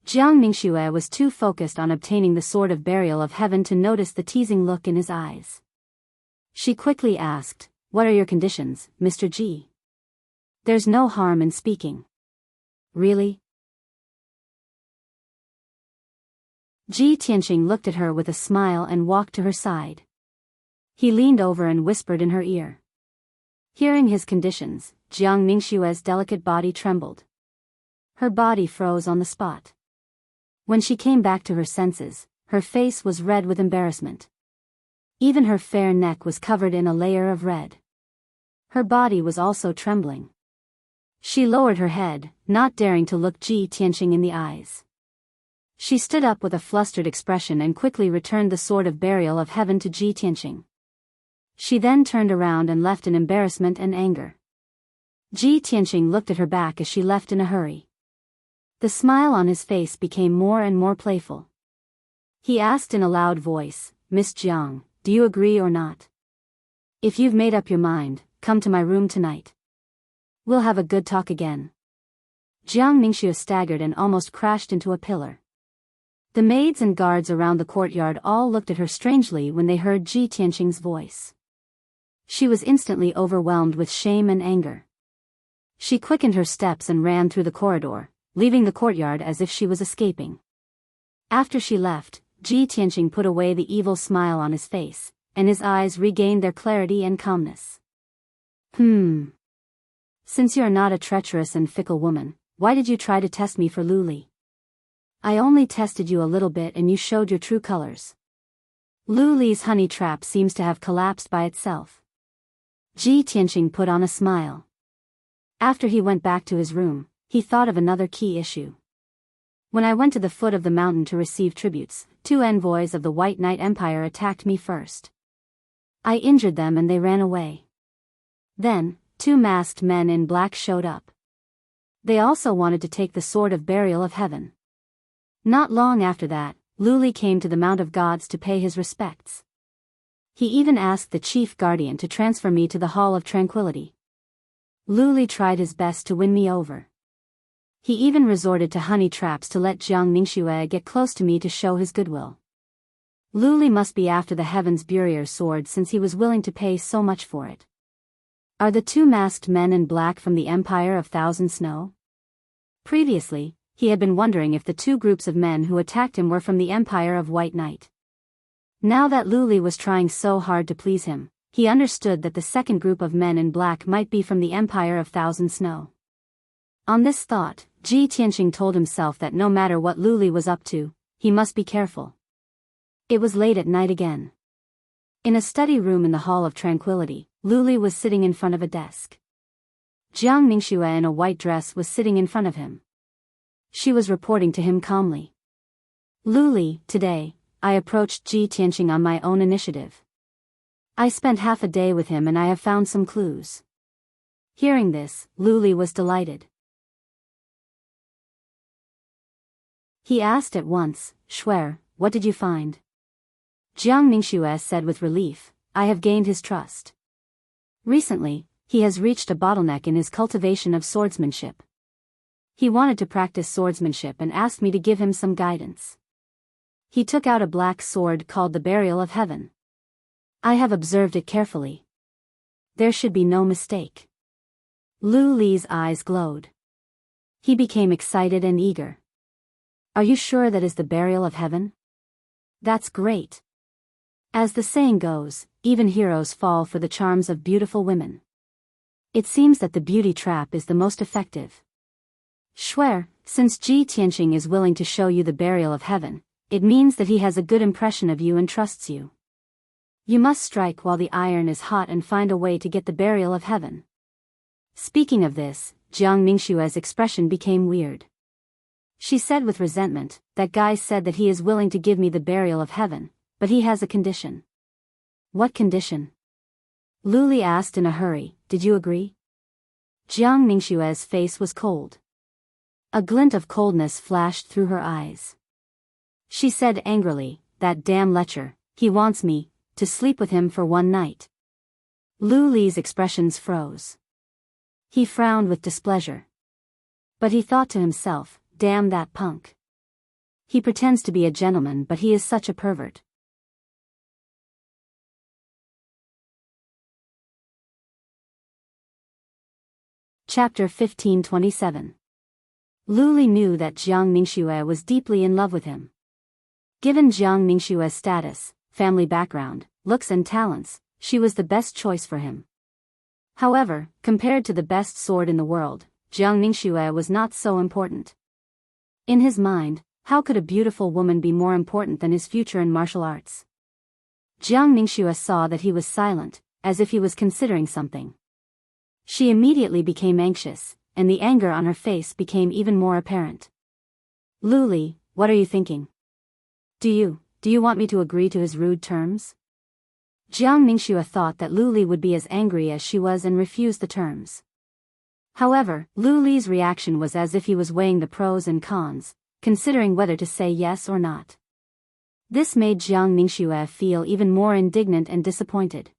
Jiang Ningxue was too focused on obtaining the sword of burial of heaven to notice the teasing look in his eyes. She quickly asked, "What are your conditions, Mr. Ji?" "There's no harm in speaking." "Really?" Ji Tianqing looked at her with a smile and walked to her side. He leaned over and whispered in her ear. Hearing his conditions, Jiang Ningxue's delicate body trembled. Her body froze on the spot. When she came back to her senses, her face was red with embarrassment. Even her fair neck was covered in a layer of red. Her body was also trembling. She lowered her head, not daring to look Ji Tianqing in the eyes. She stood up with a flustered expression and quickly returned the sword of burial of heaven to Ji Tianqing. She then turned around and left in embarrassment and anger. Ji Tianqing looked at her back as she left in a hurry. The smile on his face became more and more playful. He asked in a loud voice, "Miss Jiang, do you agree or not? If you've made up your mind, come to my room tonight. We'll have a good talk again." Jiang Ningxue staggered and almost crashed into a pillar. The maids and guards around the courtyard all looked at her strangely when they heard Ji Tianqing's voice. She was instantly overwhelmed with shame and anger. She quickened her steps and ran through the corridor, leaving the courtyard as if she was escaping. After she left, Ji Tianqing put away the evil smile on his face, and his eyes regained their clarity and calmness. Since you are not a treacherous and fickle woman, why did you try to test me for Lu Li? I only tested you a little bit and you showed your true colors. Lu Li's honey trap seems to have collapsed by itself. Ji Tianqing put on a smile. After he went back to his room, he thought of another key issue. When I went to the foot of the mountain to receive tributes, 2 envoys of the White Knight Empire attacked me first. I injured them and they ran away. Then, 2 masked men in black showed up. They also wanted to take the sword of burial of heaven. Not long after that, Lu Li came to the Mount of Gods to pay his respects. He even asked the chief guardian to transfer me to the Hall of Tranquility. Lu Li tried his best to win me over. He even resorted to honey traps to let Jiang Ningxue get close to me to show his goodwill. Lu Li must be after the Heaven's Burier sword since he was willing to pay so much for it. Are the 2 masked men in black from the Empire of Thousand Snow? Previously, he had been wondering if the two groups of men who attacked him were from the Empire of White Knight. Now that Lu Li was trying so hard to please him, he understood that the second group of men in black might be from the Empire of Thousand Snow. On this thought, Ji Tianqing told himself that no matter what Lu Li was up to, he must be careful. It was late at night again. In a study room in the Hall of Tranquility, Lu Li was sitting in front of a desk. Jiang Ningxue in a white dress was sitting in front of him. She was reporting to him calmly. Lu Li, today, I approached Ji Tianqing on my own initiative. I spent half a day with him and I have found some clues. Hearing this, Lu Li was delighted. He asked at once, Shuer, what did you find? Jiang Ningxue said with relief, I have gained his trust. Recently, he has reached a bottleneck in his cultivation of swordsmanship. He wanted to practice swordsmanship and asked me to give him some guidance. He took out a black sword called the Burial of Heaven. I have observed it carefully. There should be no mistake. Lu Li's eyes glowed. He became excited and eager. Are you sure that is the Burial of Heaven? That's great. As the saying goes, even heroes fall for the charms of beautiful women. It seems that the beauty trap is the most effective. Shuer, since Ji Tianqing is willing to show you the Burial of Heaven, it means that he has a good impression of you and trusts you. You must strike while the iron is hot and find a way to get the Burial of Heaven. Speaking of this, Jiang Ningxue's expression became weird. She said with resentment, that guy said that he is willing to give me the Burial of Heaven, but he has a condition. What condition? Lu Li asked in a hurry, did you agree? Jiang Ningxue's face was cold. A glint of coldness flashed through her eyes. She said angrily, that damn lecher, he wants me to sleep with him for one night. Lu Li's expressions froze. He frowned with displeasure. But he thought to himself, damn that punk. He pretends to be a gentleman but he is such a pervert. Chapter 1527. Lu Li knew that Jiang Ningxue was deeply in love with him. Given Jiang Ningxue's status, family background, looks and talents, she was the best choice for him. However, compared to the best sword in the world, Jiang Ningxue was not so important. In his mind, how could a beautiful woman be more important than his future in martial arts? Jiang Ningxue saw that he was silent, as if he was considering something. She immediately became anxious, and the anger on her face became even more apparent. Lu Li, what are you thinking? Do you want me to agree to his rude terms? Jiang Ningxue thought that Lu Li would be as angry as she was and refuse the terms. However, Lu Li's reaction was as if he was weighing the pros and cons, considering whether to say yes or not. This made Jiang Ningxue feel even more indignant and disappointed.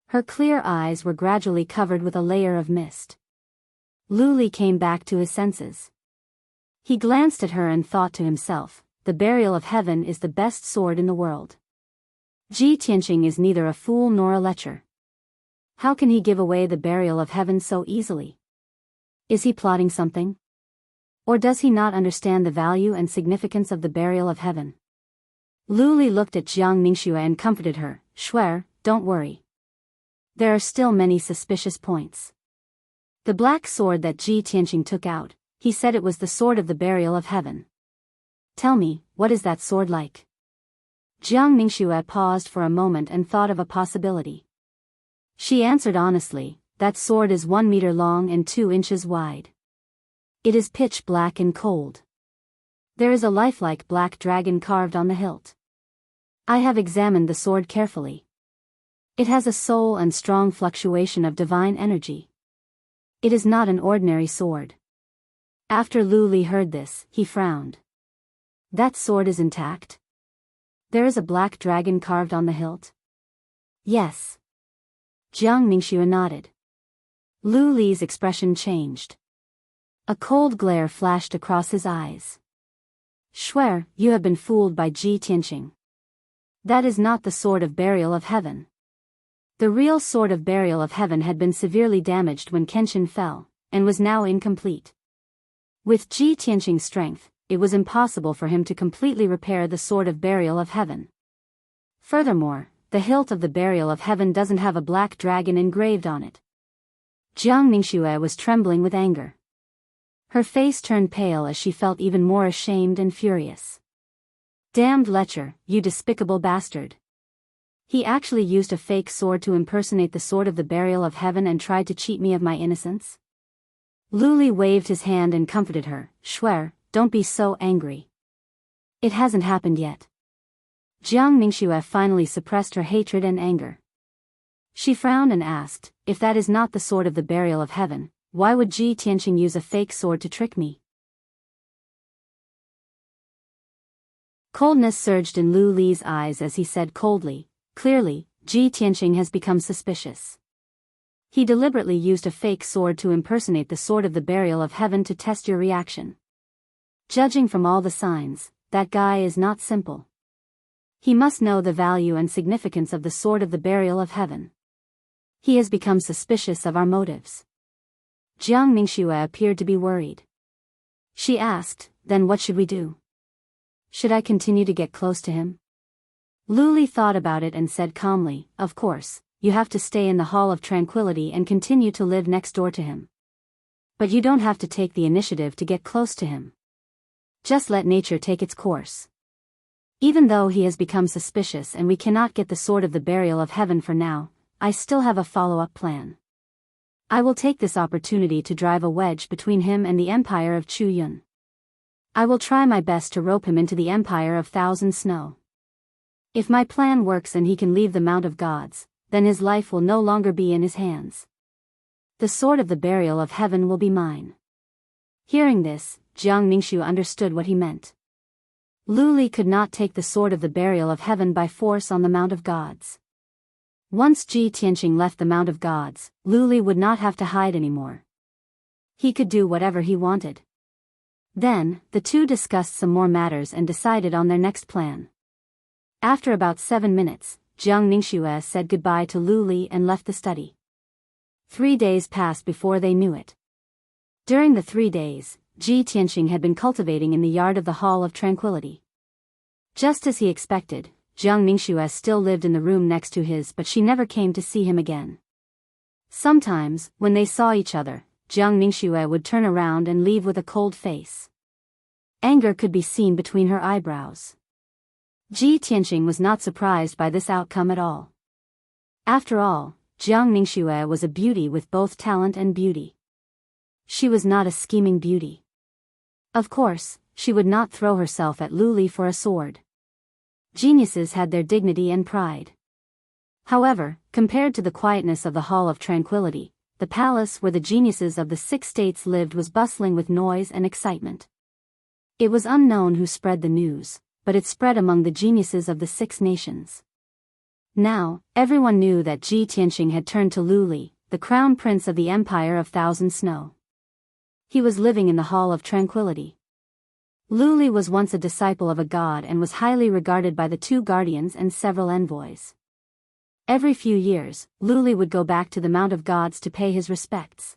Her clear eyes were gradually covered with a layer of mist. Lu Li came back to his senses. He glanced at her and thought to himself, the Burial of Heaven is the best sword in the world. Ji Tianqing is neither a fool nor a lecher. How can he give away the Burial of Heaven so easily? Is he plotting something? Or does he not understand the value and significance of the Burial of Heaven? Lu Li looked at Jiang Ningxue and comforted her, Shuer, don't worry. There are still many suspicious points. The black sword that Ji Tianqing took out, he said it was the sword of the Burial of Heaven. Tell me, what is that sword like? Jiang Ningxue paused for a moment and thought of a possibility. She answered honestly, that sword is 1 meter long and 2 inches wide. It is pitch black and cold. There is a lifelike black dragon carved on the hilt. I have examined the sword carefully. It has a soul and strong fluctuation of divine energy. It is not an ordinary sword. After Lu Li heard this, he frowned. That sword is intact? There is a black dragon carved on the hilt? Yes. Jiang Ningxue nodded. Lu Li's expression changed. A cold glare flashed across his eyes. Shuer, you have been fooled by Ji Tianqing. That is not the sword of Burial of Heaven. The real sword of Burial of Heaven had been severely damaged when Kenshin fell, and was now incomplete. With Ji Tianqing's strength, it was impossible for him to completely repair the Sword of Burial of Heaven. Furthermore, the hilt of the Burial of Heaven doesn't have a black dragon engraved on it. Jiang Ningxue was trembling with anger. Her face turned pale as she felt even more ashamed and furious. Damned lecher, you despicable bastard. He actually used a fake sword to impersonate the Sword of the Burial of Heaven and tried to cheat me of my innocence? Lu Li waved his hand and comforted her. Shuer, don't be so angry. It hasn't happened yet. Jiang Ningxue finally suppressed her hatred and anger. She frowned and asked, if that is not the Sword of the Burial of Heaven, why would Ji Tianqing use a fake sword to trick me? Coldness surged in Lu Li's eyes as he said coldly, clearly, Ji Tianqing has become suspicious. He deliberately used a fake sword to impersonate the Sword of the Burial of Heaven to test your reaction. Judging from all the signs, that guy is not simple. He must know the value and significance of the Sword of the Burial of Heaven. He has become suspicious of our motives. Jiang Ningxue appeared to be worried. She asked, then what should we do? Should I continue to get close to him? Lu Li thought about it and said calmly, of course, you have to stay in the Hall of Tranquility and continue to live next door to him. But you don't have to take the initiative to get close to him. Just let nature take its course. Even though he has become suspicious and we cannot get the Sword of the Burial of Heaven for now, I still have a follow-up plan. I will take this opportunity to drive a wedge between him and the Empire of Chu Yun. I will try my best to rope him into the Empire of Thousand Snow. If my plan works and he can leave the Mount of Gods, then his life will no longer be in his hands. The Sword of the Burial of Heaven will be mine. Hearing this, Jiang Ningxue understood what he meant. Lu Li could not take the Sword of the Burial of Heaven by force on the Mount of Gods. Once Ji Tianqing left the Mount of Gods, Lu Li would not have to hide anymore. He could do whatever he wanted. Then, the two discussed some more matters and decided on their next plan. After about 7 minutes, Jiang Ningxue said goodbye to Lu Li and left the study. 3 days passed before they knew it. During the 3 days, Ji Tianqing had been cultivating in the yard of the Hall of Tranquility. Just as he expected, Jiang Ningxue still lived in the room next to his, but she never came to see him again. Sometimes, when they saw each other, Jiang Ningxue would turn around and leave with a cold face. Anger could be seen between her eyebrows. Ji Tianqing was not surprised by this outcome at all. After all, Jiang Ningxue was a beauty with both talent and beauty. She was not a scheming beauty. Of course, she would not throw herself at Lu Li for a sword. Geniuses had their dignity and pride. However, compared to the quietness of the Hall of Tranquility, the palace where the geniuses of the 6 states lived was bustling with noise and excitement. It was unknown who spread the news, but it spread among the geniuses of the 6 nations. Now, everyone knew that Ji Tianqing had turned to Lu Li, the crown prince of the Empire of Thousand Snow. He was living in the Hall of Tranquility. Lu Li was once a disciple of a god and was highly regarded by the 2 guardians and several envoys. Every few years, Lu Li would go back to the Mount of Gods to pay his respects.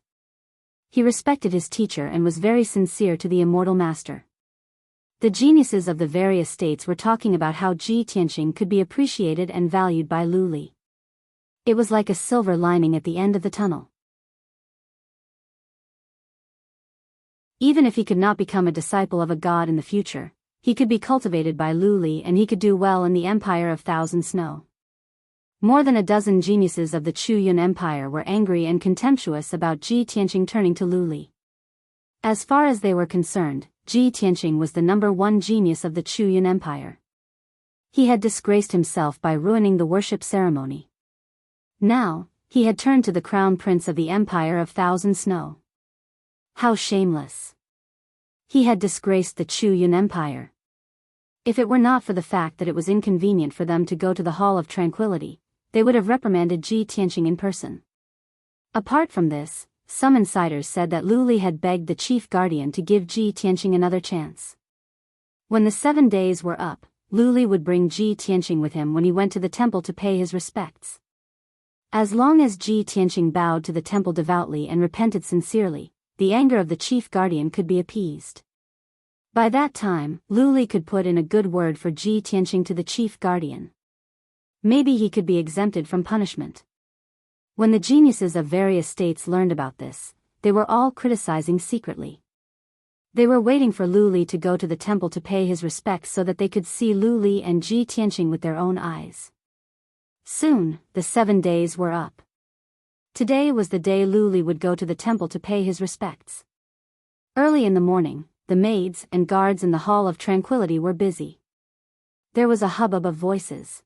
He respected his teacher and was very sincere to the immortal master. The geniuses of the various states were talking about how Ji Tianqing could be appreciated and valued by Lu Li. It was like a silver lining at the end of the tunnel. Even if he could not become a disciple of a god in the future, he could be cultivated by Lu Li and he could do well in the Empire of Thousand Snow. More than a dozen geniuses of the Chu Yun Empire were angry and contemptuous about Ji Tianqing turning to Lu Li. As far as they were concerned, Ji Tianqing was the #1 genius of the Chu Yun Empire. He had disgraced himself by ruining the worship ceremony. Now, he had turned to the crown prince of the Empire of Thousand Snow. How shameless! He had disgraced the Chu Yun Empire. If it were not for the fact that it was inconvenient for them to go to the Hall of Tranquility, they would have reprimanded Ji Tianqing in person. Apart from this, some insiders said that Lu Li had begged the chief guardian to give Ji Tianqing another chance. When the 7 days were up, Lu Li would bring Ji Tianqing with him when he went to the temple to pay his respects. As long as Ji Tianqing bowed to the temple devoutly and repented sincerely, the anger of the chief guardian could be appeased. By that time, Lu Li could put in a good word for Ji Tianqing to the chief guardian. Maybe he could be exempted from punishment. When the geniuses of various states learned about this, they were all criticizing secretly. They were waiting for Lu Li to go to the temple to pay his respects so that they could see Lu Li and Ji Tianqing with their own eyes. Soon, the 7 days were up. Today was the day Lu Li would go to the temple to pay his respects. Early in the morning, the maids and guards in the Hall of Tranquility were busy. There was a hubbub of voices.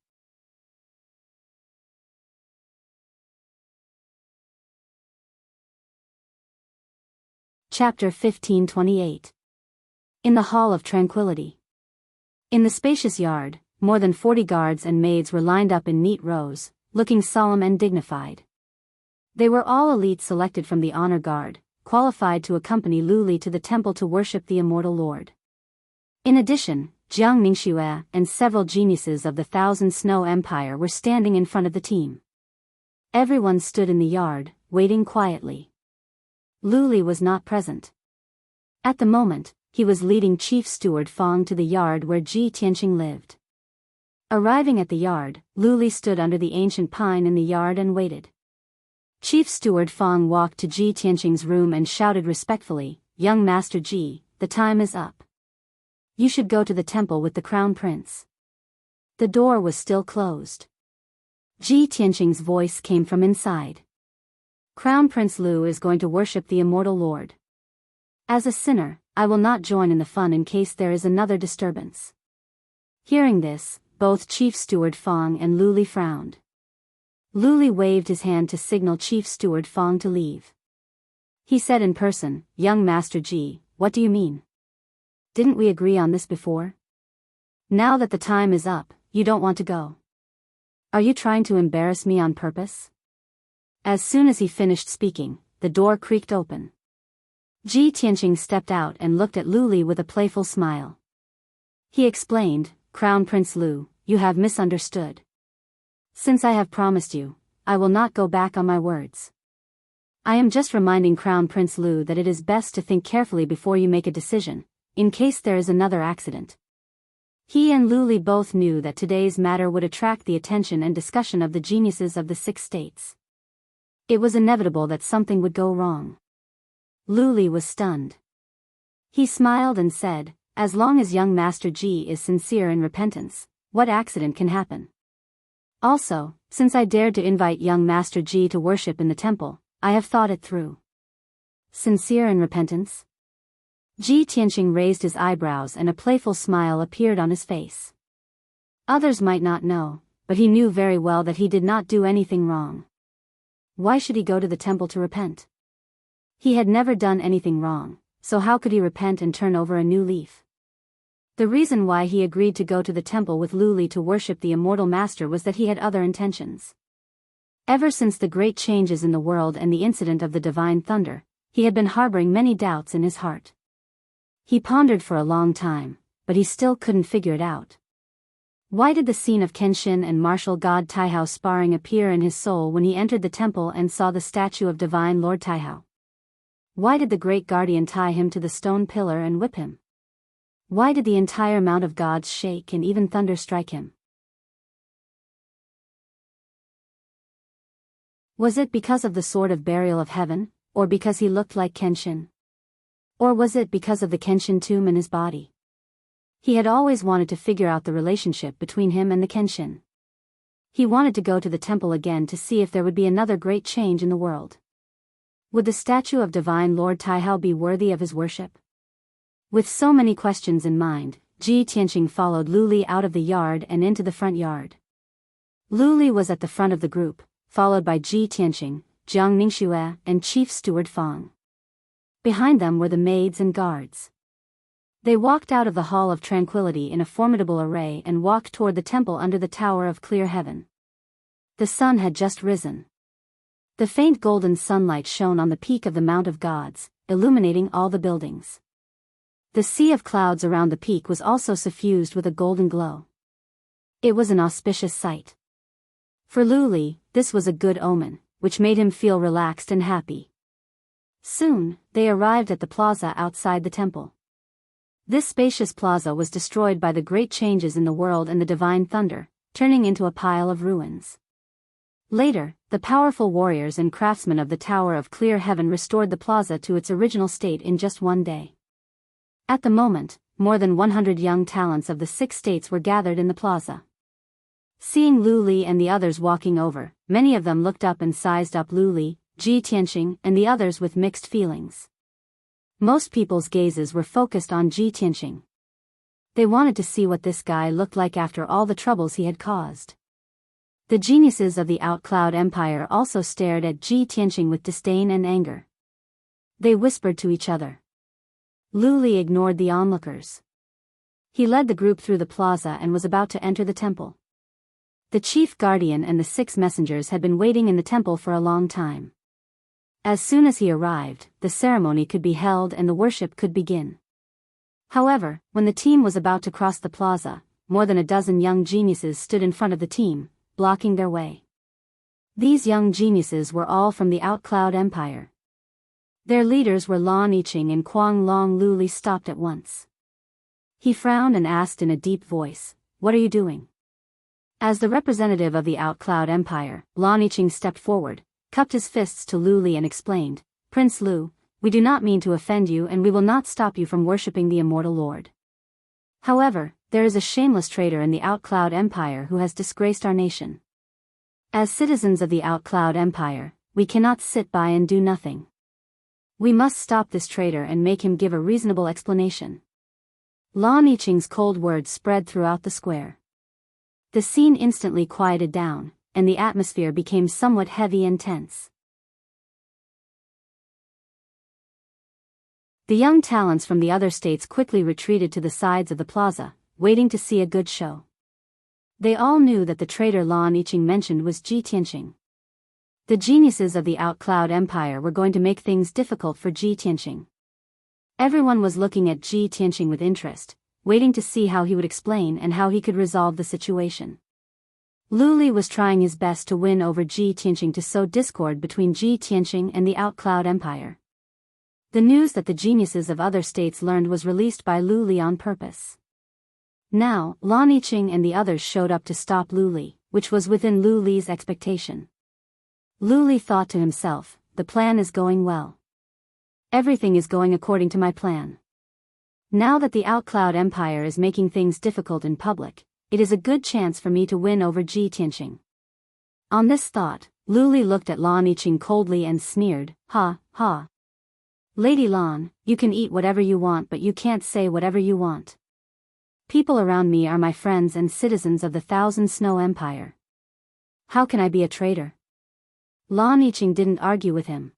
Chapter 1528. In the Hall of Tranquility. In the spacious yard, more than 40 guards and maids were lined up in neat rows, looking solemn and dignified. They were all elite selected from the honor guard, qualified to accompany Lu Li to the temple to worship the immortal Lord. In addition, Jiang Mingxue and several geniuses of the Thousand Snow Empire were standing in front of the team. Everyone stood in the yard, waiting quietly. Lu Li was not present. At the moment, he was leading Chief Steward Fang to the yard where Ji Tianqing lived. Arriving at the yard, Lu Li stood under the ancient pine in the yard and waited. Chief Steward Fang walked to Ji Tianqing's room and shouted respectfully, "Young Master Ji, the time is up. You should go to the temple with the Crown Prince." The door was still closed. Ji Tianqing's voice came from inside. "Crown Prince Lu is going to worship the immortal Lord. As a sinner, I will not join in the fun in case there is another disturbance." Hearing this, both Chief Steward Fang and Lu Li frowned. Lu Li waved his hand to signal Chief Steward Fang to leave. He said in person, "Young Master Ji, what do you mean? Didn't we agree on this before? Now that the time is up, you don't want to go. Are you trying to embarrass me on purpose?" As soon as he finished speaking, the door creaked open. Ji Tianqing stepped out and looked at Lu Li with a playful smile. He explained, "Crown Prince Lu, you have misunderstood. Since I have promised you, I will not go back on my words. I am just reminding Crown Prince Lu that it is best to think carefully before you make a decision, in case there is another accident." He and Lu Li both knew that today's matter would attract the attention and discussion of the geniuses of the 6 states. It was inevitable that something would go wrong. Lu Li was stunned. He smiled and said, "As long as young Master Ji is sincere in repentance, what accident can happen? Also, since I dared to invite young Master Ji to worship in the temple, I have thought it through." Sincere in repentance? Ji Tianqing raised his eyebrows and a playful smile appeared on his face. Others might not know, but he knew very well that he did not do anything wrong. Why should he go to the temple to repent? He had never done anything wrong, so how could he repent and turn over a new leaf? The reason why he agreed to go to the temple with Lu Li to worship the immortal master was that he had other intentions. Ever since the great changes in the world and the incident of the divine thunder, he had been harboring many doubts in his heart. He pondered for a long time, but he still couldn't figure it out. Why did the scene of Kenshin and martial god Taihao sparring appear in his soul when he entered the temple and saw the statue of divine Lord Taihao? Why did the great guardian tie him to the stone pillar and whip him? Why did the entire Mount of Gods shake and even thunder strike him? Was it because of the sword of burial of heaven, or because he looked like Kenshin? Or was it because of the Kenshin tomb in his body? He had always wanted to figure out the relationship between him and the Kenshin. He wanted to go to the temple again to see if there would be another great change in the world. Would the statue of divine Lord Taihao be worthy of his worship? With so many questions in mind, Ji Tianqing followed Lu Li out of the yard and into the front yard. Lu Li was at the front of the group, followed by Ji Tianqing, Jiang Mingxue, and Chief Steward Fang. Behind them were the maids and guards. They walked out of the Hall of Tranquility in a formidable array and walked toward the temple under the Tower of Clear Heaven. The sun had just risen. The faint golden sunlight shone on the peak of the Mount of Gods, illuminating all the buildings. The sea of clouds around the peak was also suffused with a golden glow. It was an auspicious sight. For Lu Li, this was a good omen, which made him feel relaxed and happy. Soon, they arrived at the plaza outside the temple. This spacious plaza was destroyed by the great changes in the world and the divine thunder, turning into a pile of ruins. Later, the powerful warriors and craftsmen of the Tower of Clear Heaven restored the plaza to its original state in just one day. At the moment, more than 100 young talents of the 6 states were gathered in the plaza. Seeing Lu Li and the others walking over, many of them looked up and sized up Lu Li, Ji Tianqing, and the others with mixed feelings. Most people's gazes were focused on Ji Tianqing. They wanted to see what this guy looked like after all the troubles he had caused. The geniuses of the Outcloud Empire also stared at Ji Tianqing with disdain and anger. They whispered to each other. Lu Li ignored the onlookers. He led the group through the plaza and was about to enter the temple. The chief guardian and the 6 messengers had been waiting in the temple for a long time. As soon as he arrived, the ceremony could be held and the worship could begin. However, when the team was about to cross the plaza, more than a dozen young geniuses stood in front of the team, blocking their way. These young geniuses were all from the Outcloud Empire. Their leaders were Lan Yiqing and Kuang Long. Lu Li stopped at once. He frowned and asked in a deep voice, "What are you doing?" As the representative of the Outcloud Empire, Lan Yiqing stepped forward, cupped his fists to Lu Li and explained, "Prince Lu, we do not mean to offend you and we will not stop you from worshipping the immortal Lord. However, there is a shameless traitor in the Outcloud Empire who has disgraced our nation. As citizens of the Outcloud Empire, we cannot sit by and do nothing. We must stop this traitor and make him give a reasonable explanation." Lan Yiqing's cold words spread throughout the square. The scene instantly quieted down, and the atmosphere became somewhat heavy and tense. The young talents from the other states quickly retreated to the sides of the plaza, waiting to see a good show. They all knew that the traitor Lan Yiqing mentioned was Ji Tianqing. The geniuses of the Outcloud Empire were going to make things difficult for Ji Tianqing. Everyone was looking at Ji Tianqing with interest, waiting to see how he would explain and how he could resolve the situation. Lu Li was trying his best to win over Ji Tianqing to sow discord between Ji Tianqing and the Outcloud Empire. The news that the geniuses of other states learned was released by Lu Li on purpose. Now, Lan Yiqing and the others showed up to stop Lu Li, which was within Lu Li's expectation. Lu Li thought to himself, "The plan is going well. Everything is going according to my plan. Now that the Outcloud Empire is making things difficult in public, it is a good chance for me to win over Ji Tianqing." On this thought, Lu Li looked at Lan Yiqing coldly and sneered, "Ha, ha. Lady Lan, you can eat whatever you want but you can't say whatever you want. People around me are my friends and citizens of the Thousand Snow Empire. How can I be a traitor?" Lan Yiqing didn't argue with him.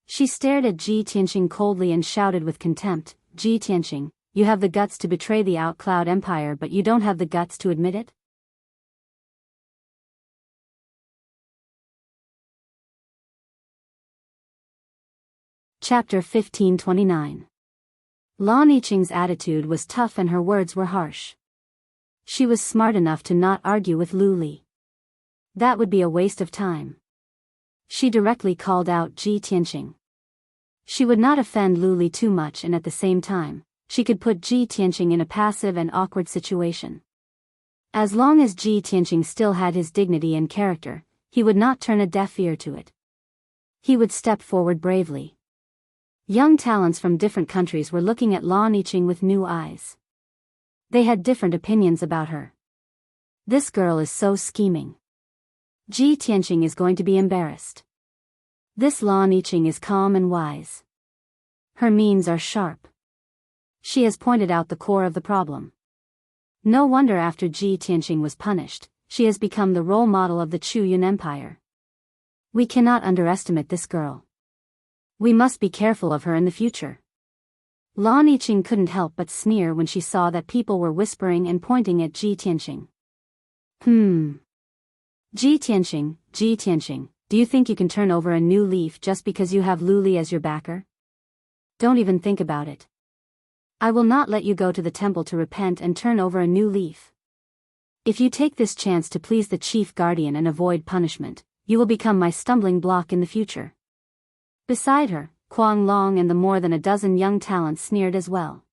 She stared at Ji Tianqing coldly and shouted with contempt, "Ji Tianqing, you have the guts to betray the Outcloud Empire but you don't have the guts to admit it?" Chapter 1529. Lan Yiqing's attitude was tough and her words were harsh. She was smart enough to not argue with Lu Li. That would be a waste of time. She directly called out Ji Tianqing. She would not offend Lu Li too much and at the same time, she could put Ji Tianqing in a passive and awkward situation. As long as Ji Tianqing still had his dignity and character, he would not turn a deaf ear to it. He would step forward bravely. Young talents from different countries were looking at Lan Yiqing with new eyes. They had different opinions about her. This girl is so scheming. Ji Tianqing is going to be embarrassed. This Lan Yiqing is calm and wise. Her means are sharp. She has pointed out the core of the problem. No wonder after Ji Tianqing was punished, she has become the role model of the Chu Yun Empire. We cannot underestimate this girl. We must be careful of her in the future. Lan Yiqing couldn't help but sneer when she saw that people were whispering and pointing at Ji Tianqing. Ji Tianqing, do you think you can turn over a new leaf just because you have Lu Li as your backer? Don't even think about it. I will not let you go to the temple to repent and turn over a new leaf. If you take this chance to please the chief guardian and avoid punishment, you will become my stumbling block in the future. Beside her, Kuang Long and the more than a dozen young talents sneered as well.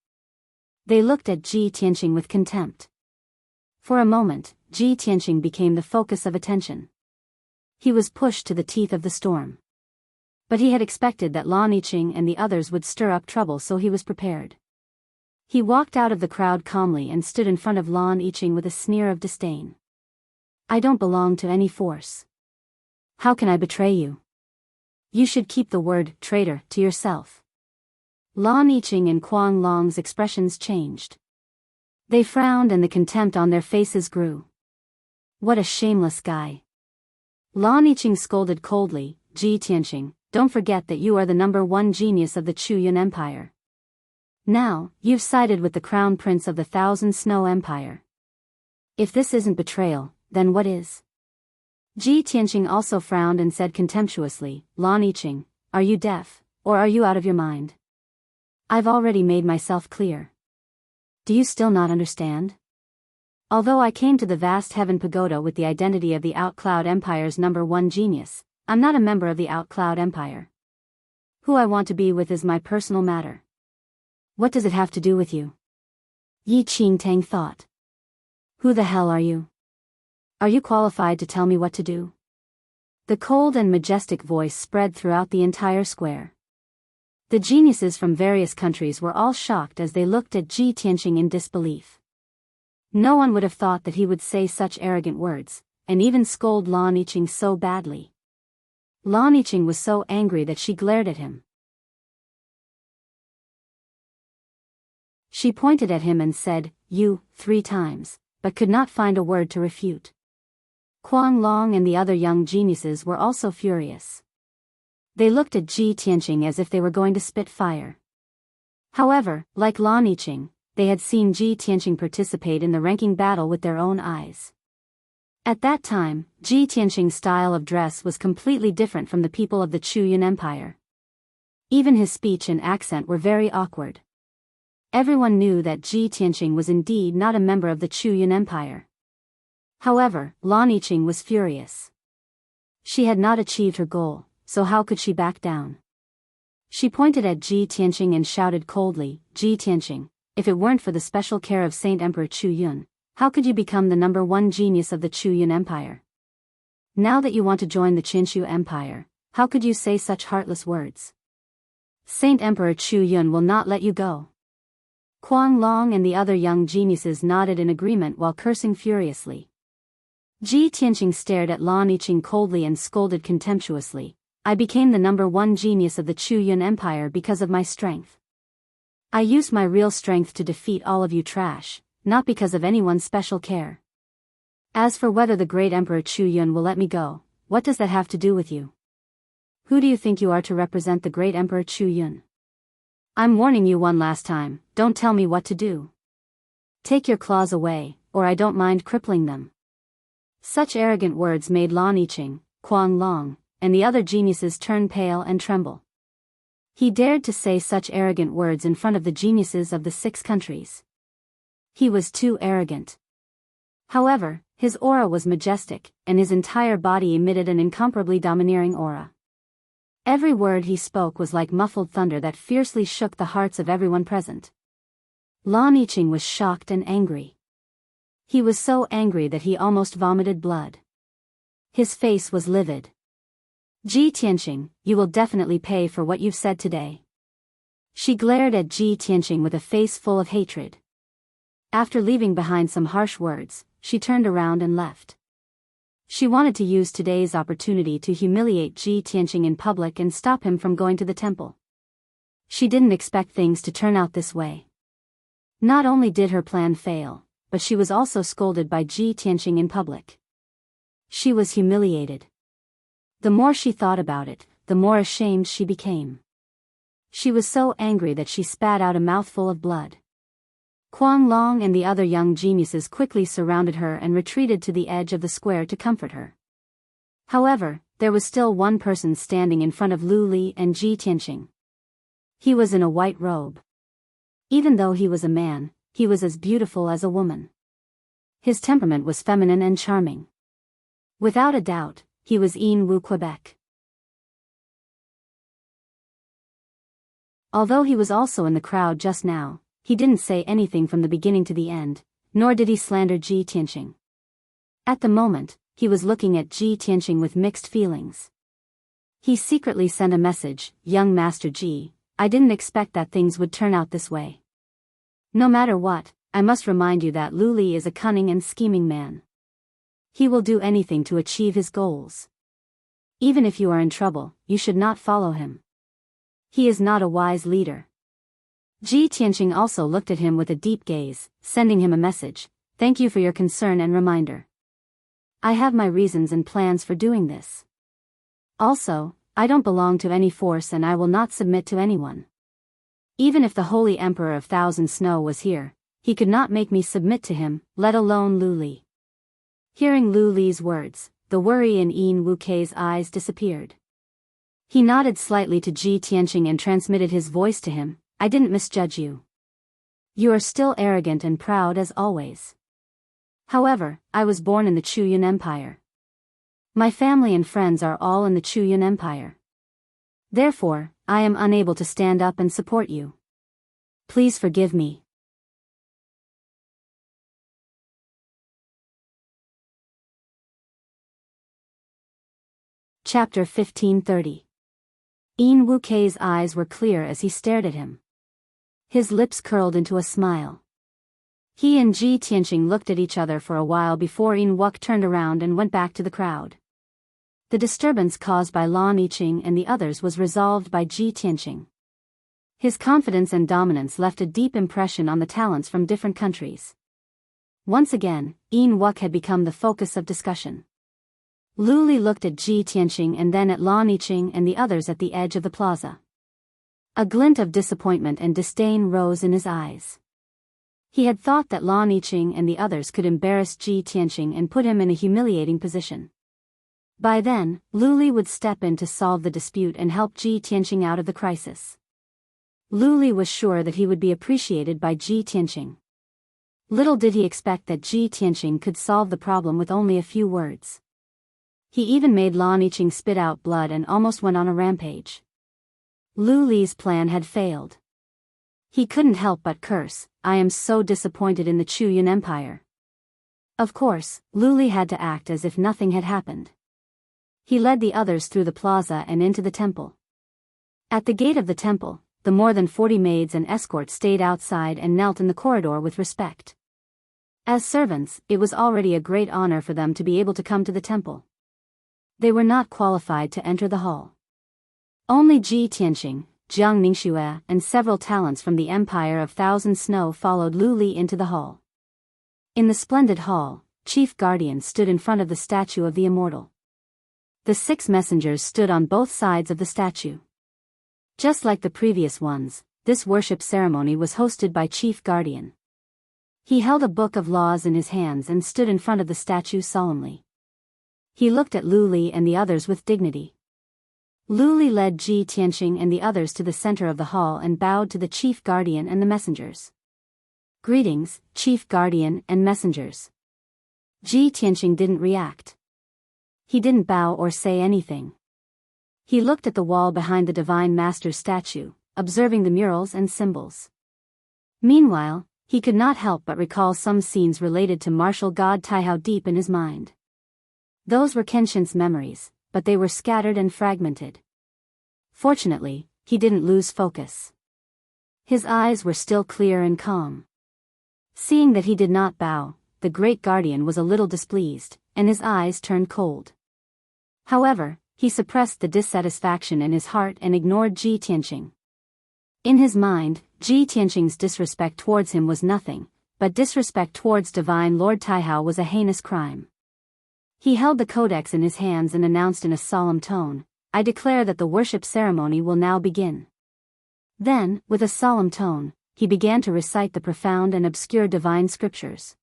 They looked at Ji Tianqing with contempt. For a moment, Ji Tianqing became the focus of attention. He was pushed to the teeth of the storm. But he had expected that Lan Yiqing and the others would stir up trouble, so he was prepared. He walked out of the crowd calmly and stood in front of Lan Yiqing with a sneer of disdain. I don't belong to any force. How can I betray you? You should keep the word traitor to yourself. Lan Yiqing and Kuang Long's expressions changed. They frowned and the contempt on their faces grew. What a shameless guy. Lan Yiqing scolded coldly, Ji Tianqing, don't forget that you are the #1 genius of the Chuyun Empire. Now, you've sided with the crown prince of the Thousand Snow Empire. If this isn't betrayal, then what is? Ji Tianqing also frowned and said contemptuously, Lan Yiqing, are you deaf, or are you out of your mind? I've already made myself clear. Do you still not understand? Although I came to the vast heaven pagoda with the identity of the Outcloud Empire's #1 genius, I'm not a member of the Outcloud Empire. Who I want to be with is my personal matter. What does it have to do with you? Yi Qingtang thought. Who the hell are you? Are you qualified to tell me what to do? The cold and majestic voice spread throughout the entire square. The geniuses from various countries were all shocked as they looked at Ji Tianqing in disbelief. No one would have thought that he would say such arrogant words, and even scold Lan Yiqing so badly. Lan Yiqing was so angry that she glared at him. She pointed at him and said, you, 3 times, but could not find a word to refute. Kuang Long and the other young geniuses were also furious. They looked at Ji Tianqing as if they were going to spit fire. However, like Lan Yiqing, they had seen Ji Tianqing participate in the ranking battle with their own eyes. At that time, Ji Tianqing's style of dress was completely different from the people of the Chuyun Empire. Even his speech and accent were very awkward. Everyone knew that Ji Tianqing was indeed not a member of the Chuyun Empire. However, Lan Yiqing was furious. She had not achieved her goal, so how could she back down? She pointed at Ji Tianqing and shouted coldly, Ji Tianqing, if it weren't for the special care of Saint Emperor Chuyun, how could you become the #1 genius of the Chuyun Empire? Now that you want to join the Qinshu Empire, how could you say such heartless words? Saint Emperor Chuyun will not let you go. Kuang Long and the other young geniuses nodded in agreement while cursing furiously. Ji Tianqing stared at Lan Yiqing coldly and scolded contemptuously, I became the #1 genius of the Chuyun Empire because of my strength. I used my real strength to defeat all of you trash, not because of anyone's special care. As for whether the great Emperor Chuyun will let me go, what does that have to do with you? Who do you think you are to represent the great Emperor Chuyun? I'm warning you one last time, don't tell me what to do. Take your claws away, or I don't mind crippling them. Such arrogant words made Lan Yiqing, Kuang Long, and the other geniuses turn pale and tremble. He dared to say such arrogant words in front of the geniuses of the 6 countries. He was too arrogant. However, his aura was majestic, and his entire body emitted an incomparably domineering aura. Every word he spoke was like muffled thunder that fiercely shook the hearts of everyone present. Lan Yiqing was shocked and angry. He was so angry that he almost vomited blood. His face was livid. Ji Tianqing, you will definitely pay for what you've said today. She glared at Ji Tianqing with a face full of hatred. After leaving behind some harsh words, she turned around and left. She wanted to use today's opportunity to humiliate Ji Tianqing in public and stop him from going to the temple. She didn't expect things to turn out this way. Not only did her plan fail, but she was also scolded by Ji Tianqing in public. She was humiliated. The more she thought about it, the more ashamed she became. She was so angry that she spat out a mouthful of blood. Kuang Long and the other young geniuses quickly surrounded her and retreated to the edge of the square to comfort her. However, there was still one person standing in front of Lu Li and Ji Tianqing. He was in a white robe. Even though he was a man, he was as beautiful as a woman. His temperament was feminine and charming. Without a doubt, he was Yin Wu Quebec. Although he was also in the crowd just now, he didn't say anything from the beginning to the end, nor did he slander Ji Tianqing. At the moment, he was looking at Ji Tianqing with mixed feelings. He secretly sent a message, "Young Master Ji, I didn't expect that things would turn out this way. No matter what, I must remind you that Lu Li is a cunning and scheming man. He will do anything to achieve his goals. Even if you are in trouble, you should not follow him. He is not a wise leader." Ji Tianqing also looked at him with a deep gaze, sending him a message, "Thank you for your concern and reminder. I have my reasons and plans for doing this. Also, I don't belong to any force and I will not submit to anyone. Even if the Holy Emperor of Thousand Snow was here, he could not make me submit to him, let alone Lu Li." Hearing Lu Li's words, the worry in Yin Wukei's eyes disappeared. He nodded slightly to Ji Tianqing and transmitted his voice to him, "I didn't misjudge you. You are still arrogant and proud as always. However, I was born in the Chuyun Empire. My family and friends are all in the Chuyun Empire. Therefore, I am unable to stand up and support you. Please forgive me." Chapter 1530. Yin Wukei's eyes were clear as he stared at him. His lips curled into a smile. He and Ji Tianqing looked at each other for a while before Yin Wuk turned around and went back to the crowd. The disturbance caused by Lan Yiqing and the others was resolved by Ji Tianqing. His confidence and dominance left a deep impression on the talents from different countries. Once again, Yin Wuk had become the focus of discussion. Lu Li looked at Ji Tianqing and then at Lan Yiqing and the others at the edge of the plaza. A glint of disappointment and disdain rose in his eyes. He had thought that Lan Yiqing and the others could embarrass Ji Tianqing and put him in a humiliating position. By then, Lu Li would step in to solve the dispute and help Ji Tianqing out of the crisis. Lu Li was sure that he would be appreciated by Ji Tianqing. Little did he expect that Ji Tianqing could solve the problem with only a few words. He even made Lan Yiqing spit out blood and almost went on a rampage. Lu Li's plan had failed. He couldn't help but curse, "I am so disappointed in the Chuyun Empire." Of course, Lu Li had to act as if nothing had happened. He led the others through the plaza and into the temple. At the gate of the temple, the more than 40 maids and escorts stayed outside and knelt in the corridor with respect. As servants, it was already a great honor for them to be able to come to the temple. They were not qualified to enter the hall. Only Ji Tianqing, Jiang Ningxue, and several talents from the Empire of Thousand Snow followed Lu Li into the hall. In the splendid hall, Chief Guardian stood in front of the statue of the Immortal. The 6 messengers stood on both sides of the statue. Just like the previous ones, this worship ceremony was hosted by Chief Guardian. He held a book of laws in his hands and stood in front of the statue solemnly. He looked at Lu Li and the others with dignity. Lu Li led Ji Tianqing and the others to the center of the hall and bowed to the Chief Guardian and the messengers. "Greetings, Chief Guardian and messengers." Ji Tianqing didn't react. He didn't bow or say anything. He looked at the wall behind the Divine Master's statue, observing the murals and symbols. Meanwhile, he could not help but recall some scenes related to martial god Taihao deep in his mind. Those were Kenshin's memories, but they were scattered and fragmented. Fortunately, he didn't lose focus. His eyes were still clear and calm. Seeing that he did not bow, the great guardian was a little displeased, and his eyes turned cold. However, he suppressed the dissatisfaction in his heart and ignored Ji Tianqing. In his mind, Ji Tianqing's disrespect towards him was nothing, but disrespect towards Divine Lord Taihao was a heinous crime. He held the codex in his hands and announced in a solemn tone, "I declare that the worship ceremony will now begin." Then, with a solemn tone, he began to recite the profound and obscure divine scriptures.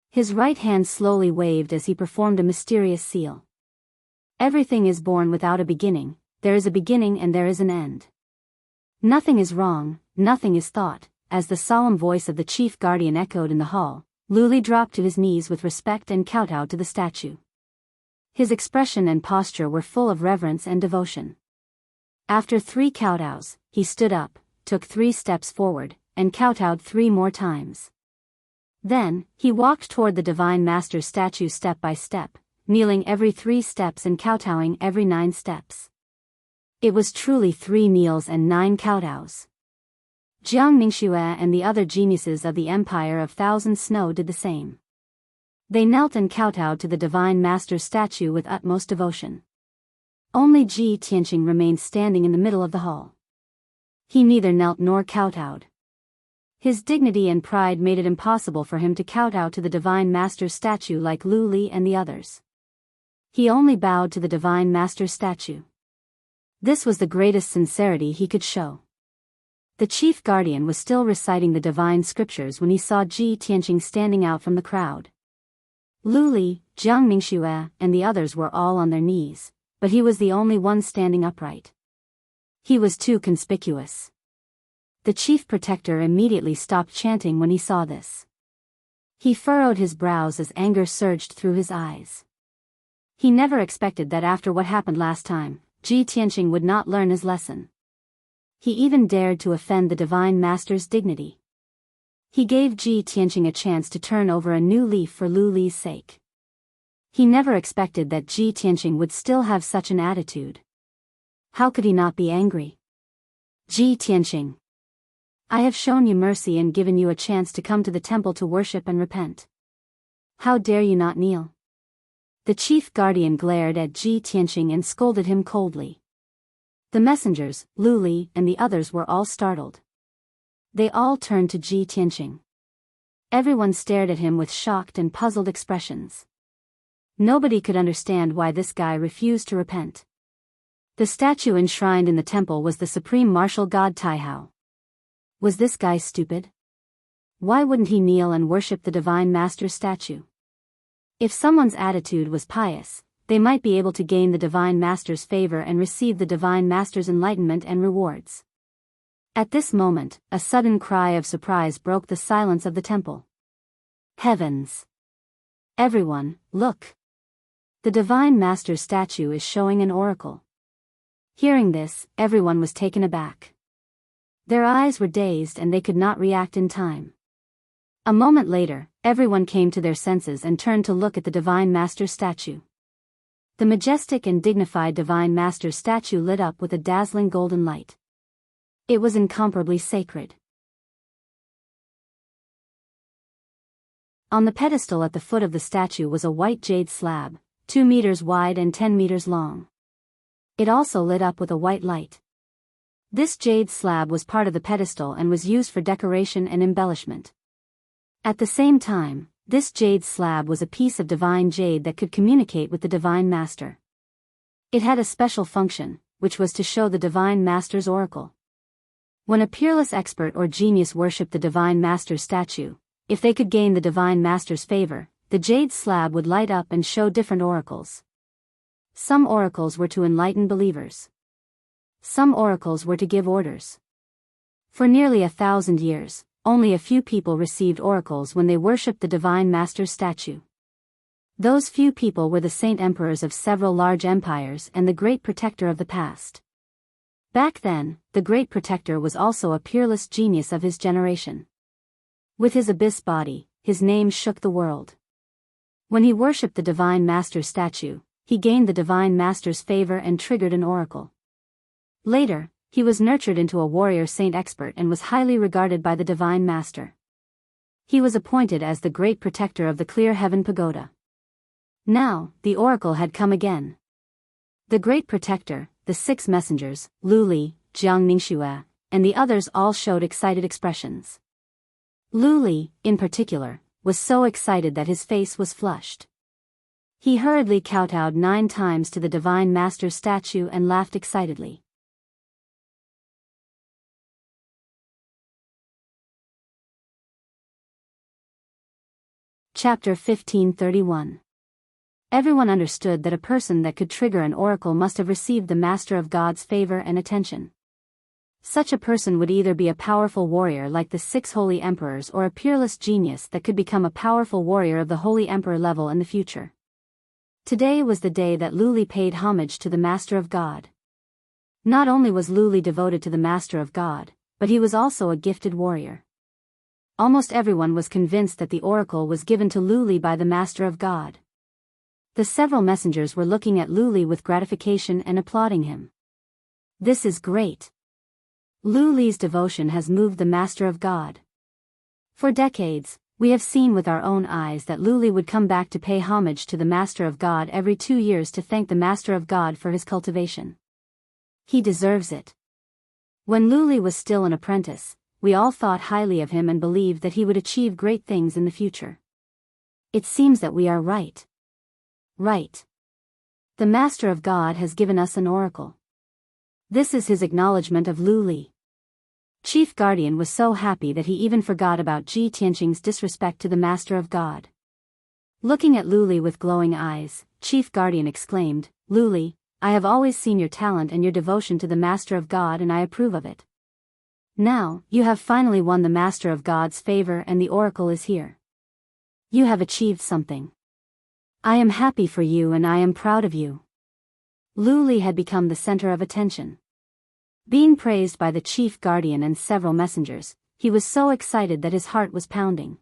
His right hand slowly waved as he performed a mysterious seal. Everything is born without a beginning, there is a beginning and there is an end. Nothing is wrong, nothing is thought, as the solemn voice of the chief guardian echoed in the hall. Lu Li dropped to his knees with respect and kowtowed to the statue. His expression and posture were full of reverence and devotion. After 3 kowtows, he stood up, took 3 steps forward, and kowtowed 3 more times. Then, he walked toward the Divine Master's statue step by step, kneeling every 3 steps and kowtowing every 9 steps. It was truly 3 kneels and 9 kowtows. Jianghu and the other geniuses of the Empire of Thousand Snow did the same. They knelt and kowtowed to the Divine Master's statue with utmost devotion. Only Ji Tianqing remained standing in the middle of the hall. He neither knelt nor kowtowed. His dignity and pride made it impossible for him to kowtow to the Divine Master's statue like Lu Li and the others. He only bowed to the Divine Master's statue. This was the greatest sincerity he could show. The chief guardian was still reciting the divine scriptures when he saw Ji Tianqing standing out from the crowd. Lu Li, Jianghu, and the others were all on their knees, but he was the only one standing upright. He was too conspicuous. The chief protector immediately stopped chanting when he saw this. He furrowed his brows as anger surged through his eyes. He never expected that after what happened last time, Ji Tianqing would not learn his lesson. He even dared to offend the Divine Master's dignity. He gave Ji Tianqing a chance to turn over a new leaf for Lu Li's sake. He never expected that Ji Tianqing would still have such an attitude. How could he not be angry? Ji Tianqing, I have shown you mercy and given you a chance to come to the temple to worship and repent. How dare you not kneel? The chief guardian glared at Ji Tianqing and scolded him coldly. The messengers, Lu Li, and the others were all startled. They all turned to Ji Tianqing. Everyone stared at him with shocked and puzzled expressions. Nobody could understand why this guy refused to repent. The statue enshrined in the temple was the supreme martial god Taihao. Was this guy stupid? Why wouldn't he kneel and worship the Divine Master's statue? If someone's attitude was pious, they might be able to gain the Divine Master's favor and receive the Divine Master's enlightenment and rewards. At this moment, a sudden cry of surprise broke the silence of the temple. Heavens! Everyone, look! The Divine Master's statue is showing an oracle. Hearing this, everyone was taken aback. Their eyes were dazed and they could not react in time. A moment later, everyone came to their senses and turned to look at the Divine Master's statue. The majestic and dignified Divine Master's statue lit up with a dazzling golden light. It was incomparably sacred. On the pedestal at the foot of the statue was a white jade slab, 2 meters wide and 10 meters long. It also lit up with a white light. This jade slab was part of the pedestal and was used for decoration and embellishment. At the same time, this jade slab was a piece of divine jade that could communicate with the Divine Master. It had a special function, which was to show the Divine Master's oracle. When a peerless expert or genius worshipped the Divine Master's statue, if they could gain the Divine Master's favor, the jade slab would light up and show different oracles. Some oracles were to enlighten believers. Some oracles were to give orders. For nearly 1,000 years, only a few people received oracles when they worshipped the Divine Master's statue. Those few people were the saint emperors of several large empires and the great protector of the past. Back then, the great protector was also a peerless genius of his generation. With his abyss body, his name shook the world. When he worshipped the Divine Master's statue, he gained the Divine Master's favor and triggered an oracle. Later, he was nurtured into a warrior saint expert and was highly regarded by the Divine Master. He was appointed as the great protector of the Clear Heaven Pagoda. Now, the oracle had come again. The great protector, the 6 messengers, Lu Li, Jianghu, and the others all showed excited expressions. Lu Li, in particular, was so excited that his face was flushed. He hurriedly kowtowed 9 times to the Divine Master's statue and laughed excitedly. Chapter 1531. Everyone understood that a person that could trigger an oracle must have received the Master of God's favor and attention. Such a person would either be a powerful warrior like the 6 holy emperors or a peerless genius that could become a powerful warrior of the holy emperor level in the future. Today was the day that Lu Li paid homage to the Master of God. Not only was Luli devoted to the Master of God, but he was also a gifted warrior. Almost everyone was convinced that the oracle was given to Luli by the Master of God. The several messengers were looking at Luli with gratification and applauding him. This is great. Luli's devotion has moved the Master of God. For decades, we have seen with our own eyes that Luli would come back to pay homage to the Master of God every 2 years to thank the Master of God for his cultivation. He deserves it. When Luli was still an apprentice, we all thought highly of him and believed that he would achieve great things in the future. It seems that we are right. Right. The Master of God has given us an oracle. This is his acknowledgement of Luli. Chief Guardian was so happy that he even forgot about Ji Tianqing's disrespect to the Master of God. Looking at Luli with glowing eyes, Chief Guardian exclaimed, "Luli, I have always seen your talent and your devotion to the Master of God, and I approve of it. Now, you have finally won the Master of God's favor and the oracle is here. You have achieved something. I am happy for you and I am proud of you." Luli had become the center of attention. Being praised by the Chief Guardian and several messengers, he was so excited that his heart was pounding.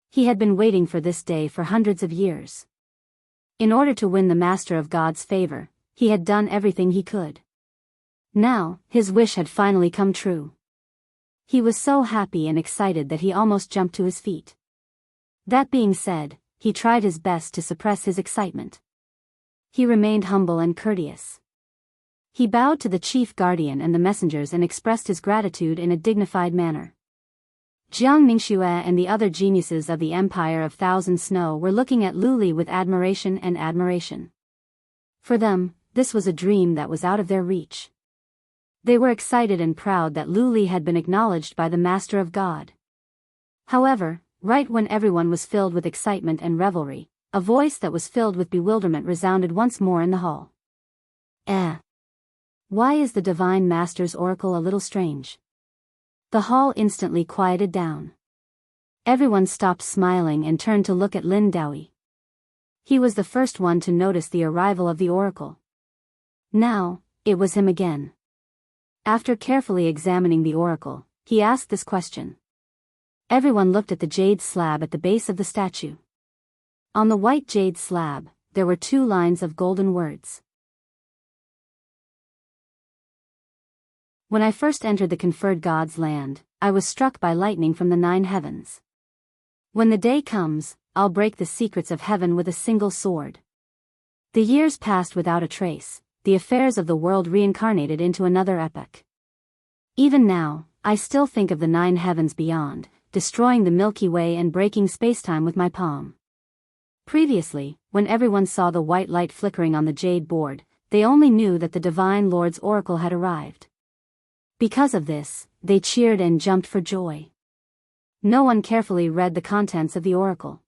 He had been waiting for this day for hundreds of years. In order to win the Master of God's favor, he had done everything he could. Now, his wish had finally come true. He was so happy and excited that he almost jumped to his feet. That being said, he tried his best to suppress his excitement. He remained humble and courteous. He bowed to the Chief Guardian and the messengers and expressed his gratitude in a dignified manner. Jiang Mingxue and the other geniuses of the Empire of Thousand Snow were looking at Luli with admiration and admiration. For them, this was a dream that was out of their reach. They were excited and proud that Luli had been acknowledged by the Master of God. However, right when everyone was filled with excitement and revelry, a voice that was filled with bewilderment resounded once more in the hall. Why is the Divine Master's oracle a little strange? The hall instantly quieted down. Everyone stopped smiling and turned to look at Lin Daoyi. He was the first one to notice the arrival of the oracle. Now, it was him again. After carefully examining the oracle, he asked this question. Everyone looked at the jade slab at the base of the statue. On the white jade slab, there were 2 lines of golden words. When I first entered the conferred God's land, I was struck by lightning from the 9 heavens. When the day comes, I'll break the secrets of heaven with a single sword. The years passed without a trace, the affairs of the world reincarnated into another epoch. Even now, I still think of the 9 heavens beyond, destroying the Milky Way and breaking spacetime with my palm. Previously, when everyone saw the white light flickering on the jade board, they only knew that the Divine Lord's oracle had arrived. Because of this, they cheered and jumped for joy. No one carefully read the contents of the oracle.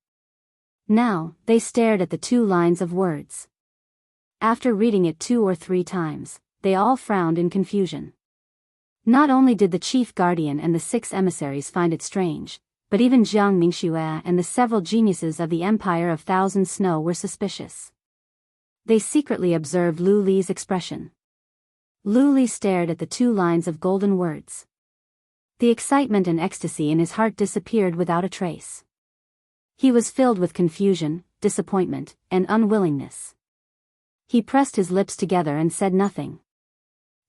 Now, they stared at the 2 lines of words. After reading it 2 or 3 times, they all frowned in confusion. Not only did the Chief Guardian and the 6 emissaries find it strange, but even Jiang Mingxue and the several geniuses of the Empire of Thousand Snow were suspicious. They secretly observed Luli's expression. Luli stared at the 2 lines of golden words. The excitement and ecstasy in his heart disappeared without a trace. He was filled with confusion, disappointment, and unwillingness. He pressed his lips together and said nothing.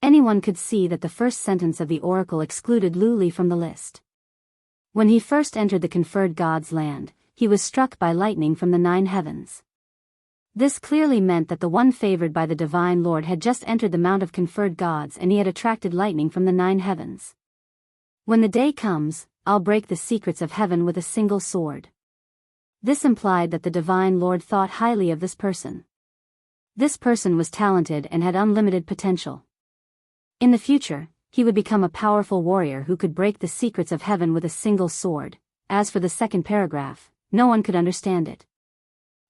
Anyone could see that the first sentence of the oracle excluded Luli from the list. When he first entered the conferred God's land, he was struck by lightning from the 9 heavens. This clearly meant that the one favored by the Divine Lord had just entered the Mount of Conferred Gods and he had attracted lightning from the 9 heavens. When the day comes, I'll break the secrets of heaven with a single sword. This implied that the Divine Lord thought highly of this person. This person was talented and had unlimited potential. In the future, he would become a powerful warrior who could break the secrets of heaven with a single sword. As for the second paragraph, no one could understand it.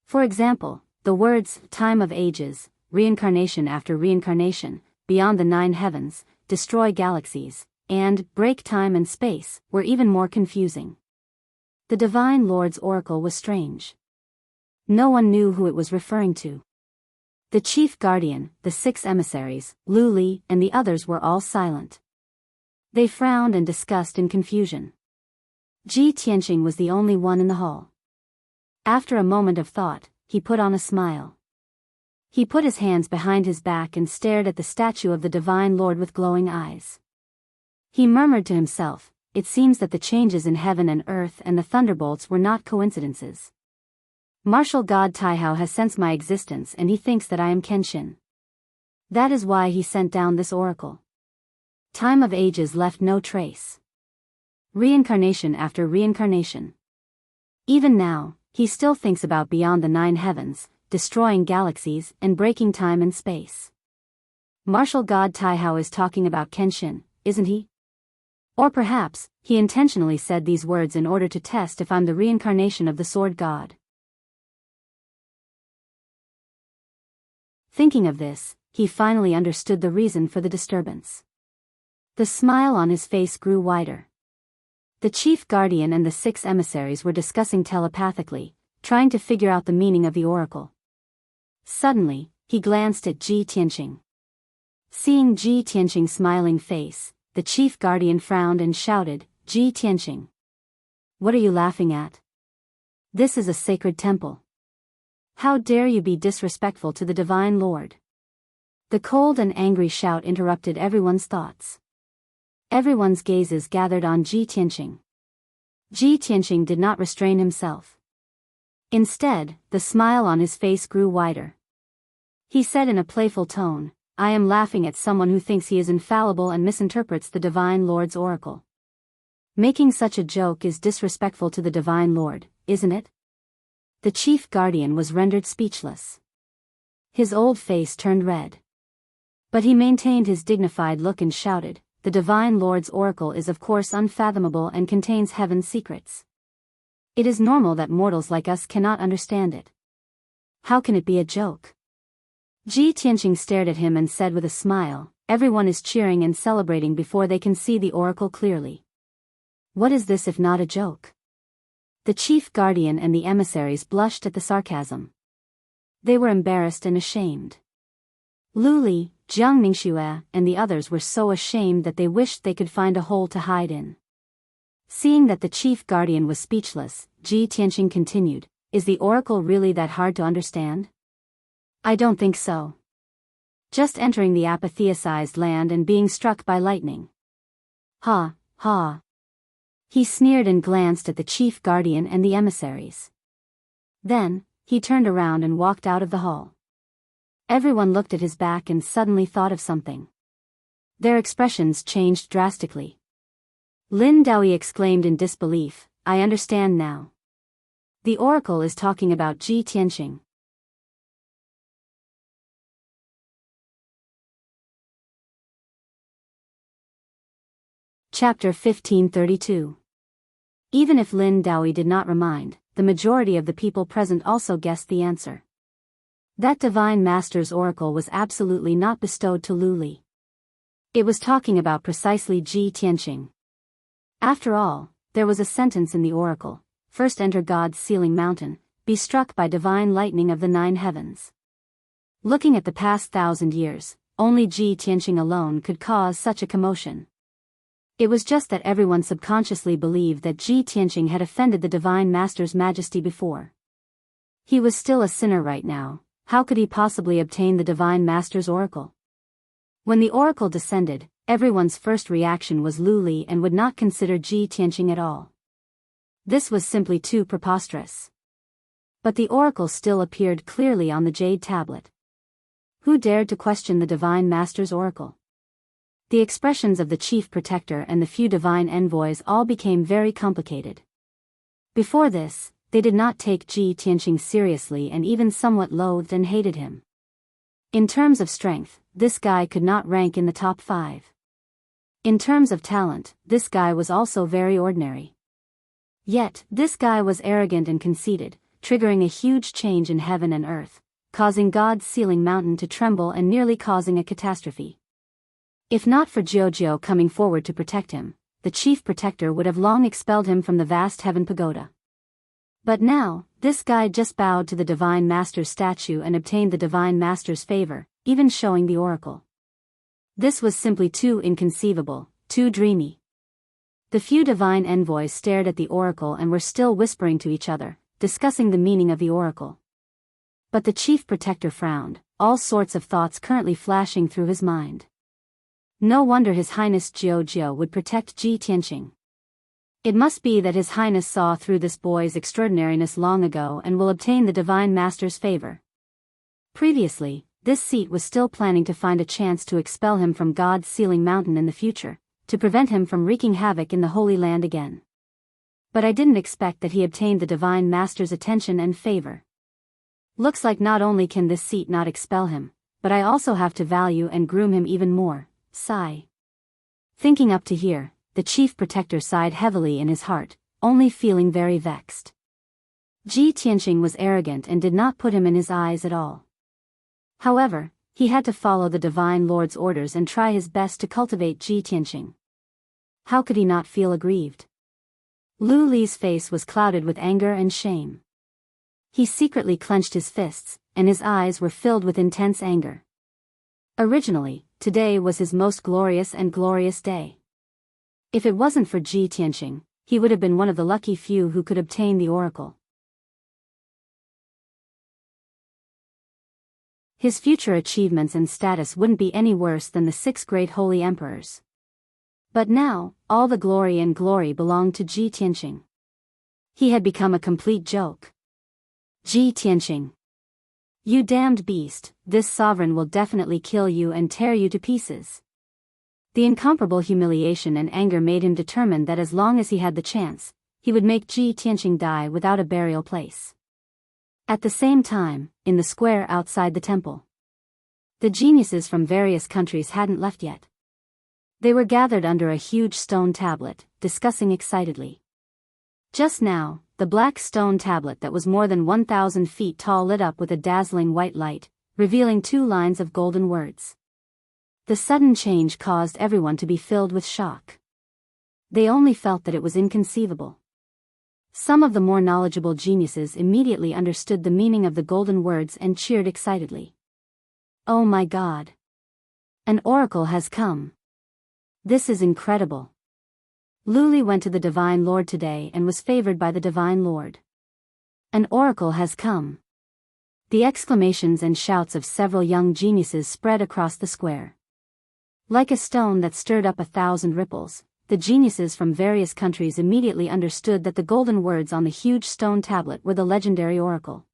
For example, the words, time of ages, reincarnation after reincarnation, beyond the 9 heavens, destroy galaxies, and break time and space, were even more confusing. The Divine Lord's oracle was strange. No one knew who it was referring to. The chief guardian, the 6 emissaries, Lu Li, and the others were all silent. They frowned and discussed in confusion. Ji Tianqing was the only one in the hall. After a moment of thought, he put on a smile. He put his hands behind his back and stared at the statue of the Divine Lord with glowing eyes. He murmured to himself, "It seems that the changes in heaven and earth and the thunderbolts were not coincidences. Martial God Taihao has sensed my existence and he thinks that I am Kenshin. That is why he sent down this oracle. Time of ages left no trace. Reincarnation after reincarnation. Even now, he still thinks about beyond the 9 heavens, destroying galaxies and breaking time and space. Martial God Taihao is talking about Kenshin, isn't he? Or perhaps, he intentionally said these words in order to test if I'm the reincarnation of the Sword God." Thinking of this, he finally understood the reason for the disturbance. The smile on his face grew wider. The chief guardian and the 6 emissaries were discussing telepathically, trying to figure out the meaning of the oracle. Suddenly, he glanced at Ji Tianqing. Seeing Ji Tianqing's smiling face, the chief guardian frowned and shouted, "Ji Tianqing! What are you laughing at? This is a sacred temple. How dare you be disrespectful to the Divine Lord?" The cold and angry shout interrupted everyone's thoughts. Everyone's gazes gathered on Ji Tianqing. Ji Tianqing did not restrain himself. Instead, the smile on his face grew wider. He said in a playful tone, "I am laughing at someone who thinks he is infallible and misinterprets the Divine Lord's oracle. Making such a joke is disrespectful to the Divine Lord, isn't it?" The chief guardian was rendered speechless. His old face turned red. But he maintained his dignified look and shouted, "The Divine Lord's oracle is of course unfathomable and contains heaven's secrets. It is normal that mortals like us cannot understand it. How can it be a joke?" Ji Tianqing stared at him and said with a smile, "Everyone is cheering and celebrating before they can see the oracle clearly. What is this if not a joke?" The chief guardian and the emissaries blushed at the sarcasm. They were embarrassed and ashamed. Lu Li, Jiang Ningxue, and the others were so ashamed that they wished they could find a hole to hide in. Seeing that the chief guardian was speechless, Ji Tianqing continued, "Is the oracle really that hard to understand? I don't think so. Just entering the apotheosized land and being struck by lightning." "Ha, ha." He sneered and glanced at the chief guardian and the emissaries. Then, he turned around and walked out of the hall. Everyone looked at his back and suddenly thought of something. Their expressions changed drastically. Lin Daoyi exclaimed in disbelief, "I understand now. The oracle is talking about Ji Tianqing." Chapter 1532. Even if Lin Daoyi did not remind, the majority of the people present also guessed the answer. That divine master's oracle was absolutely not bestowed to Lu Li. It was talking about precisely Ji Tianqing. After all, there was a sentence in the oracle, "First enter God's sealing mountain, be struck by divine lightning of the 9 heavens." Looking at the past 1,000 years, only Ji Tianqing alone could cause such a commotion. It was just that everyone subconsciously believed that Ji Tianqing had offended the Divine Master's majesty before. He was still a sinner right now, how could he possibly obtain the Divine Master's oracle? When the oracle descended, everyone's first reaction was Lu Li and would not consider Ji Tianqing at all. This was simply too preposterous. But the oracle still appeared clearly on the jade tablet. Who dared to question the Divine Master's oracle? The expressions of the chief protector and the few divine envoys all became very complicated. Before this, they did not take Ji Tianqing seriously and even somewhat loathed and hated him. In terms of strength, this guy could not rank in the top 5. In terms of talent, this guy was also very ordinary. Yet, this guy was arrogant and conceited, triggering a huge change in heaven and earth, causing God's sealing mountain to tremble and nearly causing a catastrophe. If not for Jiao coming forward to protect him, the chief protector would have long expelled him from the vast heaven pagoda. But now, this guy just bowed to the Divine Master's statue and obtained the Divine Master's favor, even showing the oracle. This was simply too inconceivable, too dreamy. The few divine envoys stared at the oracle and were still whispering to each other, discussing the meaning of the oracle. But the chief protector frowned, all sorts of thoughts currently flashing through his mind. No wonder His Highness Jiao would protect Ji Tianqing. It must be that His Highness saw through this boy's extraordinariness long ago and will obtain the Divine Master's favor. Previously, this seat was still planning to find a chance to expel him from God's Sealing Mountain in the future, to prevent him from wreaking havoc in the Holy Land again. But I didn't expect that he obtained the Divine Master's attention and favor. Looks like not only can this seat not expel him, but I also have to value and groom him even more. Sigh. Thinking up to here, the chief protector sighed heavily in his heart, only feeling very vexed. Ji Tianqing was arrogant and did not put him in his eyes at all. However, he had to follow the Divine Lord's orders and try his best to cultivate Ji Tianqing. How could he not feel aggrieved? Lu Li's face was clouded with anger and shame. He secretly clenched his fists, and his eyes were filled with intense anger. Originally, today was his most glorious day. If it wasn't for Ji Tianqing, he would have been one of the lucky few who could obtain the oracle. His future achievements and status wouldn't be any worse than the 6 great holy emperors. But now, all the glory belonged to Ji Tianqing. He had become a complete joke. Ji Tianqing. You damned beast, this sovereign will definitely kill you and tear you to pieces. The incomparable humiliation and anger made him determined that as long as he had the chance, he would make Ji Tianqing die without a burial place. At the same time, in the square outside the temple, the geniuses from various countries hadn't left yet. They were gathered under a huge stone tablet, discussing excitedly. Just now, the black stone tablet that was more than 1,000 feet tall lit up with a dazzling white light, revealing 2 lines of golden words. The sudden change caused everyone to be filled with shock. They only felt that it was inconceivable. Some of the more knowledgeable geniuses immediately understood the meaning of the golden words and cheered excitedly. Oh my God! An oracle has come! This is incredible! Lu Li went to the Divine Lord today and was favored by the Divine Lord. An oracle has come! The exclamations and shouts of several young geniuses spread across the square. Like a stone that stirred up 1,000 ripples, the geniuses from various countries immediately understood that the golden words on the huge stone tablet were the legendary oracle.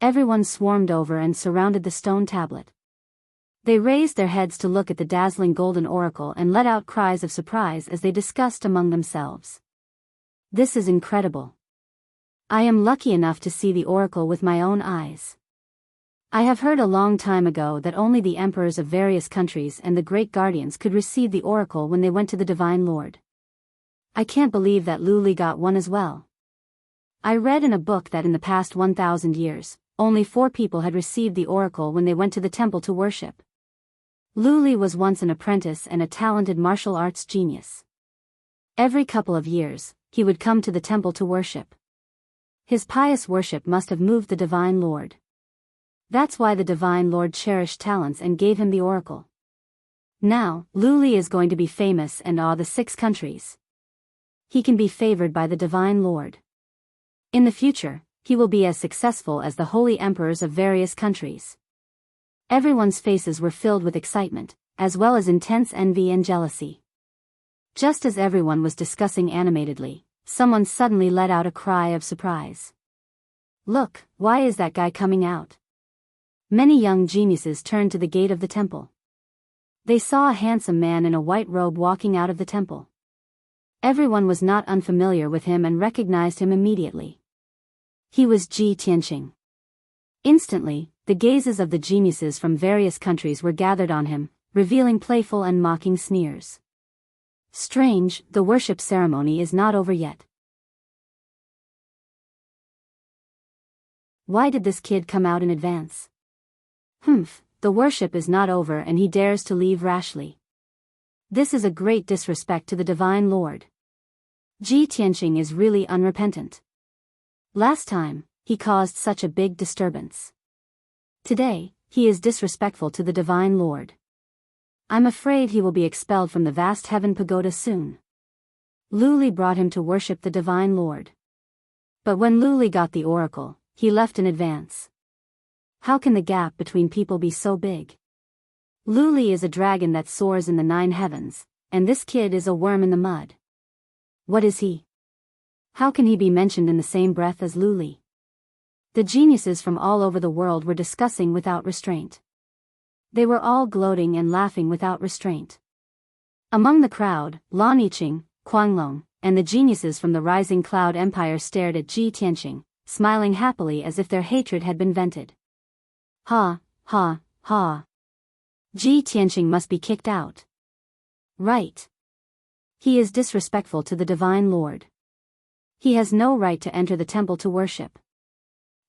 Everyone swarmed over and surrounded the stone tablet. They raised their heads to look at the dazzling golden oracle and let out cries of surprise as they discussed among themselves. This is incredible. I am lucky enough to see the oracle with my own eyes. I have heard a long time ago that only the emperors of various countries and the great guardians could receive the oracle when they went to the Divine Lord. I can't believe that Lu Li got one as well. I read in a book that in the past 1,000 years, only 4 people had received the oracle when they went to the temple to worship. Lu Li was once an apprentice and a talented martial arts genius. Every couple of years, he would come to the temple to worship. His pious worship must have moved the Divine Lord. That's why the Divine Lord cherished talents and gave him the oracle. Now, Lu Li is going to be famous and awe the 6 countries. He can be favored by the Divine Lord. In the future, he will be as successful as the holy emperors of various countries. Everyone's faces were filled with excitement, as well as intense envy and jealousy. Just as everyone was discussing animatedly, someone suddenly let out a cry of surprise. Look, why is that guy coming out? Many young geniuses turned to the gate of the temple. They saw a handsome man in a white robe walking out of the temple. Everyone was not unfamiliar with him and recognized him immediately. He was Ji Tianqing. Instantly, the gazes of the geniuses from various countries were gathered on him, revealing playful and mocking sneers. Strange, the worship ceremony is not over yet. Why did this kid come out in advance? The worship is not over and he dares to leave rashly. This is a great disrespect to the Divine Lord. Ji Tianqing is really unrepentant. Last time, he caused such a big disturbance. Today, he is disrespectful to the Divine Lord. I'm afraid he will be expelled from the vast heaven pagoda soon. Luli brought him to worship the Divine Lord. But when Luli got the oracle, he left in advance. How can the gap between people be so big? Luli is a dragon that soars in the 9 heavens, and this kid is a worm in the mud. What is he? How can he be mentioned in the same breath as Luli? The geniuses from all over the world were discussing without restraint. They were all gloating and laughing without restraint. Among the crowd, Lan Yiqing, Guanglong, and the geniuses from the Rising Cloud Empire stared at Ji Tianqing, smiling happily as if their hatred had been vented. Ha, ha, ha. Ji Tianqing must be kicked out. Right. He is disrespectful to the Divine Lord. He has no right to enter the temple to worship.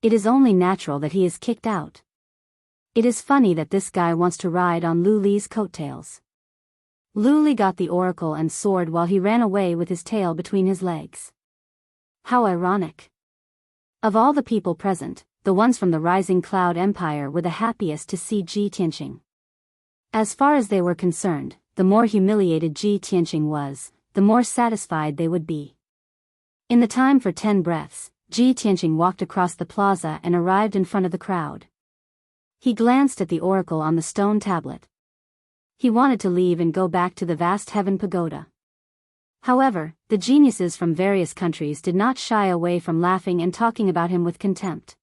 It is only natural that he is kicked out. It is funny that this guy wants to ride on Luli's coattails. Luli got the oracle and soared while he ran away with his tail between his legs. How ironic. Of all the people present, the ones from the Rising Cloud Empire were the happiest to see Ji Tianqing. As far as they were concerned, the more humiliated Ji Tianqing was, the more satisfied they would be. In the time for 10 breaths, Ji Tianqing walked across the plaza and arrived in front of the crowd. He glanced at the oracle on the stone tablet. He wanted to leave and go back to the vast heaven pagoda. However, the geniuses from various countries did not shy away from laughing and talking about him with contempt.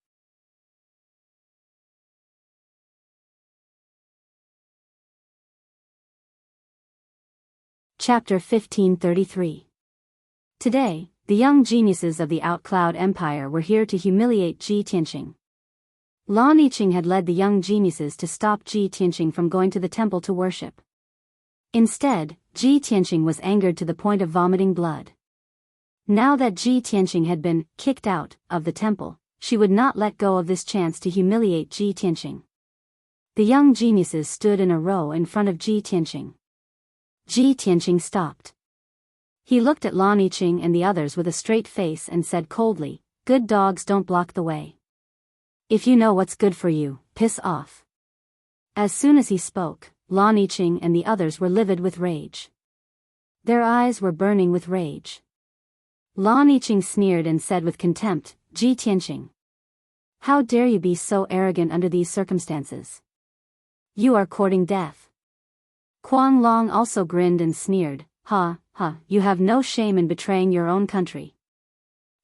Chapter 1533. Today, the young geniuses of the Outcloud Empire were here to humiliate Ji Tianqing. Lan Yiqing had led the young geniuses to stop Ji Tianqing from going to the temple to worship. Instead, Ji Tianqing was angered to the point of vomiting blood. Now that Ji Tianqing had been kicked out of the temple, she would not let go of this chance to humiliate Ji Tianqing. The young geniuses stood in a row in front of Ji Tianqing. Ji Tianqing stopped. He looked at Lan Yiqing and the others with a straight face and said coldly, "Good dogs don't block the way. If you know what's good for you, piss off." As soon as he spoke, Lan Yiqing and the others were livid with rage. Their eyes were burning with rage. Lan Yiqing sneered and said with contempt, "Ji Tianqing, how dare you be so arrogant under these circumstances? You are courting death." Guanglong also grinned and sneered, "Ha, ha, you have no shame in betraying your own country.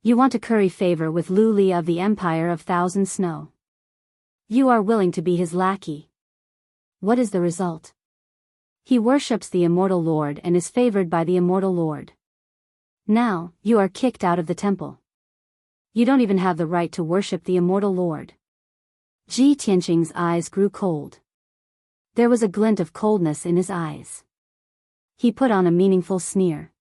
You want to curry favor with Luli of the Empire of Thousand Snow. You are willing to be his lackey. What is the result? He worships the immortal Lord and is favored by the immortal Lord. Now, you are kicked out of the temple. You don't even have the right to worship the immortal Lord." Ji Tianqing's eyes grew cold. There was a glint of coldness in his eyes. He put on a meaningful sneer.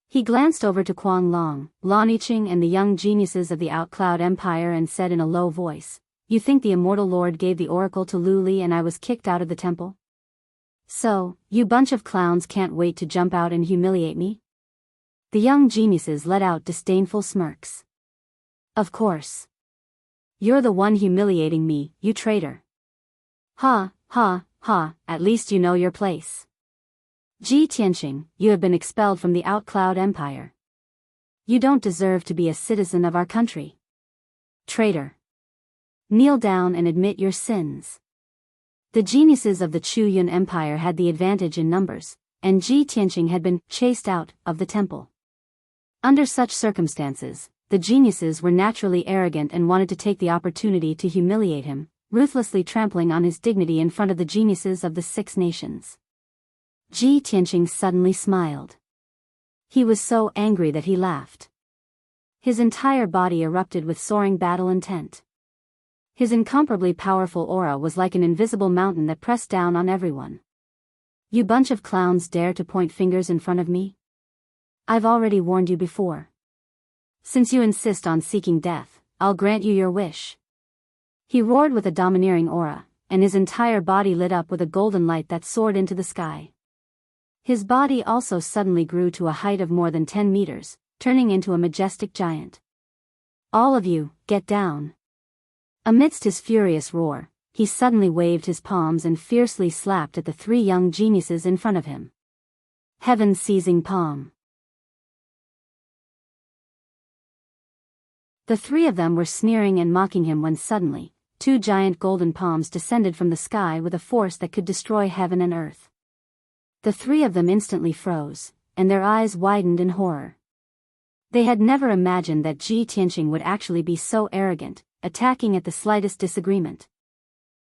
He glanced over to Guanglong, Lan Yiqing and the young geniuses of the Outcloud Empire and said in a low voice, "You think the immortal Lord gave the oracle to Luli and I was kicked out of the temple? So, you bunch of clowns can't wait to jump out and humiliate me?" The young geniuses let out disdainful smirks. "Of course. You're the one humiliating me, you traitor. Ha, ha, ha, at least you know your place. Ji Tianqing, you have been expelled from the Outcloud Empire. You don't deserve to be a citizen of our country. Traitor. Kneel down and admit your sins." The geniuses of the Chuyun Empire had the advantage in numbers, and Ji Tianqing had been chased out of the temple. Under such circumstances, the geniuses were naturally arrogant and wanted to take the opportunity to humiliate him, ruthlessly trampling on his dignity in front of the geniuses of the 6 nations. Ji Tianqing suddenly smiled. He was so angry that he laughed. His entire body erupted with soaring battle intent. His incomparably powerful aura was like an invisible mountain that pressed down on everyone. "You bunch of clowns dare to point fingers in front of me? I've already warned you before. Since you insist on seeking death, I'll grant you your wish." He roared with a domineering aura, and his entire body lit up with a golden light that soared into the sky. His body also suddenly grew to a height of more than 10 meters, turning into a majestic giant. All of you, get down. Amidst his furious roar, he suddenly waved his palms and fiercely slapped at the three young geniuses in front of him. Heaven-seizing palm. The three of them were sneering and mocking him when suddenly, two giant golden palms descended from the sky with a force that could destroy heaven and earth. The three of them instantly froze, and their eyes widened in horror. They had never imagined that Ji Tianqing would actually be so arrogant, attacking at the slightest disagreement.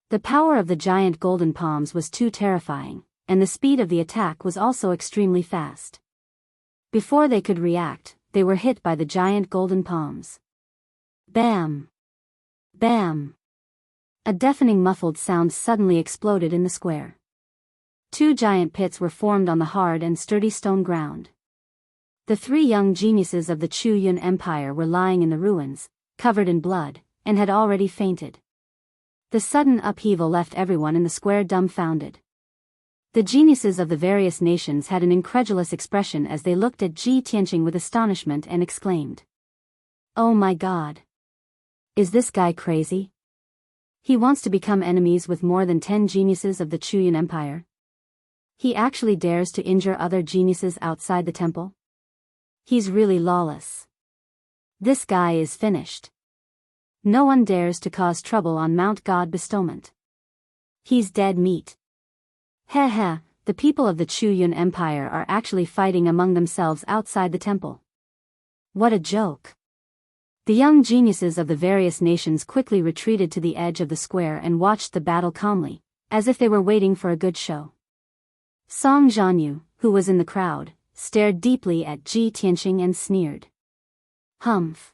The power of the giant golden palms was too terrifying, and the speed of the attack was also extremely fast. Before they could react, they were hit by the giant golden palms. Bam! Bam! A deafening muffled sound suddenly exploded in the square. Two giant pits were formed on the hard and sturdy stone ground. The three young geniuses of the Chu Yun Empire were lying in the ruins, covered in blood, and had already fainted. The sudden upheaval left everyone in the square dumbfounded. The geniuses of the various nations had an incredulous expression as they looked at Ji Tianqing with astonishment and exclaimed, "Oh my God! Is this guy crazy? He wants to become enemies with more than 10 geniuses of the Chu Yun Empire? He actually dares to injure other geniuses outside the temple? He's really lawless. This guy is finished. No one dares to cause trouble on Mount God Bestowment. He's dead meat. Heh heh, the people of the Chu Yun Empire are actually fighting among themselves outside the temple. What a joke." The young geniuses of the various nations quickly retreated to the edge of the square and watched the battle calmly, as if they were waiting for a good show. Song Zhanyu, who was in the crowd, stared deeply at Ji Tianqing and sneered. "Humph.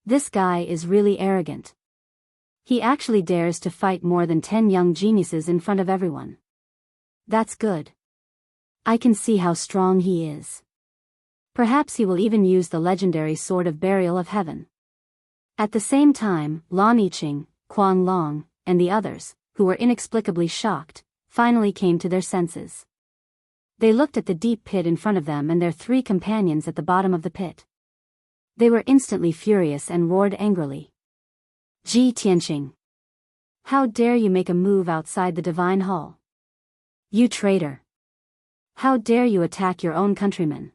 This guy is really arrogant. He actually dares to fight more than 10 young geniuses in front of everyone. That's good. I can see how strong he is. Perhaps he will even use the legendary Sword of Burial of Heaven." At the same time, Lan Yiqing, Kuang Long, and the others, who were inexplicably shocked, finally came to their senses. They looked at the deep pit in front of them and their three companions at the bottom of the pit. They were instantly furious and roared angrily. "Ji Tianqing! How dare you make a move outside the divine hall? You traitor! How dare you attack your own countrymen?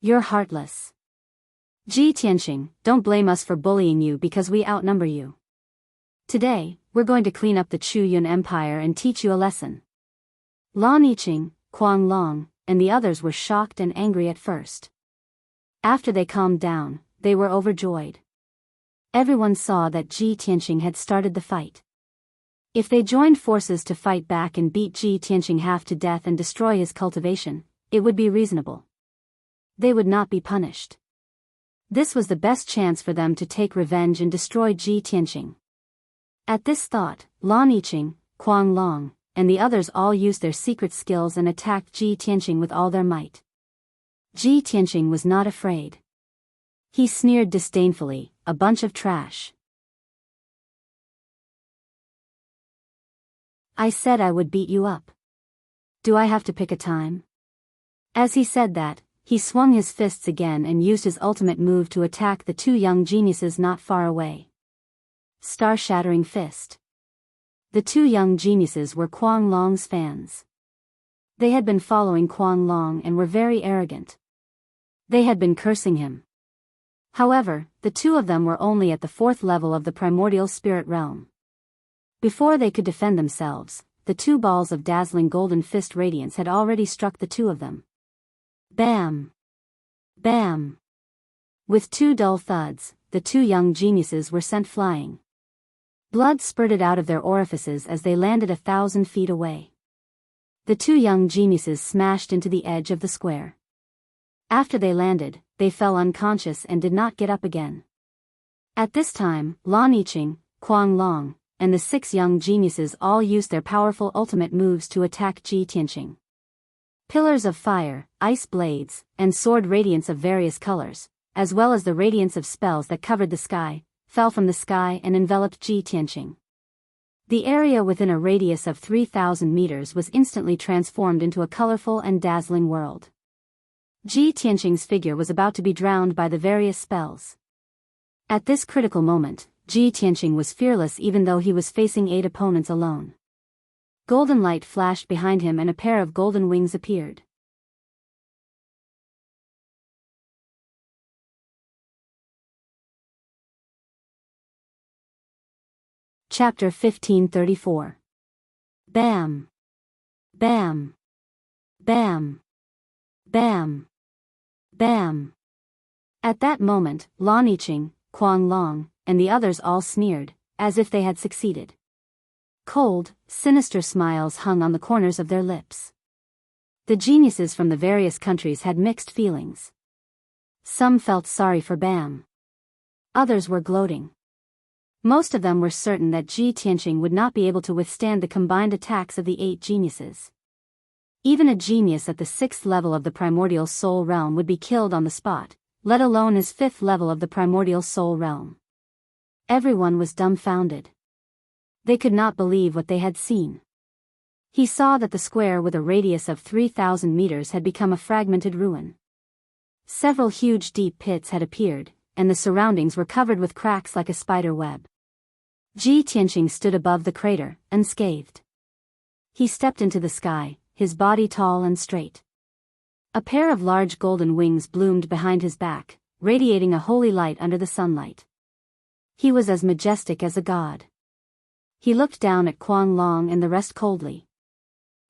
You're heartless. Ji Tianqing, don't blame us for bullying you because we outnumber you. Today, we're going to clean up the Chu Yun Empire and teach you a lesson." Lan Yiqing, Kuang Long, and the others were shocked and angry at first. After they calmed down, they were overjoyed. Everyone saw that Ji Tianqing had started the fight. If they joined forces to fight back and beat Ji Tianqing half to death and destroy his cultivation, it would be reasonable. They would not be punished. This was the best chance for them to take revenge and destroy Ji Tianqing. At this thought, Lan Yiqing, Kuang Long, and the others all used their secret skills and attacked Ji Tianqing with all their might. Ji Tianqing was not afraid. He sneered disdainfully, "A bunch of trash. I said I would beat you up. Do I have to pick a time?" As he said that, he swung his fists again and used his ultimate move to attack the two young geniuses not far away. Star-shattering fist. The two young geniuses were Kuang Long's fans. They had been following Kuang Long and were very arrogant. They had been cursing him. However, the two of them were only at the 4th level of the primordial spirit realm. Before they could defend themselves, the two balls of dazzling golden fist radiance had already struck the two of them. Bam! Bam! With two dull thuds, the two young geniuses were sent flying. Blood spurted out of their orifices as they landed 1,000 feet away. The two young geniuses smashed into the edge of the square. After they landed, they fell unconscious and did not get up again. At this time, Lan Yiqing, Kuang Long, and the 6 young geniuses all used their powerful ultimate moves to attack Ji Tianqing. Pillars of fire, ice blades, and sword radiance of various colors, as well as the radiance of spells that covered the sky, fell from the sky and enveloped Ji Tianqing. The area within a radius of 3,000 meters was instantly transformed into a colorful and dazzling world. Ji Tianqing's figure was about to be drowned by the various spells. At this critical moment, Ji Tianqing was fearless even though he was facing 8 opponents alone. Golden light flashed behind him and a pair of golden wings appeared. Chapter 1534. Bam! Bam! Bam! Bam! Bam! At that moment, Lan Yiqing, Kuang Long, and the others all sneered, as if they had succeeded. Cold, sinister smiles hung on the corners of their lips. The geniuses from the various countries had mixed feelings. Some felt sorry for Bam. Others were gloating. Most of them were certain that Ji Tianqing would not be able to withstand the combined attacks of the 8 geniuses. Even a genius at the 6th level of the primordial soul realm would be killed on the spot, let alone his 5th level of the primordial soul realm. Everyone was dumbfounded. They could not believe what they had seen. He saw that the square with a radius of 3,000 meters had become a fragmented ruin. Several huge deep pits had appeared, and the surroundings were covered with cracks like a spider web. Ji Tianqing stood above the crater, unscathed. He stepped into the sky, his body tall and straight. A pair of large golden wings bloomed behind his back, radiating a holy light under the sunlight. He was as majestic as a god. He looked down at Kuang Long and the rest coldly.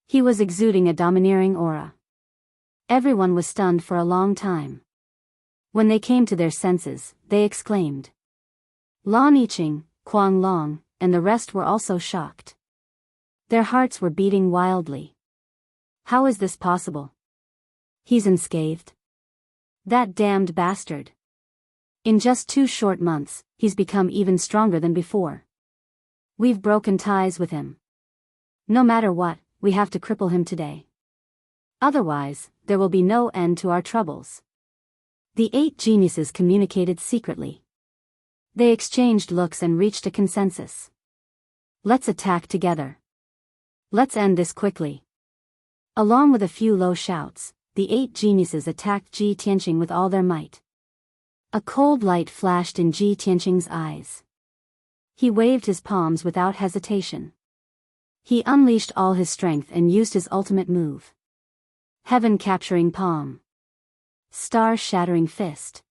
He was exuding a domineering aura. Everyone was stunned for a long time. When they came to their senses, they exclaimed. Lan Yiqing, Kuang Long, and the rest were also shocked. Their hearts were beating wildly. How is this possible? He's unscathed. That damned bastard. In just 2 short months, he's become even stronger than before. We've broken ties with him. No matter what, we have to cripple him today. Otherwise, there will be no end to our troubles. The 8 geniuses communicated secretly. They exchanged looks and reached a consensus. Let's attack together. Let's end this quickly. Along with a few low shouts, the 8 geniuses attacked Ji Tianqing with all their might. A cold light flashed in Ji Tianqing's eyes. He waved his palms without hesitation. He unleashed all his strength and used his ultimate move. Heaven-capturing palm. Star-shattering fist.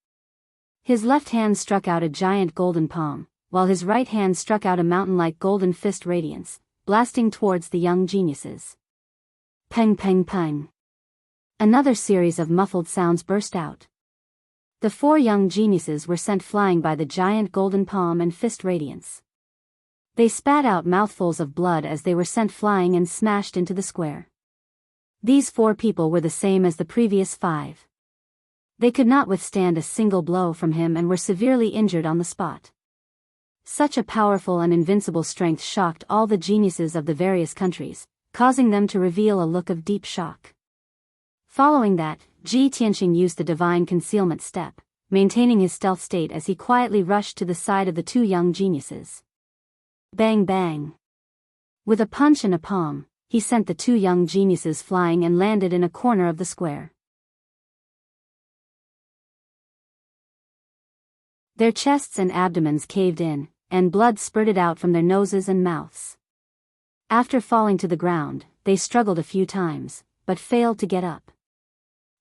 His left hand struck out a giant golden palm, while his right hand struck out a mountain-like golden fist radiance, blasting towards the young geniuses. Peng peng peng. Another series of muffled sounds burst out. The 4 young geniuses were sent flying by the giant golden palm and fist radiance. They spat out mouthfuls of blood as they were sent flying and smashed into the square. These 4 people were the same as the previous 5. They could not withstand a single blow from him and were severely injured on the spot. Such a powerful and invincible strength shocked all the geniuses of the various countries, causing them to reveal a look of deep shock. Following that, Ji Tianqing used the divine concealment step, maintaining his stealth state as he quietly rushed to the side of the 2 young geniuses. Bang bang. With a punch and a palm, he sent the 2 young geniuses flying and landed in a corner of the square. Their chests and abdomens caved in, and blood spurted out from their noses and mouths. After falling to the ground, they struggled a few times, but failed to get up.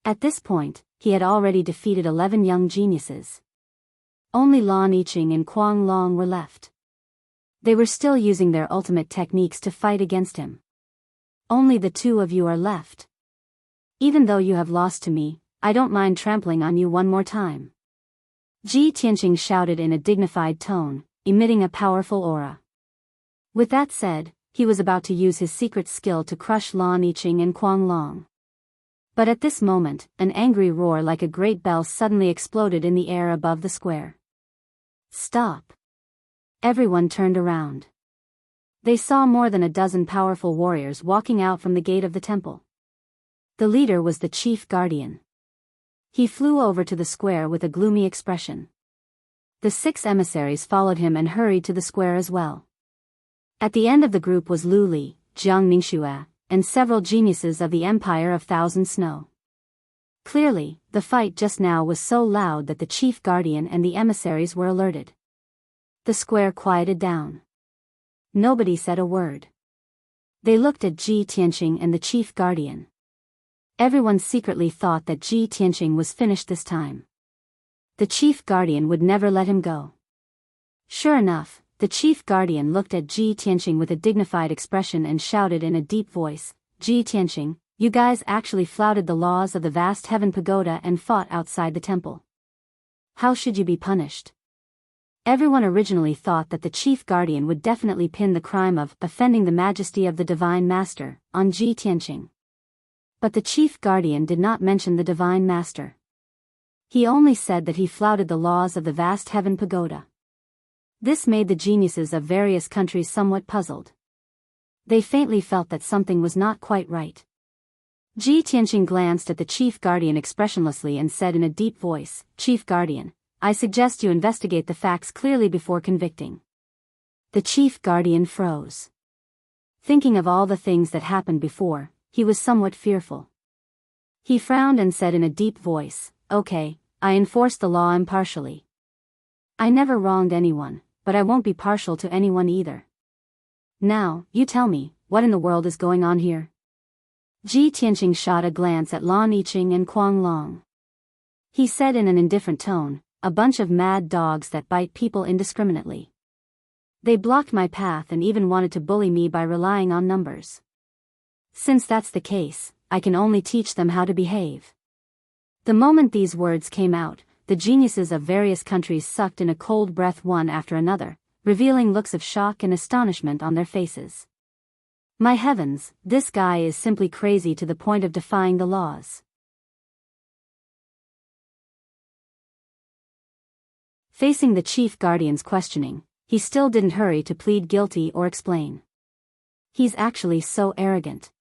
At this point, he had already defeated 11 young geniuses. Only Lan Yiqing and Kuang Long were left. They were still using their ultimate techniques to fight against him. Only the 2 of you are left. Even though you have lost to me, I don't mind trampling on you one more time. Ji Tianqing shouted in a dignified tone, emitting a powerful aura. With that said, he was about to use his secret skill to crush Lan Yiqing and Kuang Long. But at this moment, an angry roar like a great bell suddenly exploded in the air above the square. Stop! Everyone turned around. They saw more than a dozen powerful warriors walking out from the gate of the temple. The leader was the chief guardian. He flew over to the square with a gloomy expression. The 6 emissaries followed him and hurried to the square as well. At the end of the group was Lu Li, Jiang Ningxue, and several geniuses of the Empire of Thousand Snow. Clearly, the fight just now was so loud that the chief guardian and the emissaries were alerted. The square quieted down. Nobody said a word. They looked at Ji Tianqing and the chief guardian. Everyone secretly thought that Ji Tianqing was finished this time. The chief guardian would never let him go. Sure enough, the chief guardian looked at Ji Tianqing with a dignified expression and shouted in a deep voice, "Ji Tianqing, you guys actually flouted the laws of the vast heaven pagoda and fought outside the temple. How should you be punished?" Everyone originally thought that the chief guardian would definitely pin the crime of offending the majesty of the divine master on Ji Tianqing. But the chief guardian did not mention the divine master. He only said that he flouted the laws of the vast heaven pagoda. This made the geniuses of various countries somewhat puzzled. They faintly felt that something was not quite right. Ji Tianqing glanced at the chief guardian expressionlessly and said in a deep voice, "Chief guardian, I suggest you investigate the facts clearly before convicting." The chief guardian froze. Thinking of all the things that happened before, he was somewhat fearful. He frowned and said in a deep voice, "Okay, I enforce the law impartially. I never wronged anyone, but I won't be partial to anyone either. Now, you tell me, what in the world is going on here?" Ji Tianqing shot a glance at Lan Yiqing and Kuang Long. He said in an indifferent tone, "A bunch of mad dogs that bite people indiscriminately. They blocked my path and even wanted to bully me by relying on numbers. Since that's the case, I can only teach them how to behave." The moment these words came out, the geniuses of various countries sucked in a cold breath one after another, revealing looks of shock and astonishment on their faces. My heavens, this guy is simply crazy to the point of defying the laws. Facing the chief guardian's questioning, he still didn't hurry to plead guilty or explain. He's actually so arrogant.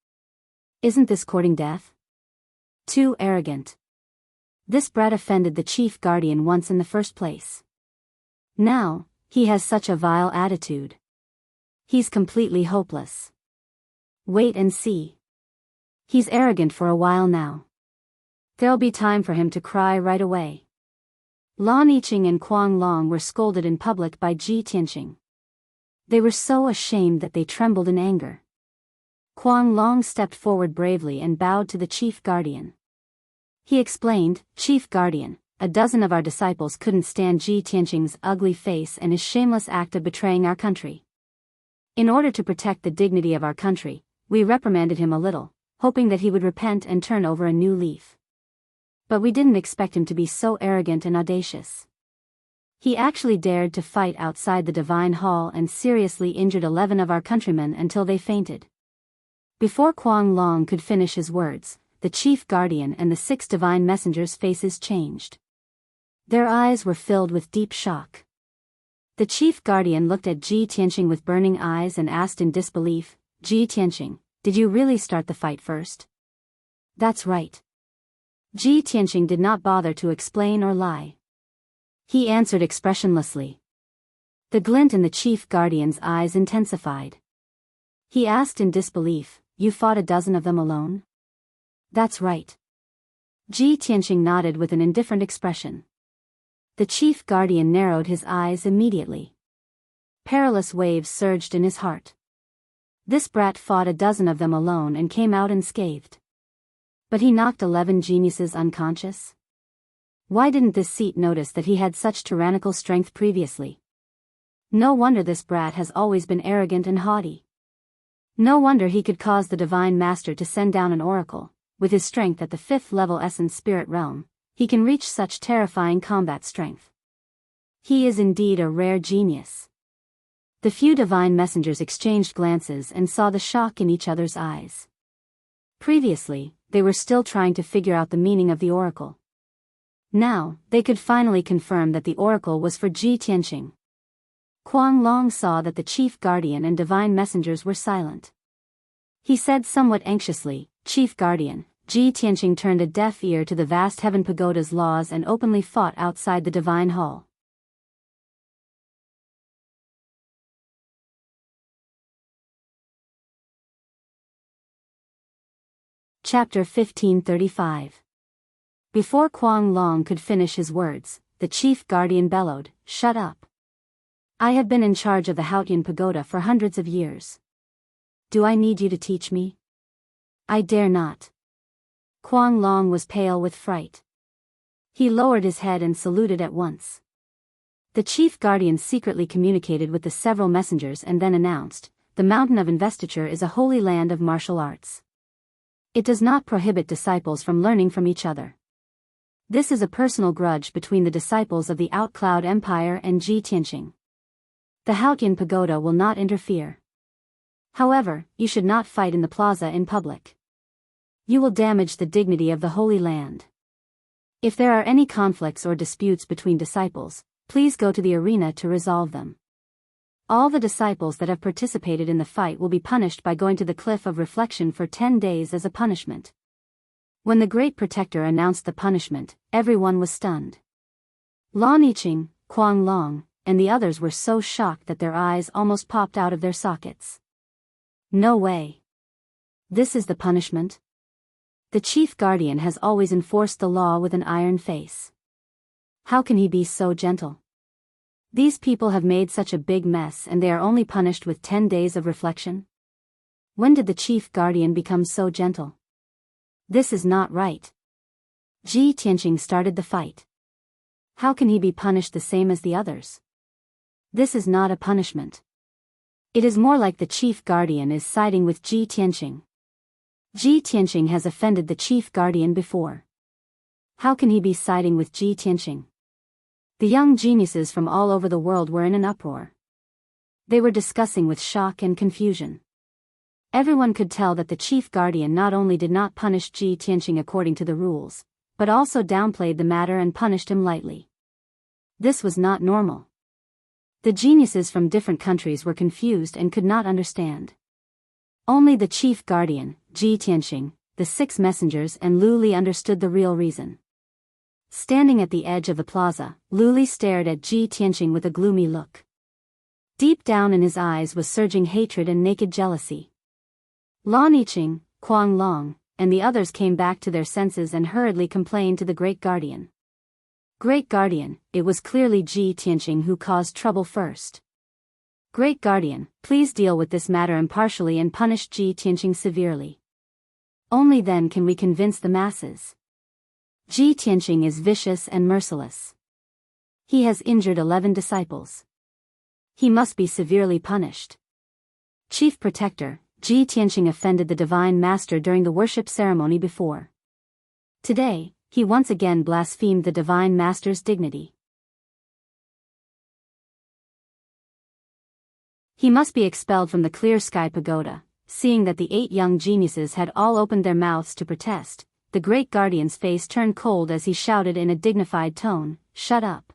Isn't this courting death? Too arrogant. This brat offended the chief guardian once in the first place. Now, he has such a vile attitude. He's completely hopeless. Wait and see. He's arrogant for a while now. There'll be time for him to cry right away. Lan Yiqing and Kuang Long were scolded in public by Ji Tianqing. They were so ashamed that they trembled in anger. Kuang Long stepped forward bravely and bowed to the chief guardian. He explained, "Chief guardian, a dozen of our disciples couldn't stand Ji Tianqing's ugly face and his shameless act of betraying our country. In order to protect the dignity of our country, we reprimanded him a little, hoping that he would repent and turn over a new leaf. But we didn't expect him to be so arrogant and audacious. He actually dared to fight outside the divine hall and seriously injured 11 of our countrymen until they fainted." Before Kuang Long could finish his words, the chief guardian and the 6 divine messengers' faces changed. Their eyes were filled with deep shock. The chief guardian looked at Ji Tianqing with burning eyes and asked in disbelief, "Ji Tianqing, did you really start the fight first?" "That's right." Ji Tianqing did not bother to explain or lie. He answered expressionlessly. The glint in the chief guardian's eyes intensified. He asked in disbelief, "You fought a dozen of them alone?" "That's right." Ji Tianqing nodded with an indifferent expression. The chief guardian narrowed his eyes immediately. Perilous waves surged in his heart. This brat fought a dozen of them alone and came out unscathed. But he knocked 11 geniuses unconscious? Why didn't this seat notice that he had such tyrannical strength previously? No wonder this brat has always been arrogant and haughty. No wonder he could cause the divine master to send down an oracle. With his strength at the 5th level essence spirit realm, he can reach such terrifying combat strength. He is indeed a rare genius. The few divine messengers exchanged glances and saw the shock in each other's eyes. Previously, they were still trying to figure out the meaning of the oracle. Now, they could finally confirm that the oracle was for Ji Tianqing. Kuang Long saw that the chief guardian and divine messengers were silent. He said somewhat anxiously, "Chief guardian, Ji Tianqing turned a deaf ear to the vast heaven pagoda's laws and openly fought outside the divine hall." Chapter 1535. Before Kuang Long could finish his words, the chief guardian bellowed, "Shut up. I have been in charge of the Haotian pagoda for hundreds of years. Do I need you to teach me? I dare not." Kuang Long was pale with fright. He lowered his head and saluted at once. The chief guardian secretly communicated with the several messengers and then announced, "The mountain of investiture is a holy land of martial arts. It does not prohibit disciples from learning from each other. This is a personal grudge between the disciples of the Outcloud Empire and Ji Tianqing. The Haotian pagoda will not interfere. However, you should not fight in the plaza in public. You will damage the dignity of the Holy Land. If there are any conflicts or disputes between disciples, please go to the arena to resolve them. All the disciples that have participated in the fight will be punished by going to the Cliff of Reflection for 10 days as a punishment." When the Great Protector announced the punishment, everyone was stunned. Lan Yiqing, Kuang Long, and the others were so shocked that their eyes almost popped out of their sockets. No way. This is the punishment? The chief guardian has always enforced the law with an iron face. How can he be so gentle? These people have made such a big mess and they are only punished with 10 days of reflection? When did the chief guardian become so gentle? This is not right. Ji Tianqing started the fight. How can he be punished the same as the others? This is not a punishment. It is more like the chief guardian is siding with Ji Tianqing. Ji Tianqing has offended the chief guardian before. How can he be siding with Ji Tianqing? The young geniuses from all over the world were in an uproar. They were discussing with shock and confusion. Everyone could tell that the chief guardian not only did not punish Ji Tianqing according to the rules, but also downplayed the matter and punished him lightly. This was not normal. The geniuses from different countries were confused and could not understand. Only the chief guardian, Ji Tianqing, the 6 messengers and Lu Li understood the real reason. Standing at the edge of the plaza, Lu Li stared at Ji Tianqing with a gloomy look. Deep down in his eyes was surging hatred and naked jealousy. Lan Yiqing, Kuang Long, and the others came back to their senses and hurriedly complained to the Great Guardian. "Great Guardian, it was clearly Ji Tianqing who caused trouble first. Great Guardian, please deal with this matter impartially and punish Ji Tianqing severely. Only then can we convince the masses. Ji Tianqing is vicious and merciless. He has injured 11 disciples. He must be severely punished. Chief Protector, Ji Tianqing offended the Divine Master during the worship ceremony before. Today, he once again blasphemed the Divine Master's dignity. He must be expelled from the Clear Sky Pagoda." Seeing that the 8 young geniuses had all opened their mouths to protest, the Great Guardian's face turned cold as he shouted in a dignified tone, "Shut up.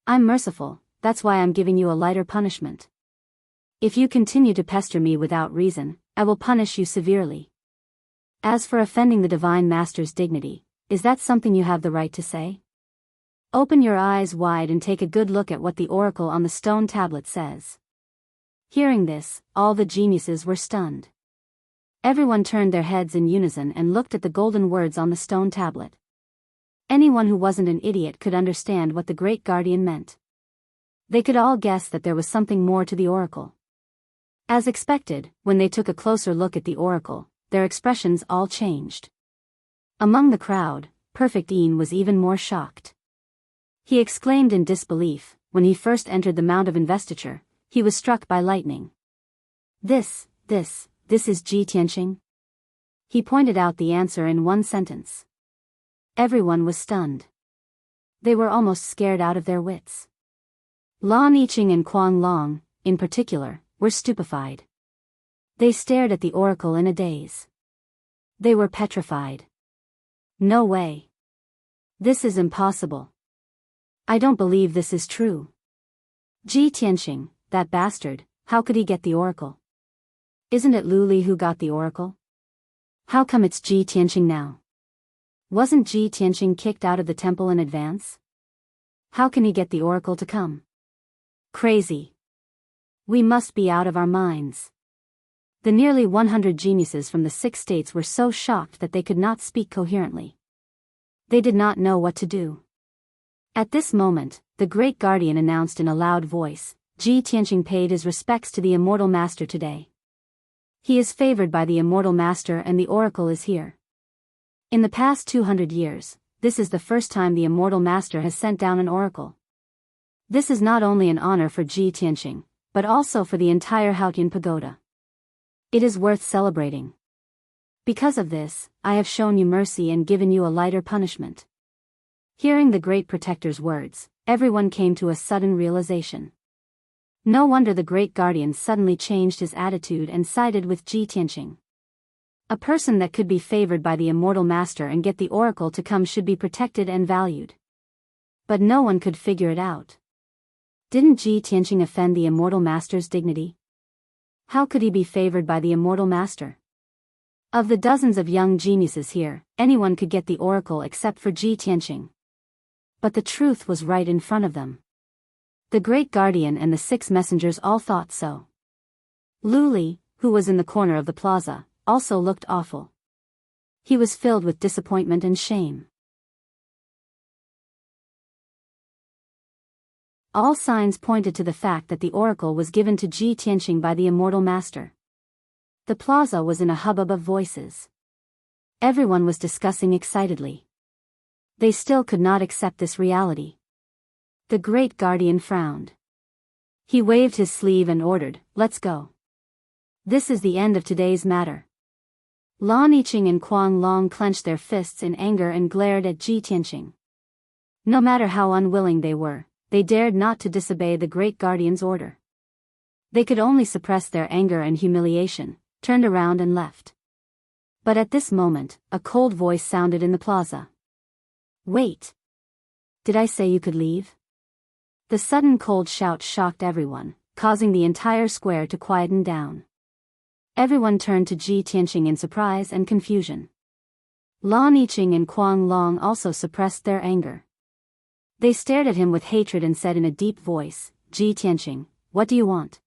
I'm merciful, that's why I'm giving you a lighter punishment. If you continue to pester me without reason, I will punish you severely. As for offending the Divine Master's dignity, is that something you have the right to say? Open your eyes wide and take a good look at what the oracle on the stone tablet says." Hearing this, all the geniuses were stunned. Everyone turned their heads in unison and looked at the golden words on the stone tablet. Anyone who wasn't an idiot could understand what the Great Guardian meant. They could all guess that there was something more to the oracle. As expected, when they took a closer look at the oracle, their expressions all changed. Among the crowd, Perfect Een was even more shocked. He exclaimed in disbelief. When he first entered the Mount of Investiture, he was struck by lightning. This is Ji Tianqing? He pointed out the answer in one sentence. Everyone was stunned. They were almost scared out of their wits. Lan Yiqing and Kuang Long, in particular, were stupefied. They stared at the oracle in a daze. They were petrified. No way. This is impossible. I don't believe this is true. Ji Tianqing, that bastard, how could he get the oracle? Isn't it Lu Li who got the oracle? How come it's Ji Tianqing now? Wasn't Ji Tianqing kicked out of the temple in advance? How can he get the oracle to come? Crazy. We must be out of our minds. The nearly 100 geniuses from the 6 states were so shocked that they could not speak coherently. They did not know what to do. At this moment, the great guardian announced in a loud voice, Ji Tianqing paid his respects to the immortal master today. He is favored by the immortal master and the oracle is here. In the past 200 years, this is the first time the immortal master has sent down an oracle. This is not only an honor for Ji Tianqing, but also for the entire Haotian pagoda. It is worth celebrating. Because of this, I have shown you mercy and given you a lighter punishment. Hearing the great protector's words, everyone came to a sudden realization. No wonder the great guardian suddenly changed his attitude and sided with Ji Tianqing. A person that could be favored by the immortal master and get the oracle to come should be protected and valued. But no one could figure it out. Didn't Ji Tianqing offend the immortal master's dignity? How could he be favored by the immortal master? Of the dozens of young geniuses here, anyone could get the oracle except for Ji Tianqing. But the truth was right in front of them. The great guardian and the 6 messengers all thought so. Lu Li, who was in the corner of the plaza, also looked awful. He was filled with disappointment and shame. All signs pointed to the fact that the oracle was given to Ji Tianqing by the immortal master. The plaza was in a hubbub of voices. Everyone was discussing excitedly. They still could not accept this reality. The great guardian frowned. He waved his sleeve and ordered, "Let's go. This is the end of today's matter." Lan Yiqing and Kuang Long clenched their fists in anger and glared at Ji Tianqing. No matter how unwilling they were, they dared not to disobey the great guardian's order. They could only suppress their anger and humiliation, turned around and left. But at this moment, a cold voice sounded in the plaza. "Wait! Did I say you could leave?" The sudden cold shout shocked everyone, causing the entire square to quieten down. Everyone turned to Ji Tianqing in surprise and confusion. Lan Yiqing and Kuang Long also suppressed their anger. They stared at him with hatred and said in a deep voice, "Ji Tianqing, what do you want?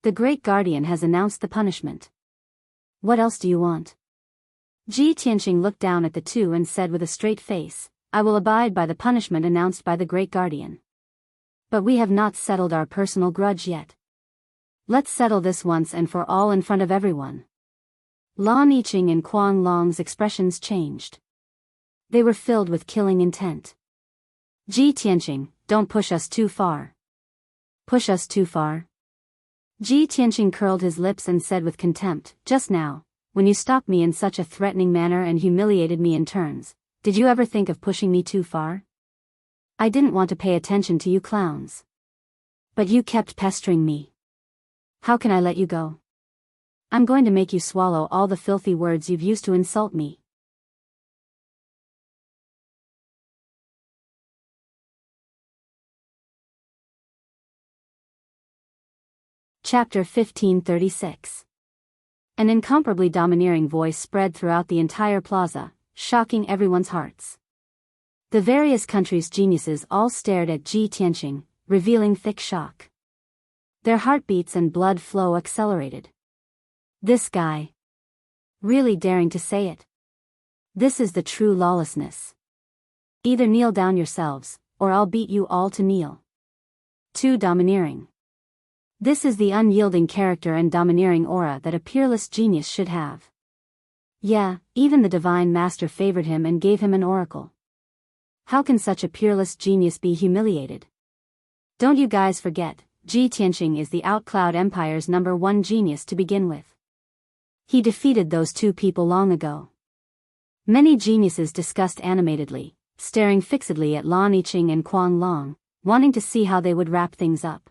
The great guardian has announced the punishment. What else do you want?" Ji Tianqing looked down at the two and said with a straight face, "I will abide by the punishment announced by the great guardian. But we have not settled our personal grudge yet. Let's settle this once and for all in front of everyone." Lan Yiqing and Kuang Long's expressions changed. They were filled with killing intent. "Ji Tianqing, don't push us too far." "Push us too far?" Ji Tianqing curled his lips and said with contempt, "Just now, when you stopped me in such a threatening manner and humiliated me in turns, did you ever think of pushing me too far? I didn't want to pay attention to you clowns. But you kept pestering me. How can I let you go? I'm going to make you swallow all the filthy words you've used to insult me." Chapter 1536. An incomparably domineering voice spread throughout the entire plaza, shocking everyone's hearts. The various countries' geniuses all stared at Ji Tianqing, revealing thick shock. Their heartbeats and blood flow accelerated. This guy. Really daring to say it. This is the true lawlessness. Either kneel down yourselves, or I'll beat you all to kneel. Too domineering. This is the unyielding character and domineering aura that a peerless genius should have. Yeah, even the divine master favored him and gave him an oracle. How can such a peerless genius be humiliated? Don't you guys forget, Ji Tianqing is the Outcloud Empire's #1 genius to begin with. He defeated those 2 people long ago. Many geniuses discussed animatedly, staring fixedly at Lan Yiqing and Kuang Long, wanting to see how they would wrap things up.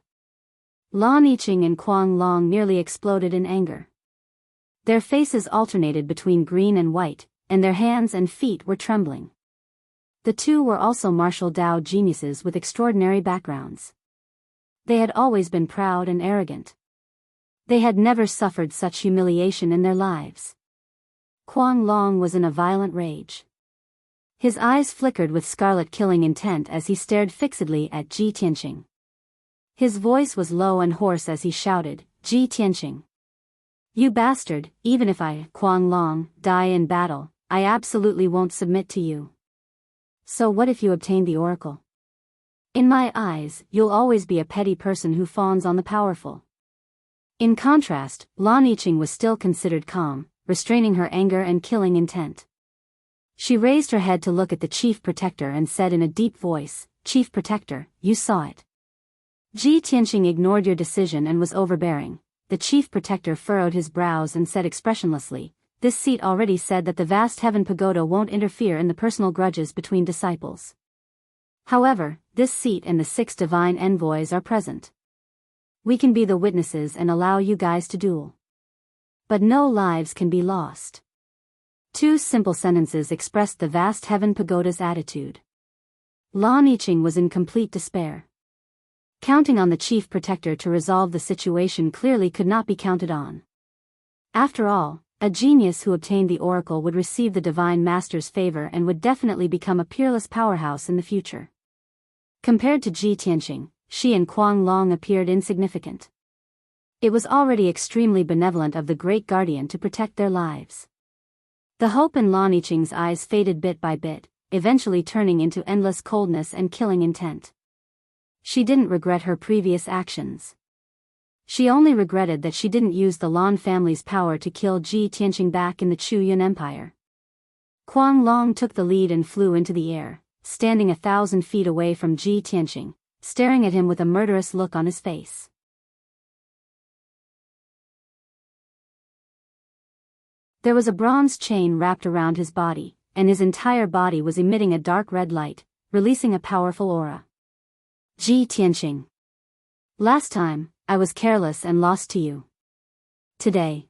Lan Yiqing and Kuang Long nearly exploded in anger. Their faces alternated between green and white, and their hands and feet were trembling. The two were also martial Dao geniuses with extraordinary backgrounds. They had always been proud and arrogant. They had never suffered such humiliation in their lives. Kuang Long was in a violent rage. His eyes flickered with scarlet killing intent as he stared fixedly at Ji Tianqing. His voice was low and hoarse as he shouted, "Ji Tianqing! You bastard, even if I, Kuang Long, die in battle, I absolutely won't submit to you. So what if you obtain the oracle? In my eyes, you'll always be a petty person who fawns on the powerful. In contrast, Lan Yiqing was still considered calm, restraining her anger and killing intent. She raised her head to look at the chief protector and said in a deep voice, "Chief protector, you saw it. Ji Tianqing ignored your decision and was overbearing." The chief protector furrowed his brows and said expressionlessly, "This seat already said that the vast heaven pagoda won't interfere in the personal grudges between disciples. However, this seat and the 6 divine envoys are present. We can be the witnesses and allow you guys to duel. But no lives can be lost." 2 simple sentences expressed the vast heaven pagoda's attitude. Lan Yiqing was in complete despair. Counting on the chief protector to resolve the situation clearly could not be counted on. After all, a genius who obtained the oracle would receive the divine master's favor and would definitely become a peerless powerhouse in the future. Compared to Ji Tianqing, she and Kuang Long appeared insignificant. It was already extremely benevolent of the great guardian to protect their lives. The hope in Lan Yiqing's eyes faded bit by bit, eventually turning into endless coldness and killing intent. She didn't regret her previous actions. She only regretted that she didn't use the Lan family's power to kill Ji Tianqing back in the Chu Yun Empire. Kuang Long took the lead and flew into the air, standing 1,000 feet away from Ji Tianqing, staring at him with a murderous look on his face. There was a bronze chain wrapped around his body, and his entire body was emitting a dark red light, releasing a powerful aura. Ji Tianqing. Last time, I was careless and lost to you. Today.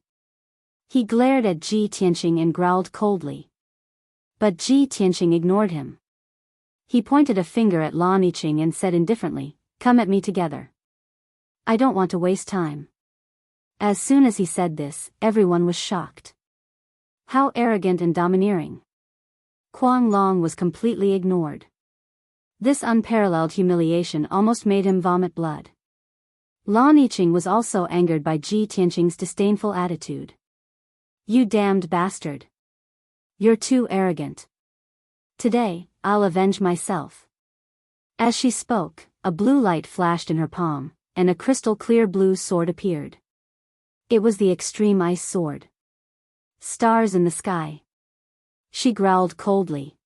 He glared at Ji Tianqing and growled coldly. But Ji Tianqing ignored him. He pointed a finger at Lan Yiqing and said indifferently, "Come at me together. I don't want to waste time." As soon as he said this, everyone was shocked. How arrogant and domineering. Kuang Long was completely ignored. This unparalleled humiliation almost made him vomit blood. Lan Yiqing was also angered by Ji Tianqing's disdainful attitude. "You damned bastard. You're too arrogant. Today, I'll avenge myself." As she spoke, a blue light flashed in her palm, and a crystal-clear blue sword appeared. It was the extreme ice sword. Stars in the sky. She growled coldly.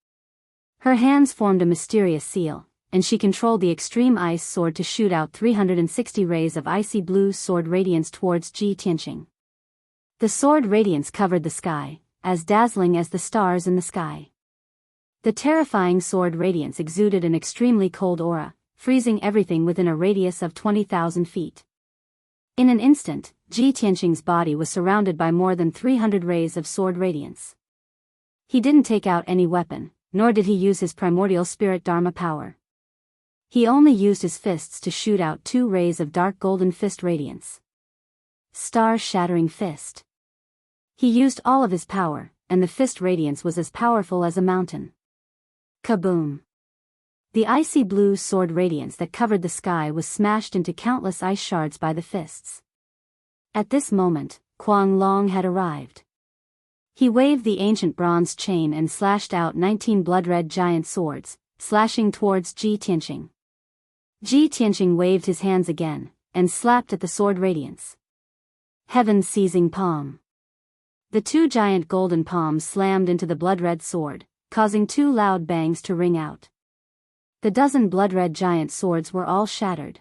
Her hands formed a mysterious seal, and she controlled the extreme ice sword to shoot out 360 rays of icy blue sword radiance towards Ji Tianqing. The sword radiance covered the sky, as dazzling as the stars in the sky. The terrifying sword radiance exuded an extremely cold aura, freezing everything within a radius of 20,000 feet. In an instant, Ji Tianqing's body was surrounded by more than 300 rays of sword radiance. He didn't take out any weapon, nor did he use his primordial spirit Dharma power. He only used his fists to shoot out 2 rays of dark golden fist radiance. Star-shattering fist. He used all of his power, and the fist radiance was as powerful as a mountain. Kaboom! The icy blue sword radiance that covered the sky was smashed into countless ice shards by the fists. At this moment, Kuang Long had arrived. He waved the ancient bronze chain and slashed out 19 blood-red giant swords, slashing towards Ji Tianqing. Ji Tianqing waved his hands again, and slapped at the sword radiance. Heaven-seizing palm. The 2 giant golden palms slammed into the blood-red sword, causing 2 loud bangs to ring out. The dozen blood-red giant swords were all shattered.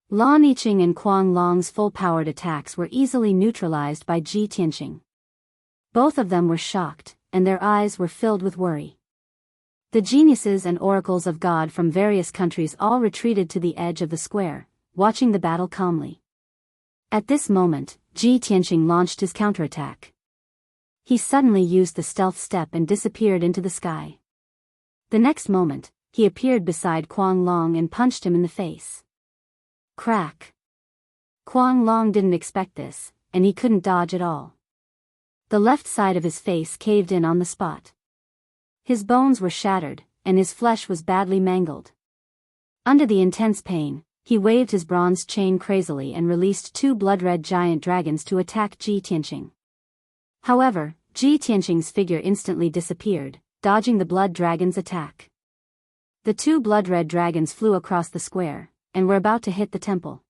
Lan Yiqing and Kuang Long's full-powered attacks were easily neutralized by Ji Tianqing. Both of them were shocked, and their eyes were filled with worry. The geniuses and oracles of God from various countries all retreated to the edge of the square, watching the battle calmly. At this moment, Ji Tianqing launched his counterattack. He suddenly used the stealth step and disappeared into the sky. The next moment, he appeared beside Kuang Long and punched him in the face. Crack! Kuang Long didn't expect this, and he couldn't dodge at all. The left side of his face caved in on the spot. His bones were shattered, and his flesh was badly mangled. Under the intense pain, he waved his bronze chain crazily and released 2 blood-red giant dragons to attack Ji Tianqing. However, Ji Tianqing's figure instantly disappeared, dodging the blood dragon's attack. The two blood-red dragons flew across the square, and were about to hit the temple.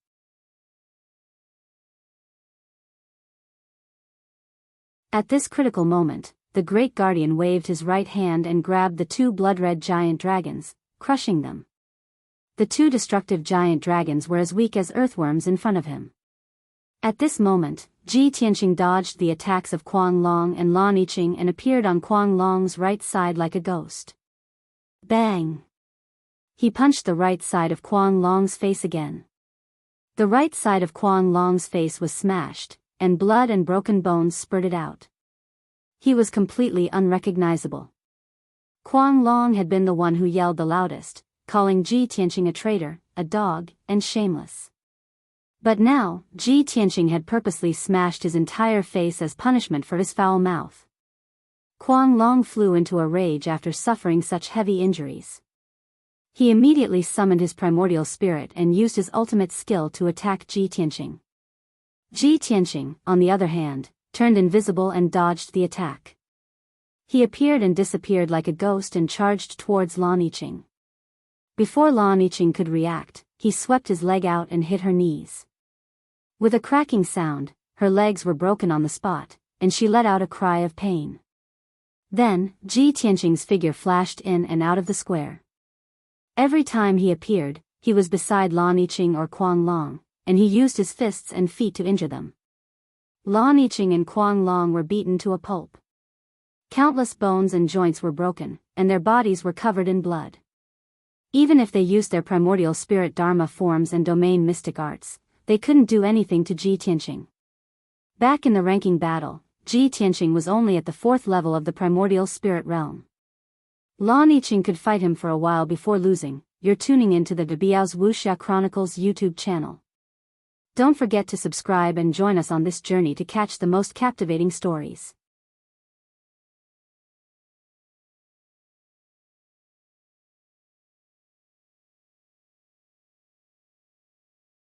At this critical moment, the Great Guardian waved his right hand and grabbed the two blood-red giant dragons, crushing them. The two destructive giant dragons were as weak as earthworms in front of him. At this moment, Ji Tianqing dodged the attacks of Kuang Long and Lan Yiqing and appeared on Kuang Long's right side like a ghost. Bang! He punched the right side of Kuang Long's face again. The right side of Kuang Long's face was smashed, and blood and broken bones spurted out. He was completely unrecognizable. Kuang Long had been the one who yelled the loudest, calling Ji Tianqing a traitor, a dog, and shameless. But now, Ji Tianqing had purposely smashed his entire face as punishment for his foul mouth. Kuang Long flew into a rage after suffering such heavy injuries. He immediately summoned his primordial spirit and used his ultimate skill to attack Ji Tianqing. Ji Tianqing, on the other hand, turned invisible and dodged the attack. He appeared and disappeared like a ghost and charged towards Lan Yiqing. Before Lan Yiqing could react, he swept his leg out and hit her knees. With a cracking sound, her legs were broken on the spot, and she let out a cry of pain. Then, Ji Tianqing's figure flashed in and out of the square. Every time he appeared, he was beside Lan Yiqing or Kuang Long, and he used his fists and feet to injure them. Lan Yiqing and Kuang Long were beaten to a pulp. Countless bones and joints were broken, and their bodies were covered in blood. Even if they used their primordial spirit dharma forms and domain mystic arts, they couldn't do anything to Ji Tianqing. Back in the ranking battle, Ji Tianqing was only at the 4th level of the primordial spirit realm. Lan Yiqing could fight him for a while before losing. You're tuning into the Biyao's Wuxia Chronicles YouTube channel. Don't forget to subscribe and join us on this journey to catch the most captivating stories.